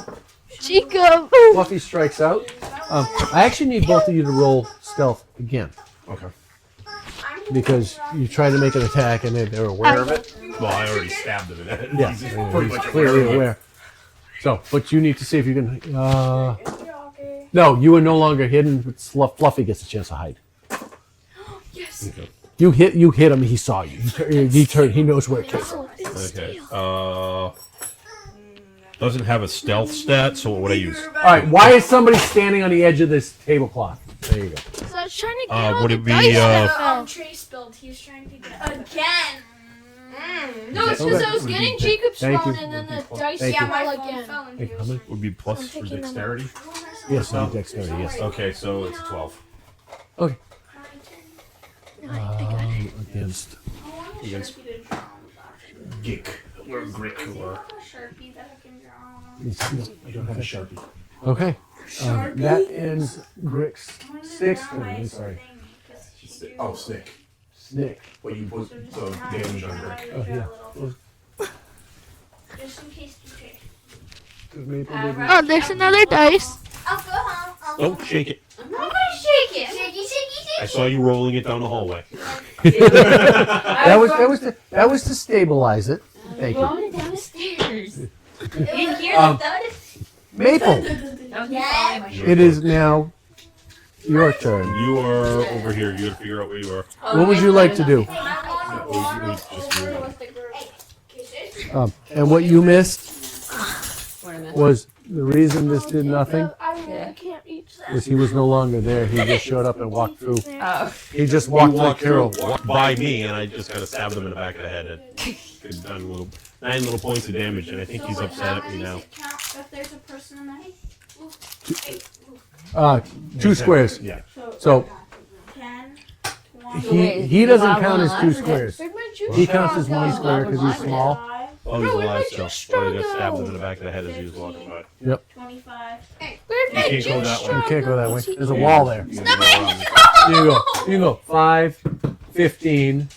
Jacob. Fluffy strikes out. I actually need both of you to roll stealth again Okay. because you try to make an attack and they're aware of it. Well, I already stabbed him in that. Yeah, He's he's pretty much clearly aware. So, but you need to see if you can. No, you are no longer hidden. But Fluffy gets a chance to hide. Yes. Okay. You hit him. He saw you. He knows where it came from. Okay. Doesn't have a stealth stat, so what would I use? All right. Why is somebody standing on the edge of this tablecloth? There you go. So I was trying to get all Would the it be, dice that The fell. tray spilled. He was trying to get again. No, it's because Okay. I was getting Jacob's Thank phone you. and then the dice Thank Yeah, you. my fell phone again. fell and Hey, he how was. many? Would be plus I'm for taking them dexterity. Yes, you need dexterity. Yes. Okay, so it's 12. Okay. I got it. Against. Against Gick or Grick or Sharpie that I can draw. I don't have a Sharpie. Okay. That ends Grick's 6th turn. Sorry. Oh, stick. Nick. Well, you put the damage on Grick. Oh, yeah. Just in case you take. Oh, there's another dice. I'll go home. Don't shake it. I'm not gonna shake it. Shaky, shaky, I saw you rolling it down the hallway. That was to stabilize it. Thank you. Going down the stairs. You didn't hear Um, that? Maple, Yeah. it is now your turn. You are over here. You gotta figure out where you are. What would you like to do? And what you missed Wait a minute. was the reason this did nothing I really can't reach that. was he was no longer there. He just showed up and walked through. Oh. He just You walked through walked Carol. walked by me, and I just kind of stabbed him in the back of the head. And done a little, 9 little points of damage, and I think he's upset at me now. Count if there's a person in the 2 squares. Yeah. So 10, 20, Wait, he the doesn't bottom count one as left? 2 squares. Where'd my juice He counts straw as 1 go? square because he's small. 5, Oh, he's Bro, where'd alive my still. juice straw But I just stabbed him go? in the back of the head as he was walking by. 25. Where'd my can't go juice that way. straw You can't go that way. Was he- There's a wall there. You can go around. You can go 5, 15,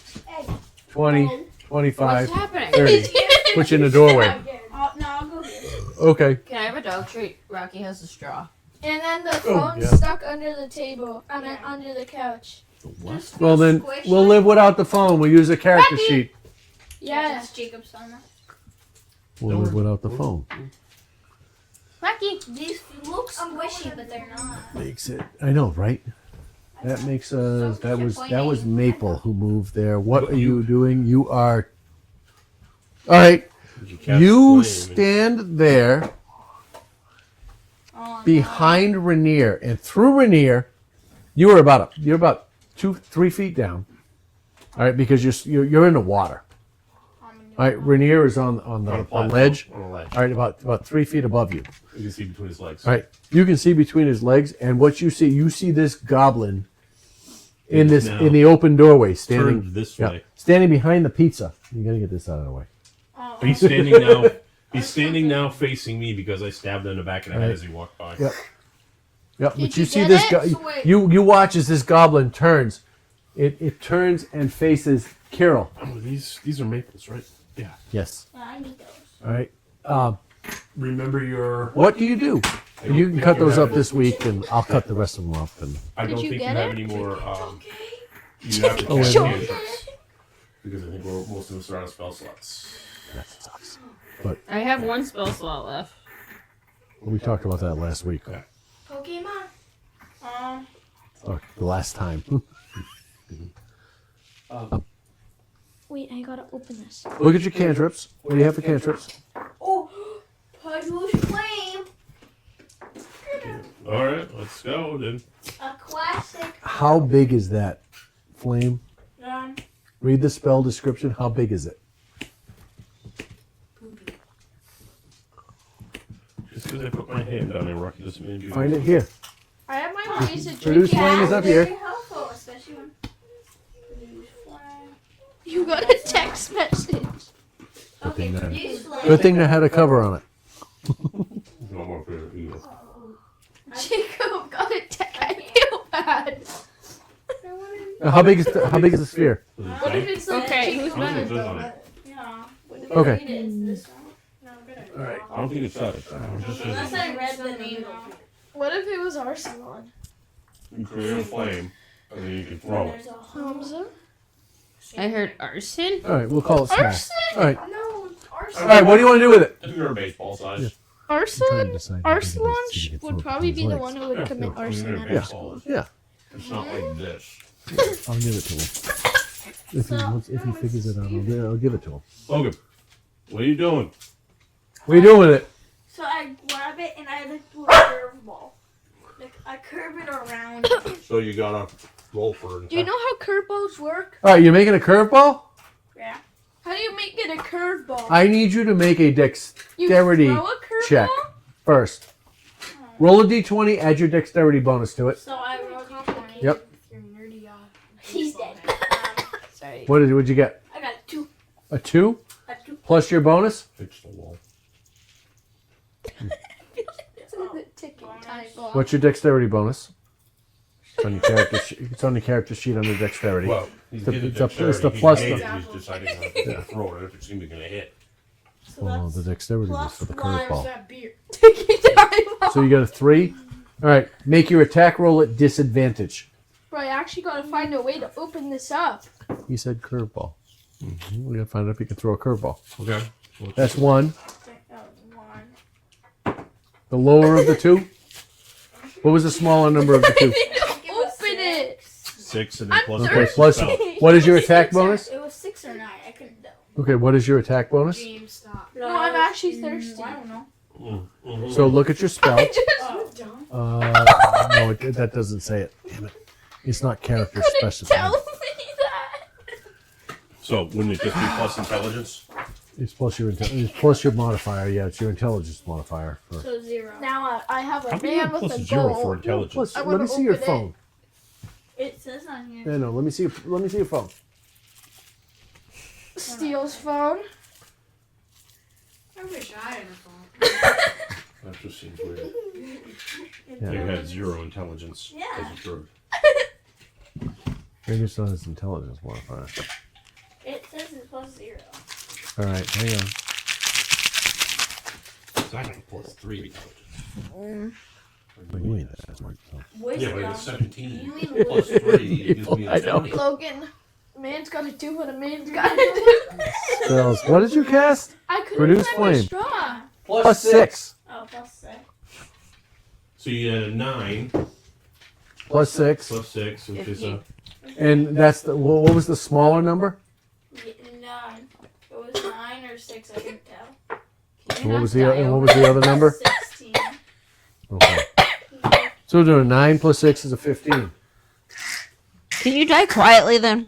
20, 25, What's happening? 30. Put you in the doorway. No, I'll go here. Okay. Can I have a dog treat? Rocky has a straw. And then the phone yeah. stuck under the table. I mean, under the couch. Well, then we'll live without the phone. We'll use a character sheet. Yeah. That's Jacob's phone. We'll live without the phone. Rocky. These look squishy, but they're not. Makes it. I know, right? That makes us. That was Maple who moved there. What are you doing? You are. All right. cast You flame. stand there Oh, behind Rainier, and through Rainier, you're about 2-3 feet down. All right, because you're in the water. All right, Rainier is on On a the platform, ledge. On a ledge. All right, about 3 feet above you. You can see between his legs. All right, you can see between his legs, and what you see this goblin in Now the open doorway, standing turned this yeah, way. standing behind the pizza. You gotta get this out of the way. He's standing now. He's standing now facing me because I stabbed him in the back of the head Right. as he walked by. Yep. Yep. Did But you you see get this it? guy. So wait. You watch as this goblin turns. It turns and faces Carol. Oh, these are maples, right? Yeah. Yes. Yeah, I need those. All right. Remember your. What do? You don't can think cut you those have up this week, and I'll cut the rest of them up. And I don't you think you get have it? any more. You have to Oh, cast wait a minute. cantrips because I think most of us are out of spell slots. that sucks. I have one spell slot left. We talked about that last week. Yeah. Pokemon. The last time. Wait, I gotta open this. Look at your cantrips. What do you have for cantrips? Oh, Puddle Flame. All right, let's go then. A classic. How big is that flame? Read the spell description. How big is it? Just because I put my hand on it, Rocky doesn't mean you. Find it here. I have my ways to Produce drink flame is it. up here. Very helpful, especially when. You got a text message. Good thing that- Produce flame. Good thing that had a cover on it. No more for you. Jacob got a text. I feel bad. How big is the sphere? What if it's like Okay, Jacob- who's better? Yeah. Okay. It's this one. All right. I don't think it's that. Unless I read the name. What if it was Arsenal? You create a flame, and then you can throw it. There's a Hamza? I heard arson. All right. We'll call it small. Arson? All right. No, All right. What do you want to do with it? If you're a baseball size. Yeah. trying to Arsenal? decide how big it is so you Arsenal can throw would it probably between be his the legs. one who would commit arson at Yeah. Arsenal. Yeah. It's not like this. I'll give it to him. If he figures it out, I'll give it to him. Logan, what are you doing? What are you doing with it? So I grab it and I like do a curveball. Like I curve it around. So you gotta roll for it. Do you know how curveballs work? All right. You're making a curveball. Yeah. How do you make it a curveball? I need you to make a You dexterity throw a curveball? check first. Roll a d20. Add your dexterity bonus to it. So I roll d20. Yep. He's dead. Sorry. What'd you get? I got two. A 2 A two. plus your bonus. Fix the wall. It's a ticking time bomb. What's your dexterity bonus? It's on your character. It's on the character sheet under dexterity. Well, he's The- getting it's a- dexterity. it's the He's plus made the- it, He's deciding how to throw it if it's even gonna hit. So Well, that's the dexterity was for the plus one. curveball. Ticking time bomb. So you got a 3. All right. Make your attack roll at disadvantage. Bro, I actually gotta find a way to open this up. He said curveball. We gotta find out if you can throw a curveball. Okay. That's 1. One. The lower of the 2. What was the smaller number of the 2? Open it. 6 and then I'm plus Okay. thirsty. Plus, spell. what is your attack bonus? It was 6 or 9. I couldn't know. Okay. What is your attack bonus? James, stop. No, I'm actually thirsty. I don't know. Mhm. So look at your spell. I just No, that doesn't say it. Damn it. It's not character tell specified. me that. So wouldn't it just be plus intelligence? It's plus your modifier. Yeah, it's your intelligence modifier. For, So 0. Now I have How a can you man have with plus a 0 goal. for intelligence? plus, I let wanna me see your open it. phone. It says on here. No. Let me see your phone. Steals phone. I wish I had a phone. That just seems weird. Yeah. You had 0 intelligence. Yeah. As a third. Maybe it's not his intelligence modifier. It says it's plus 0. All right, hang on. So I got a plus 3 intelligence. Well, you ain't that smart. So. Yeah, but Wisdom. it's 17. You mean Plus 3 gives me I a know. 20. Logan. Man's gotta do what a man's gotta do. Spells. What did you cast? I couldn't Produce find my flame. straw. Plus 6. Oh, plus 6. So you had a 9 Plus 6. plus 6, which is a. And that's the. What was the smaller number? 9. It was 9 or 6, I couldn't tell. And what was the other number? 16. Okay. So we're doing 9 plus 6 is a 15. Can you die quietly then?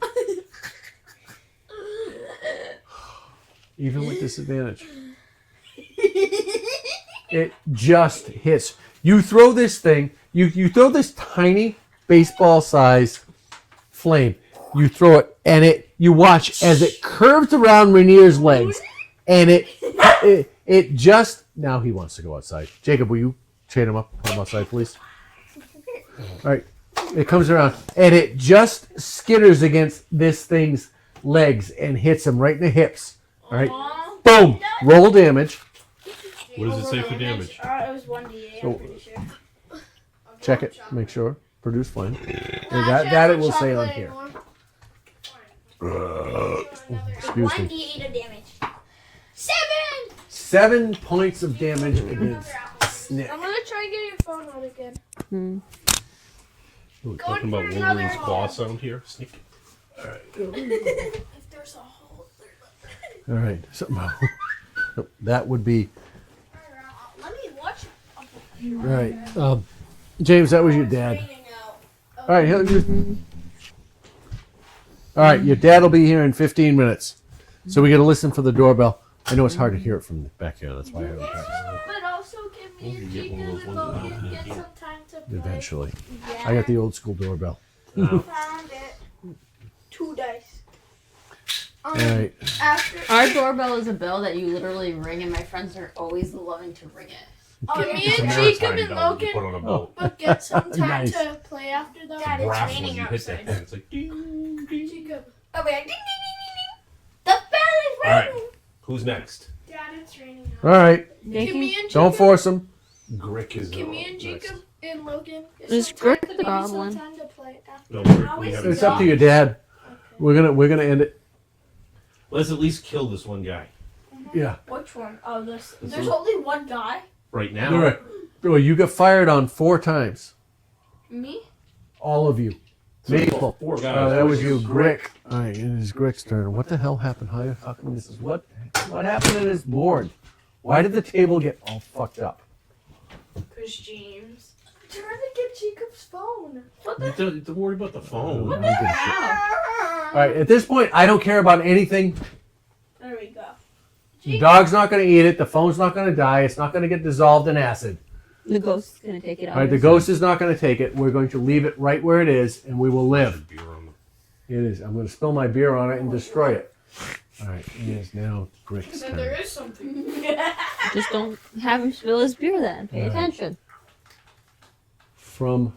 Even with disadvantage. It just hits. You throw this thing, you throw this tiny baseball-sized flame. You throw it, and you watch as it curves around Rainier's legs, and it just, now he wants to go outside. Jacob, will you chain him up, put him outside, please? All right, it comes around, and it just skitters against this thing's legs and hits him right in the hips. All right, boom, roll damage. What does it say for damage? It was 1d8, I'm pretty sure. Check it, make sure. Produce flame. And that it will say on here. Excuse me. 1d8 of damage. 7 points of damage against Snick. I'm gonna try and get your phone out again. We're talking about Wolverine's claw sound here. Sneak. If there's a hole, All right, that would be let me watch. all right. James, that was your dad. All right, all right. Your dad will be here in 15 minutes, so we got to listen for the doorbell. I know it's hard to hear it from back here. That's why I heard it. But also, can me and Jacob and Logan get some time to play? Eventually, I got the old school doorbell. Found it. 2 dice. All right. Our doorbell is a bell that you literally ring, and my friends are always loving to ring it. Can me It's a and maritime Jacob and bell you put Logan on a boat. but get some time Nice. to play after that? Dad, it's Brass when raining you hit that outside. thing. It's like ding, ding. Jacob. Oh, wait. Ding, ding, ding, ding, ding. The bell is All right. raining. Who's next? Dad, it's raining out. All right. Can me and Jacob, Don't force him. Grick is Can me and next. Jacob and Logan get Is some time Grick to maybe goblin? some time to play after? No, Grick, we haven't It's up to done your it. dad. We're gonna end it. Let's at least kill this one guy Yeah. Which one? Oh, this. This There's one? only one guy. right now. All right. Oh, you got fired on 4 times. Me? All of you. Maple. 4 guys. Oh, that was you, Grick. All right, it is Grick's turn. What the hell happened? How come this is what happened to this board? Why did the table get all fucked up? Because James. I'm trying to get Jacob's phone. What the? Don't worry about the phone. I don't give a shit. All right, at this point, I don't care about anything. There we go. The dog's not going to eat it. The phone's not going to die. It's not going to get dissolved in acid. The ghost is gonna take it out. All right, the ghost is not going to take it. We're going to leave it right where it is, and we will live. Beer on It is. I'm going to spill my beer on it and destroy it. All right, it is now Grick's Then turn. there is something. Just don't have him spill his beer then. Pay attention. From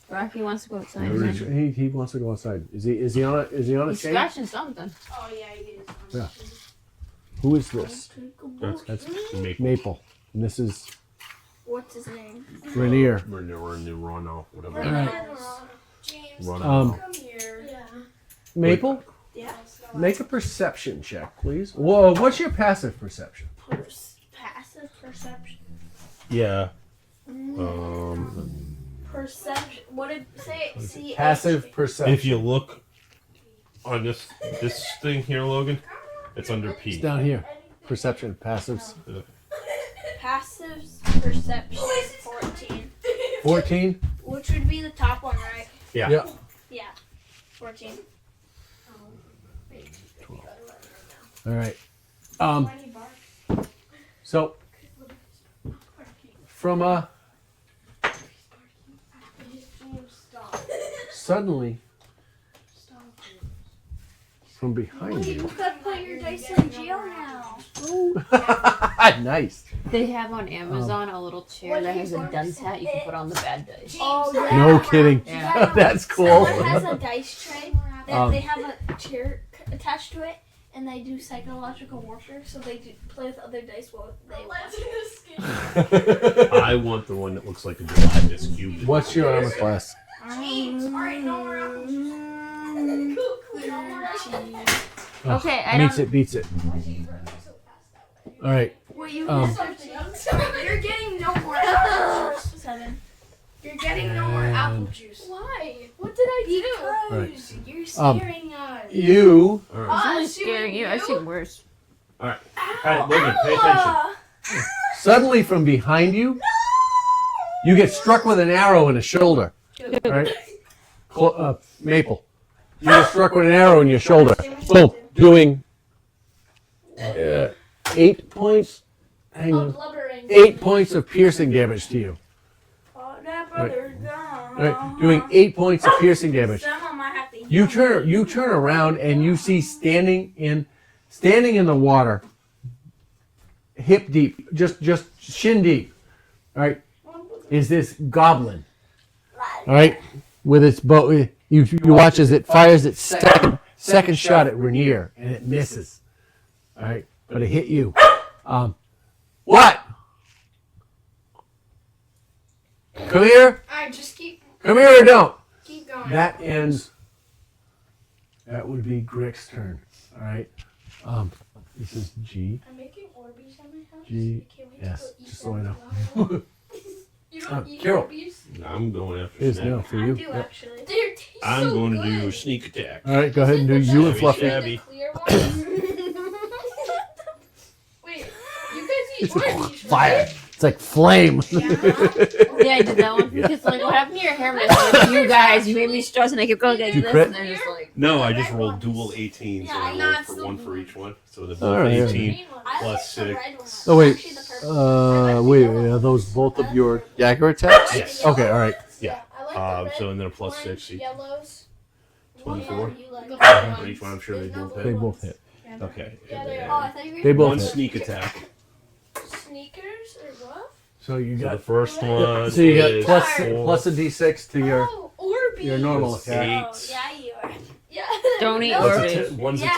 Rocky wants to go outside. he wants to go outside. Is he on a He's chain? scratching something. Oh, yeah, he is. Yeah. Who is this? That's Maple. Maple. And this is What's his name? Rainier. Rono, whatever. All right. James. Rono. Come here. Yeah. Maple, Yeah. make a perception check, please. Whoa, what's your passive perception? Passive perception. Yeah. Perception. What did say? See. Passive perception. If you look on this thing here, Logan, it's under It's P. down here. Perception, passives. Passive perception. 14. 14. Which would be the top one, right? Yeah. Yeah. Yeah. 14. All right. So from suddenly from behind you. You gotta put your dice in jail now. Nice. They have on Amazon a little chair that has a dunce hat you can put on the bad dice. Oh, yeah. No kidding. Yeah. That's cool. Someone has a dice tray. They have a chair attached to it, and they do psychological warfare. So they do play with other dice while they watch. I want the one that looks like a gelatinous cube. What's your armor class? Okay, I Meets don't. it, beats it. All right. Well, you Um, you're getting no more apple juice. 7. You're getting no more apple And- juice. Why? What did I do? Because you're Um, scaring us. You All right. It's only I'm scaring you. I've seen worse. All right. All right, Logan, pay attention. suddenly from behind you, you get struck with an arrow in the shoulder. All right. Maple. You get struck with an arrow in your shoulder. Boom. Doing 8 points. Hang Oh, on. blubbering. 8 points of piercing damage to you. Oh, that brother's gone. All right, doing 8 points of piercing damage. Someone might have to You turn around and you see standing in the water, hip deep, just shin deep. All right, is this goblin? All right, with its bow. You watch as it fires its second shot at Rainier and it misses. All right, but it hit you. What? Come here. Alright, just keep Come here or don't. going. That ends. That would be Grick's turn. All right. This is G. I'm making Orbeez at my house. G. I can't wait Yes. to go eat Just so I them. know. You don't eat Carol. Orbeez? I'm going after Is Snack. no for I you. do Yep. actually. They taste I'm so going good. to do a sneak attack. All right. Go ahead and do Is it you the and Fluffy. Shabby. The clear ones? Wait, you guys eat It's like Orbeez, fire. right? It's like flame. Yeah, I did that one because like, what happened to your hair? With you guys, you made me stress, and I kept going like You this, crit? and they're just like, No, I just rolled dual 18s, Yeah, and I I know, rolled it's for the- one for each one. So they're both All right. 18. Green ones. I Plus like the six. red one. Oh wait. Actually, the purple one. Wait. Are those both of your dagger attacks? Yes. Okay. All right. Yeah. I like the red, So and then a plus orange, 6 each. yellows. 24. You like The that? blue For each one, I'm sure they both They hit. both hit. Okay. Yeah, and they then Oh, I thought you were They both one hit. sneak attack. Sneakers or what? So you So the got. first one So you is got four. plus a d6 to your. Oh, Orbeez. Your normal It's attack. Oh, 8. yeah, you are. Yeah. Don't eat No, One's a Orbeez. 10. One's a Yeah.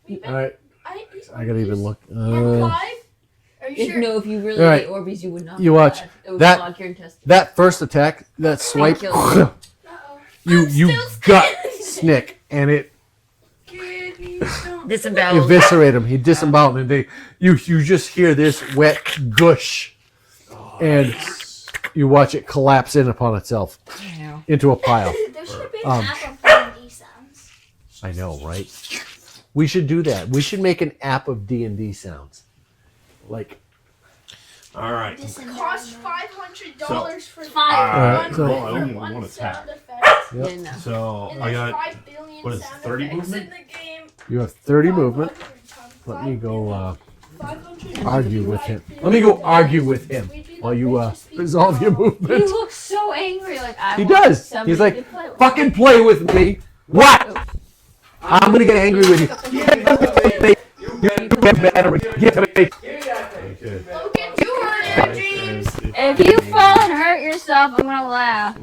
10. All right. I eat I gotta even Orbeez. look. Five? Are you If, sure? no, if you really Alright. ate Orbeez, you would not. You watch. It would That- clog your intestines. That first attack, that swipe, kill Uh-oh. you gut Snick, and it Disemboweled. eviscerate him. He disemboweled him. You just hear this wet gush, and you watch it collapse in upon itself Ew. into a pile. There should have been Um, an app of D sounds. I know, right? We should do that. We should make an app of D&D sounds. Like, All right. Cost $500 for Five. so- Well, I only one want attack. sound effect. Yep. Yeah, no. So And I there's got 5 billion what is it, sound 30 effects movement? in the game. you have 30 movement. 500 times Let me go 500 argue with him. billion Let me go times. argue with him We'd be the while you richest people resolve your in the world. He movement. looks so angry. Like I He want does. somebody He's like, to play with. fucking play with me. What? I'm gonna get angry with you. Get battery. Get me. okay. Logan, you run it, James. If you fall and hurt yourself, I'm gonna laugh.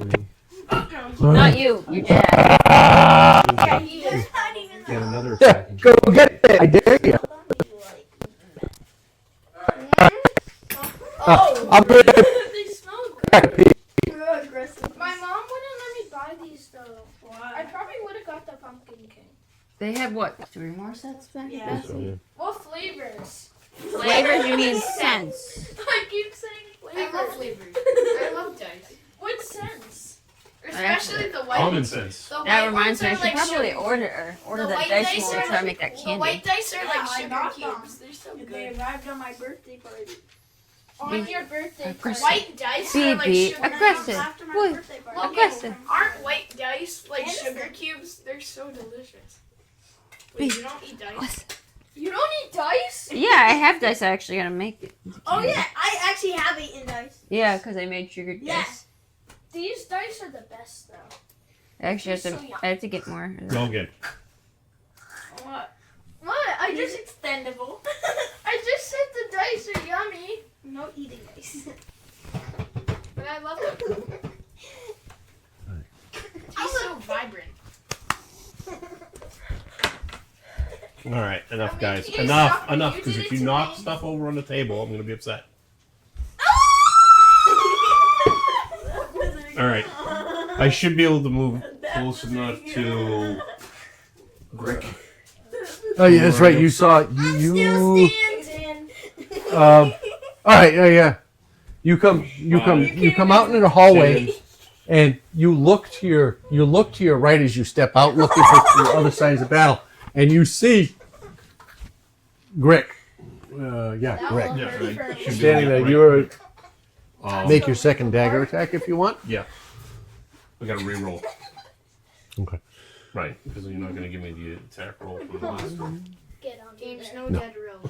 Not you, your dad. Yeah, he does not even Get another Yeah, attack. go get it. I dare you. I'm gonna They smell good. aggressive. My mom wouldn't let me buy these though. I probably would have got the Pumpkin King. They have what? 3 more sets back? Yeah. What flavors? Flavors, you mean scents. I keep saying I love flavors. flavors. I love dice. What sense? Especially the white Common ones. sense. The That white reminds ones me, I are should like probably sugar. order The that white dice dice mold are and try to make that The candy. white dice are Yeah, like I sugar got them. cubes. They're so They good. arrived on my birthday party. On your birthday Aggressive. party. White dice Be- are like be sugar aggressive. cubes. After my Boy, birthday party. Look, Aggressive. aren't white dice like And sugar cubes? They're so delicious. Be- Wait, you don't eat dice? You don't eat dice? Yeah, I have dice. I actually gotta make it. Oh yeah, I actually have eaten dice. Yeah, because I made sugar dice. Yes. These dice are the best though. I actually They're have so to. I have to get more. Logan. What? What? I just extendable. I just said the dice are yummy, No eating dice. but I love them. Tastes so vibrant. All right, enough, I'm guys. making it Enough, stop. enough. You Because did if it you to knock me. stuff over on the table, I'm gonna be upset. All right. I should be able to move close enough to Rick. Oh yeah, that's right. You saw you. Standing. All right. Yeah. You come out into the hallway, and you look to your right as you step out, looking for the other signs of battle, and you see Grick. Grick. Yeah, right. Should be Standing there. right. You're Um, make your second dagger attack if you want. Yeah. We got to re-roll. Okay. Right, because you're not going to give me the attack roll for the last one. get on James, there. no No. dead row.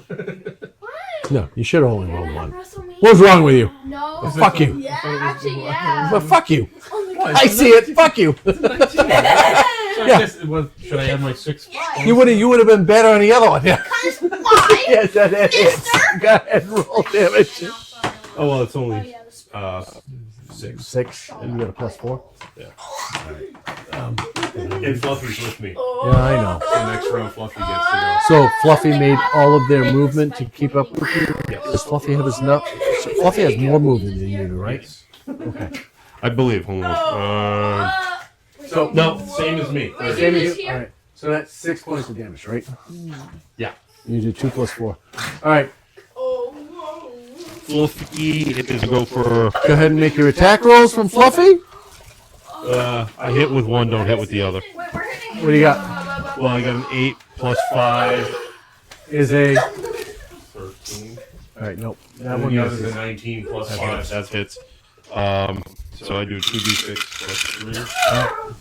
No, you should have only rolled one. WrestleMania. What's wrong with you? No. Fuck you. Yeah, actually, yeah. Well, fuck you. Oh my God. I see it. Fuck you. So I guess it was, should I add my 6? You would have been better on the other one. Yeah. Why? Yes, that is. Go ahead and roll damage. Oh well, it's Oh, only yeah, the 6. 6, and you got a +4. And Fluffy's with me. Yeah, I know. So next round, Fluffy gets to So Fluffy made all of their movement to keep up with you. Does Fluffy have his nut? So Fluffy has more movement than you do, go. right? Yes. Okay. I believe. Hold on. So No, same as me. same as you. All right. So that's 6 points of damage, right? Yeah. You do 2 + 4. All right. Fluffy is go for. Go ahead and make your attack rolls from Fluffy. I hit with one, don't hit with the other. What do you got? Well, I got an 8 plus 5. Is a. 13. All right. Nope. That And one the other's misses. a 19 plus 5. That hits. So I do 2d6 plus 3.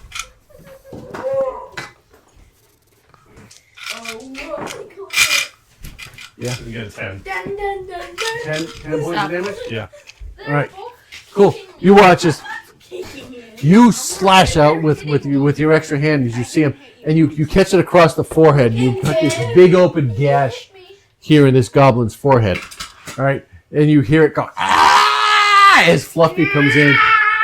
Yeah. We get a 10. 10 points of damage. Yeah. All right. Cool. You watch as you slash out with your extra hand as you see him, and you catch it across the forehead. You cut this big open gash here in this goblin's forehead. All right, and you hear it go ah as Fluffy comes in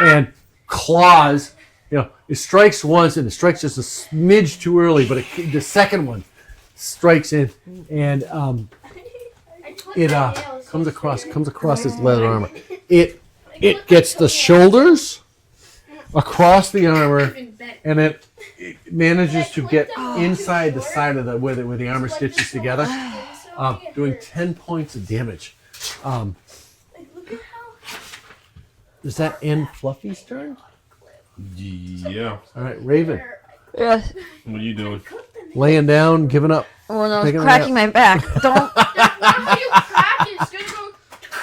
and claws. You know, it strikes once, and it strikes just a smidge too early, but the second one strikes in, and it comes across his leather armor. It gets the shoulders across the armor, and it manages to get inside the side of where the armor stitches together, doing 10 points of damage. Does that end Fluffy's turn? Yeah. All right, Raven, Yes. What are you doing? laying down, giving up. Well, no, I Taking was a cracking my back. Don't.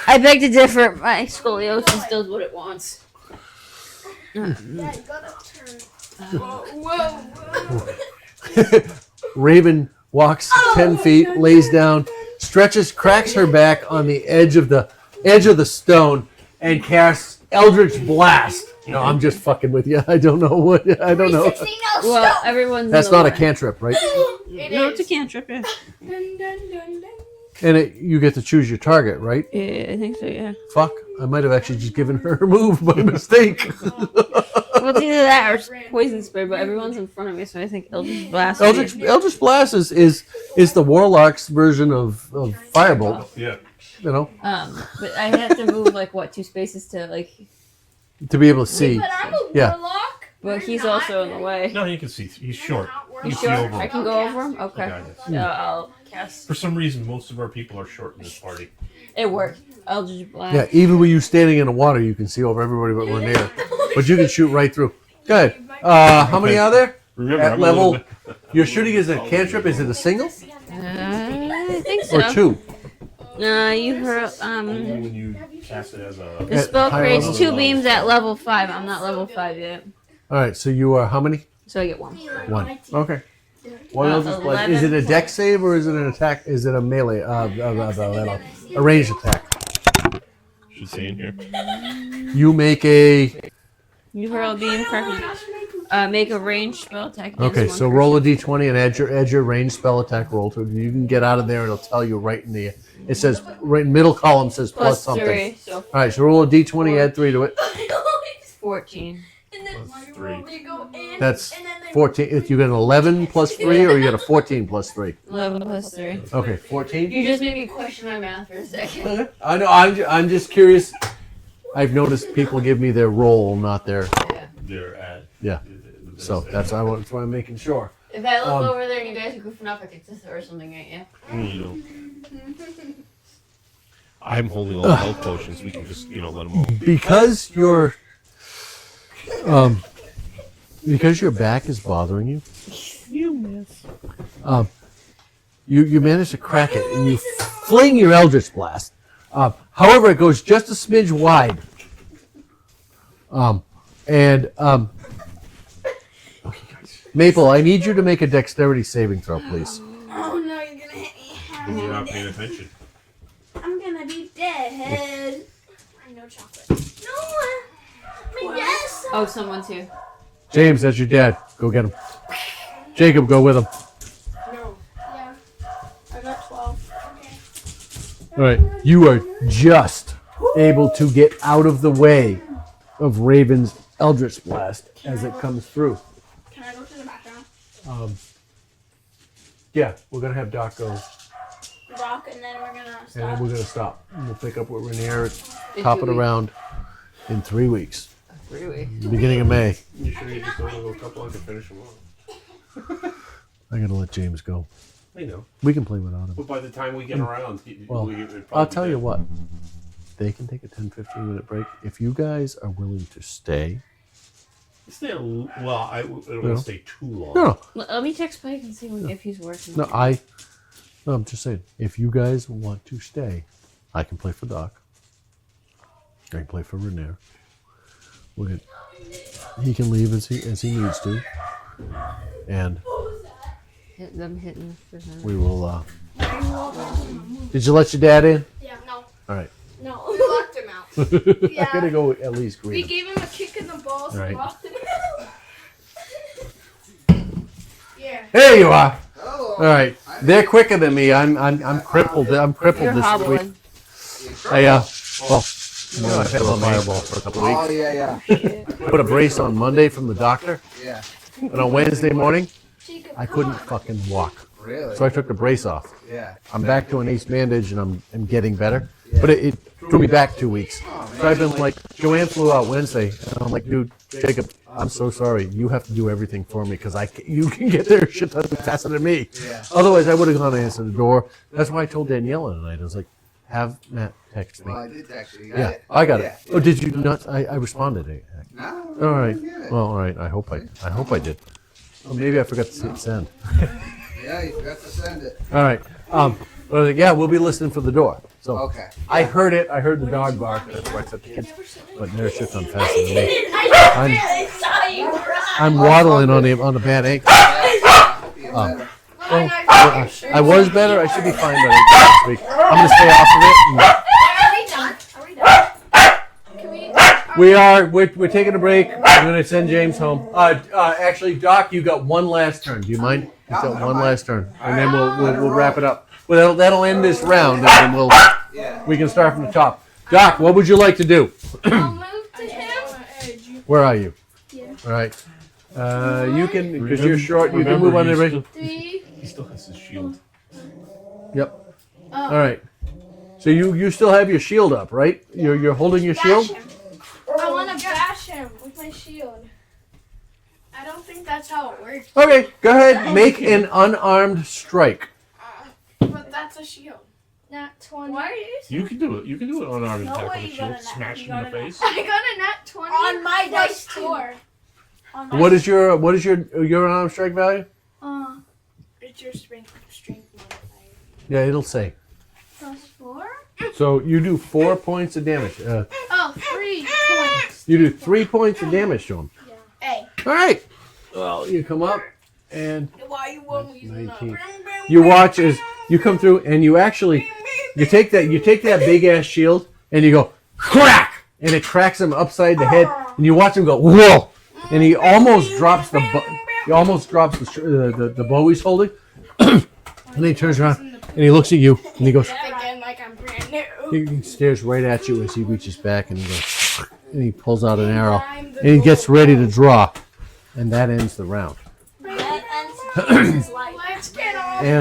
I beg to differ. My scoliosis does what it wants. Yeah, you gotta turn. Raven walks 10 feet, lays down, stretches, cracks her back on the edge of the stone, and casts Eldritch Blast. No, I'm just fucking with you. I don't know what. I don't know. Well, everyone's. That's in the not a way. cantrip, right? No, it's a cantrip. Yeah. And you get to choose your target, right? Yeah, I think so. Yeah. Fuck. I might have actually just given her a move by mistake. Well, it's either that or poison spray, but everyone's in front of me, so I think Eldritch Blast. Eldritch Blast is the Warlock's version of Firebolt. Yeah. You know, But I have to move like what 2 spaces to like. to be able to see. But I'm a Yeah. warlock. But he's also in the way. No, you can see. He's short. You You see sure? over I him. can go over him. Okay. Yeah, Yeah, I'll cast. For some reason, most of our people are short in this party. It worked. Eldritch Blast. Yeah, even with you standing in the water, you can see over everybody but one there. But you can shoot right through. Go ahead. How many are there? Remember, At I'm a little level, you're shooting as a cantrip. Is it a single I think so. or 2? You heard. Only when you cast it as a. The spell At higher creates level. 2 beams at level 5. I'm not level 5 yet, All right, so you are how many? so I get 1. 1. Okay. One of those is like, 11. is it a dex save or is it an attack? Is it a melee? A ranged attack. Should say in here. You make a. You hurl a beam, make a ranged spell attack. against Okay, one so person. roll a d20 and add your ranged spell attack roll to it. You can get out of there. It'll tell you right in the. It says right in middle column says plus something. 3, so All right, so roll a d20, add 3 to it. 14. And then Plus 3. they go in. That's and then they 14. If you get an 11 plus 3, or you get a 14 plus 3. 11 plus 3. Okay, 14. You just made me question my math for a second. I know. I'm just curious. I've noticed people give me their roll, not their. They're at. Yeah. So that's why I'm making sure. If I look Um, over there and you guys are goofing up, I could just throw something at you. You know. I'm holding all the health potions. We can just, let them all. Because your back is bothering you. You miss. You manage to crack it and you fling your Eldritch Blast. However, it goes just a smidge wide. Maple, I need you to make a dexterity saving throw, please. oh no, you're gonna Because you're not paying attention. I'm gonna be dead. No chocolate. No. Yes. Oh, someone's here. James, that's your dad. Go get him. Jacob, go with him. No. Yeah. I got 12. Okay. All right. You are just able to get out of the way of Raven's Eldritch Blast as it comes through. Can I go to the background? Yeah, we're going to have Doc go, Rock, and then we're gonna and stop. then we're going to stop. And we'll pick up with Rainier, In top 2 it weeks. around in 3 weeks. Really? Beginning of May. You sure you just don't want to go a couple? I can finish them all. I got to let James go. I know. We can play without him. But by the time we get around, Well, it'd probably I'll be tell you dead. what. They can take a 10-15 minute break. If you guys are willing to stay. Stay well, I don't want No. to stay too long. No, Let me text Spike and see if he's working. no, no, I'm just saying. If you guys want to stay, I can play for Doc. I can play for Rainier. He can leave as he needs to. And Hit them hitting for him. we will, did you let your dad in? Yeah. No. All right. No. We locked him out. I gotta go at least We greet him. gave him a kick in the balls Right. and locked him out. Yeah. There you are. Hello. All right. They're quicker than me. I'm crippled. I'm crippled You're this week. hobbling. I've had a fireball for a couple Oh, weeks. yeah. Put a brace on Monday from the doctor, Yeah. and on Wednesday morning, Jacob, I couldn't fucking walk. Really? So I took the brace off. Yeah. I'm back to an ace bandage, and I'm getting better. But it threw me back 2 weeks. So I've been like, Joanne flew out Wednesday, and I'm like, dude, Jacob, I'm so sorry. You have to do everything for me because you can get there shit ton faster than me. Yeah. Otherwise, I would have gone to answer the door. That's why I told Daniela tonight. I was like, have Matt text me. Well, I did text you. You got Yeah, it? I got it. Yeah. Oh, did you not? I responded. No. All right. I get it. Well, all right. I hope I did. Or maybe I forgot to hit send. Yeah, you forgot to send it. All right. Well, yeah, we'll be listening for the door. So Okay. I heard it. I heard the dog bark. That's why I said the kids. But they're shit on faster than me. I saw you run. I'm waddling on the bad ankle. Yeah. Well, I was better. I should be fine by next week. I'm gonna stay off of it. Are we done? Are we done? Can we? We are. We're taking a break. I'm gonna send James home. Actually, Doc, you got one last turn. Do you mind? You got one last turn, and then we'll wrap it up. Well, that'll end this round, and then Yeah. we can start from the top. Doc, what would you like to do? I'll move to him. Where are you? Yeah. All right. You can, because you're short. You can move on everybody. 3. He still has his shield. Yep. Oh. All right. So you still have your shield up, right? You're holding your shield. Bash him. I want to bash him with my shield. I don't think that's how it works. Okay. Go ahead. Make an unarmed strike. But that's a shield. Not 20. Why are you? You can do it. You can do it unarmed No attack way with a you got shield. a nat- Smash you him in got the a face. I got a nat 20 On my plus dice too. 4. What is your unarmed strike value? It's your strength modifier. Yeah, it'll say. Plus 4? So you do 4 points of damage. Oh, 3 points. You do 3 points of damage to him. Hey. All right. Well, you come up and Why you won't use 19. You watch as you come through, and you take that big ass shield, and you go crack, and it cracks him upside the head, and you watch him go whoa, and he almost drops the bow he's holding, and then he turns around and he looks at you, and he goes. Again, like I'm brand new. He stares right at you as he reaches back, and he goes, and he pulls out an arrow, and he gets ready to draw, and that ends the round. That ends his life. Let's get on. And